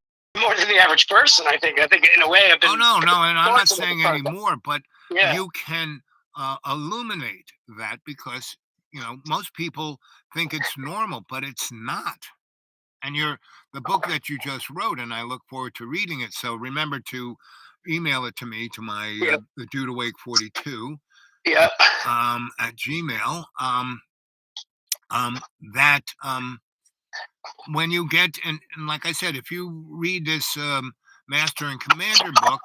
D: the average person. I think in a way I've been.
A: Oh no, and I'm not
D: fortunate
A: saying
D: about
A: any
D: that.
A: more, but
D: Yeah.
A: you can illuminate that, because you know most people think it's normal, but it's not. And the book that you just wrote, and I look forward to reading it. So remember to email it to me, to my
D: Yep.
A: the Dude Awake 42
D: Yeah.
A: at Gmail. That when you get, and like I said, if you read this Master and Commander book,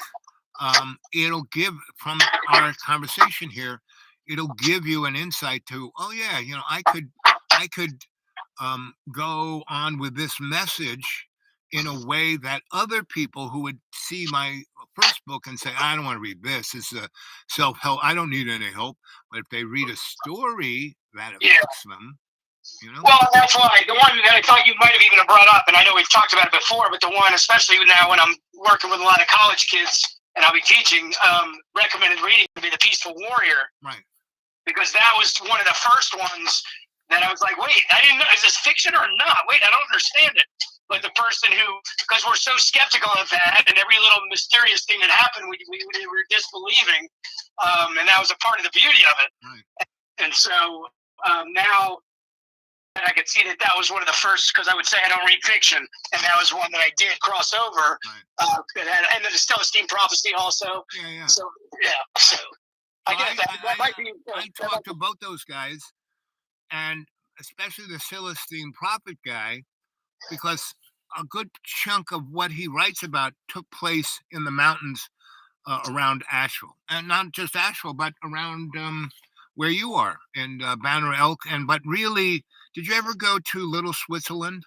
A: it'll give, from our conversation here, it'll give you an insight to, oh yeah, you know, I could go on with this message in a way that other people who would see my first book and say, I don't want to read this. It's a self-help. I don't need any help. But if they read a story that
D: Yeah.
A: affects them, you know.
D: Well, that's why the one that I thought you might have even brought up, and I know we've talked about it before, but the one, especially now when I'm working with a lot of college kids and I'll be teaching, recommended reading would be The Peaceful Warrior.
A: Right.
D: Because that was one of the first ones that I was like, wait, I didn't know, is this fiction or not? Wait, I don't understand it. But the person who, because we're so skeptical of that, and every little mysterious thing that happened, we were disbelieving, and that was a part of the beauty of it.
A: Right.
D: And so now I could see that was one of the first, because I would say I don't read fiction, and that was one that I did cross over.
A: Right.
D: And the Celestine Prophecy also.
A: Yeah.
D: So yeah, so I guess that might be.
A: I talked to both those guys, and especially the Celestine Prophet guy, because a good chunk of what he writes about took place in the mountains around Asheville, and not just Asheville, but around where you are in Banner Elk. But really, did you ever go to Little Switzerland?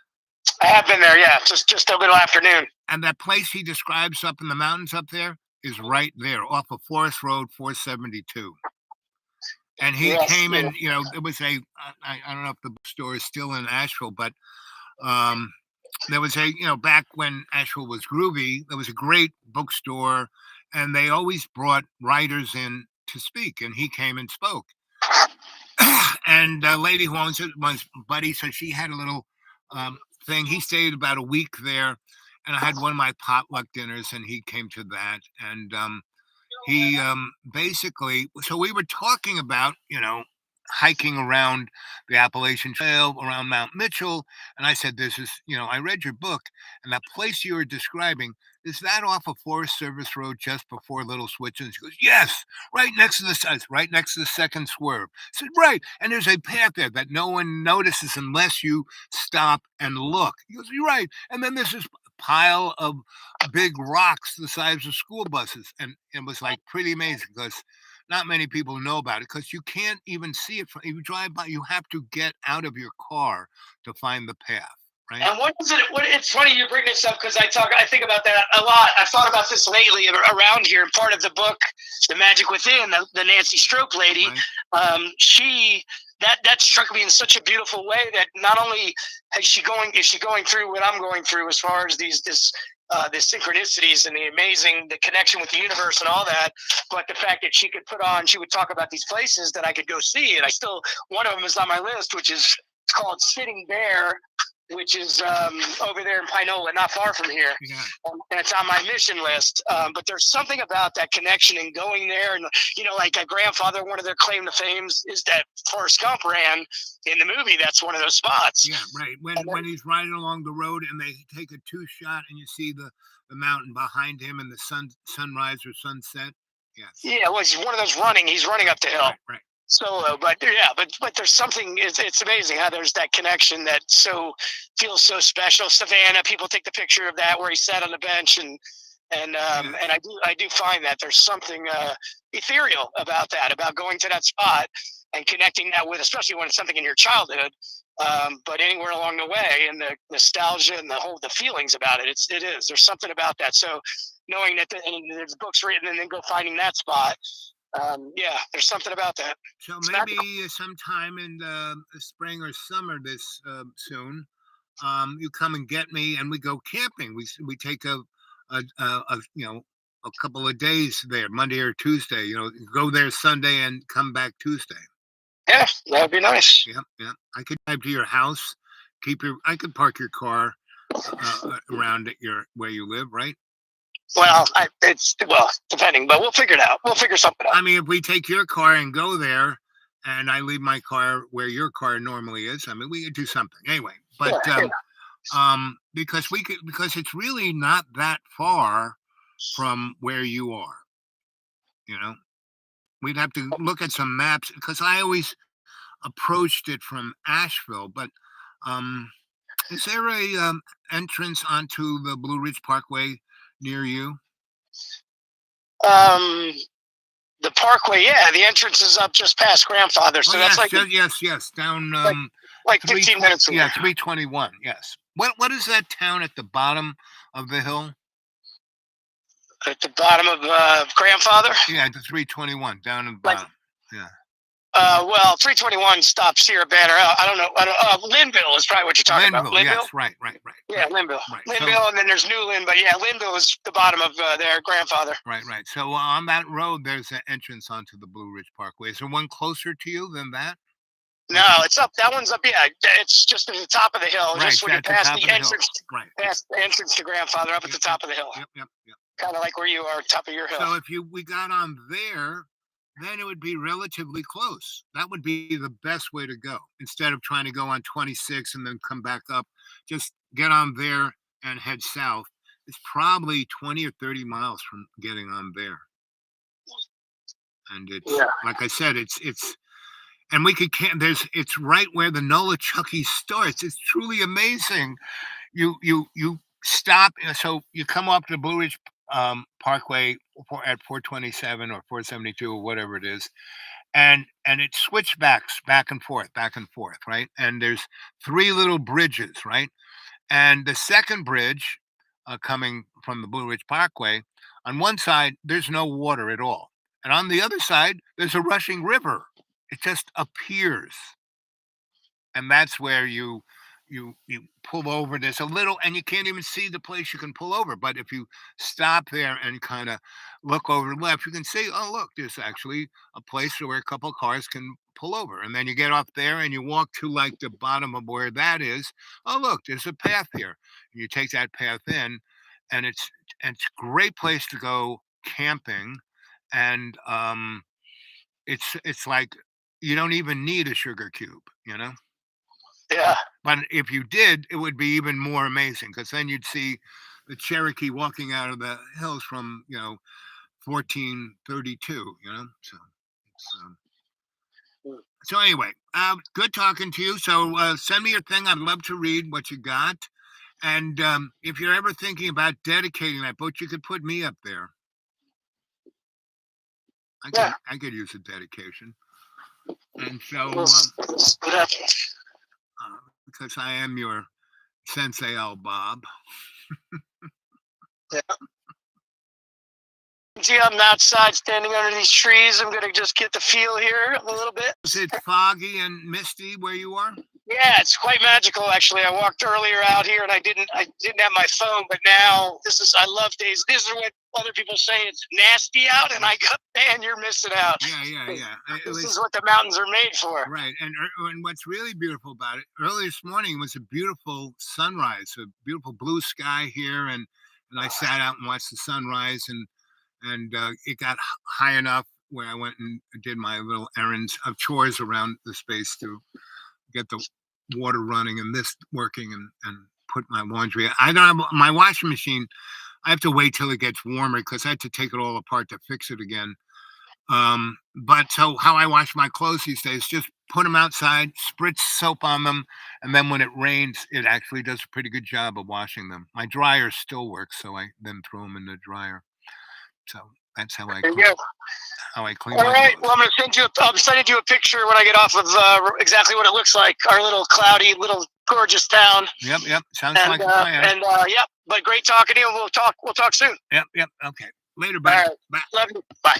D: I have been there, yeah, just a little afternoon.
A: And that place he describes up in the mountains up there is right there off of Forest Road 472. And he came in, you know, it was I don't know if the bookstore is still in Asheville, but there was you know, back when Asheville was groovy, there was a great bookstore, and they always brought writers in to speak, and he came and spoke. And the lady who owns it was Buddy, so she had a little thing. He stayed about a week there, and I had one of my potluck dinners, and he came to that. And he basically, so we were talking about, you know, hiking around the Appalachian Trail, around Mount Mitchell, and I said, "This is, I read your book, and that place you were describing, is that off a Forest Service road just before Little Switch?" And she goes, "Yes, right next to right next to the second swerve." I said, "Right, and there's a path there that no one notices unless you stop and look." He goes, "You're right." And then there's this pile of big rocks the size of school buses, and it was like pretty amazing because not many people know about it because you can't even see it from if you drive by. You have to get out of your car to find the path, right?
D: And what is it? It's funny you bring this up because I think about that a lot. I've thought about this lately around here. And part of the book, The Magic Within, the Nancy Strope lady,
A: Right.
D: she that struck me in such a beautiful way that not only is she going through what I'm going through as far as the synchronicities and the connection with the universe and all that, but the fact that she would talk about these places that I could go see, and one of them is on my list, which is called Sitting Bear, which is over there in Pinola, not far from here.
A: Yeah.
D: And it's on my mission list. But there's something about that connection and going there. And, like a grandfather, one of their claim to fame is that Forrest Gump ran in the movie. That's one of those spots.
A: Yeah, right. When he's riding along the road and they take a two shot and you see the mountain behind him and the sunrise or sunset. Yes.
D: Yeah, well, he's one of those he's running up the hill.
A: Right.
D: Solo, but there's something. It's amazing how there's that connection that feels so special. Savannah, people take the picture of that where he sat on the bench, and I do find that there's something ethereal about that, about going to that spot and connecting that with, especially when it's something in your childhood, but anywhere along the way, and the nostalgia and the feelings about it. There's something about that. So knowing that and there's books written and then go finding that spot. There's something about that.
A: So
D: It's
A: maybe
D: magical.
A: sometime in the spring or summer this soon, you come and get me, and we go camping. We take a couple of days there, Monday or Tuesday. Go there Sunday and come back Tuesday.
D: Yeah, that would be nice.
A: Yeah. I could drive to your house. I could park your car around at where you live, right?
D: Well, depending, but we'll figure it out. We'll figure something out.
A: I mean, if we take your car and go there, and I leave my car where your car normally is, I mean, we could do something anyway. But because it's really not that far from where you are. We'd have to look at some maps because I always approached it from Asheville. But is there a entrance onto the Blue Ridge Parkway near you?
D: The Parkway, yeah, the entrance is up just past Grandfather, so that's
A: yes, down
D: like 15 minutes from there.
A: 321. Yes. What is that town at the bottom of the hill?
D: At the bottom of Grandfather.
A: Yeah, the 321 down at the bottom. Yeah.
D: 321 stops here at Banner. I don't know. Linville is probably what you're talking about.
A: Linville, yes, right.
D: Yeah, Linville.
A: Right.
D: Linville, and then there's Newland, but yeah, Linville is the bottom of their Grandfather.
A: Right. So on that road, there's an entrance onto the Blue Ridge Parkway. Is there one closer to you than that?
D: No, it's up. That one's up. Yeah, it's just at the top of the hill.
A: Right,
D: just when you pass the entrance.
A: Right.
D: Past the entrance to Grandfather, up at the top of the hill.
A: Yep.
D: Kind of like where you are, top of your hill.
A: So if we got on there, then it would be relatively close. That would be the best way to go. Instead of trying to go on 26 and then come back up, just get on there and head south. It's probably 20 or 30 miles from getting on there. And it's like I said, it's and we could it's right where the Nolichucky starts. It's truly amazing. You stop, so you come up to Blue Ridge Parkway at 427 or 472 or whatever it is, and it switchbacks back and forth, right? And there's three little bridges, right? And the second bridge, coming from the Blue Ridge Parkway, on one side there's no water at all, and on the other side there's a rushing river. It just appears, and that's where you pull over. There's a little, and you can't even see the place you can pull over. But if you stop there and kind of look over left, you can see, oh, look, there's actually a place where a couple of cars can pull over. And then you get off there and you walk to like the bottom of where that is. Oh, look, there's a path here. And you take that path in, and it's a great place to go camping. And it's like you don't even need a sugar cube, you know.
D: Yeah.
A: But if you did, it would be even more amazing because then you'd see the Cherokee walking out of the hills from 1432. So anyway, good talking to you. So send me your thing. I'd love to read what you got. And if you're ever thinking about dedicating that book, you could put me up there. I could use a dedication. And so, because I am your Sensei Al Bob.
D: Yeah. See, I'm outside standing under these trees. I'm gonna just get the feel here a little bit.
A: Is it foggy and misty where you are?
D: Yeah, it's quite magical actually. I walked earlier out here and I didn't have my phone, but now I love days. This is what other people say, it's nasty out, and I go, man, you're missing out.
A: Yeah.
D: This is what the mountains are made for.
A: Right, and what's really beautiful about it, early this morning was a beautiful sunrise, a beautiful blue sky here, and I sat out and watched the sunrise, and it got high enough where I went and did my little errands of chores around the space to get the water running and this working and put my laundry. I don't have my washing machine. I have to wait till it gets warmer because I had to take it all apart to fix it again. But so how I wash my clothes these days, just put them outside, spritz soap on them, and then when it rains, it actually does a pretty good job of washing them. My dryer still works, so I then throw them in the dryer. So that's how I clean. How I clean.
D: All right. Well, I'm sending you a picture when I get off of exactly what it looks like. Our little cloudy, little gorgeous town.
A: Yep. Sounds like a plan.
D: And yep. But great talking to you. We'll talk soon.
A: Yep. Okay. Later, buddy.
D: All right.
A: Bye.
D: Love you. Bye.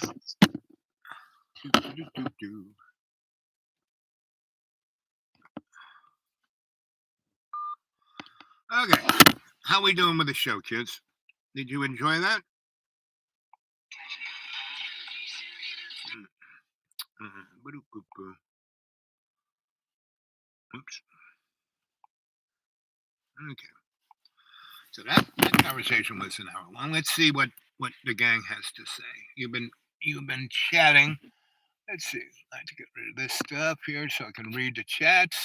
A: Okay. How we doing with the show, kids? Did you enjoy that? Oops. Okay. So that conversation was an hour long. Let's see what the gang has to say. You've been chatting. Let's see. I have to get rid of this stuff here so I can read the chats.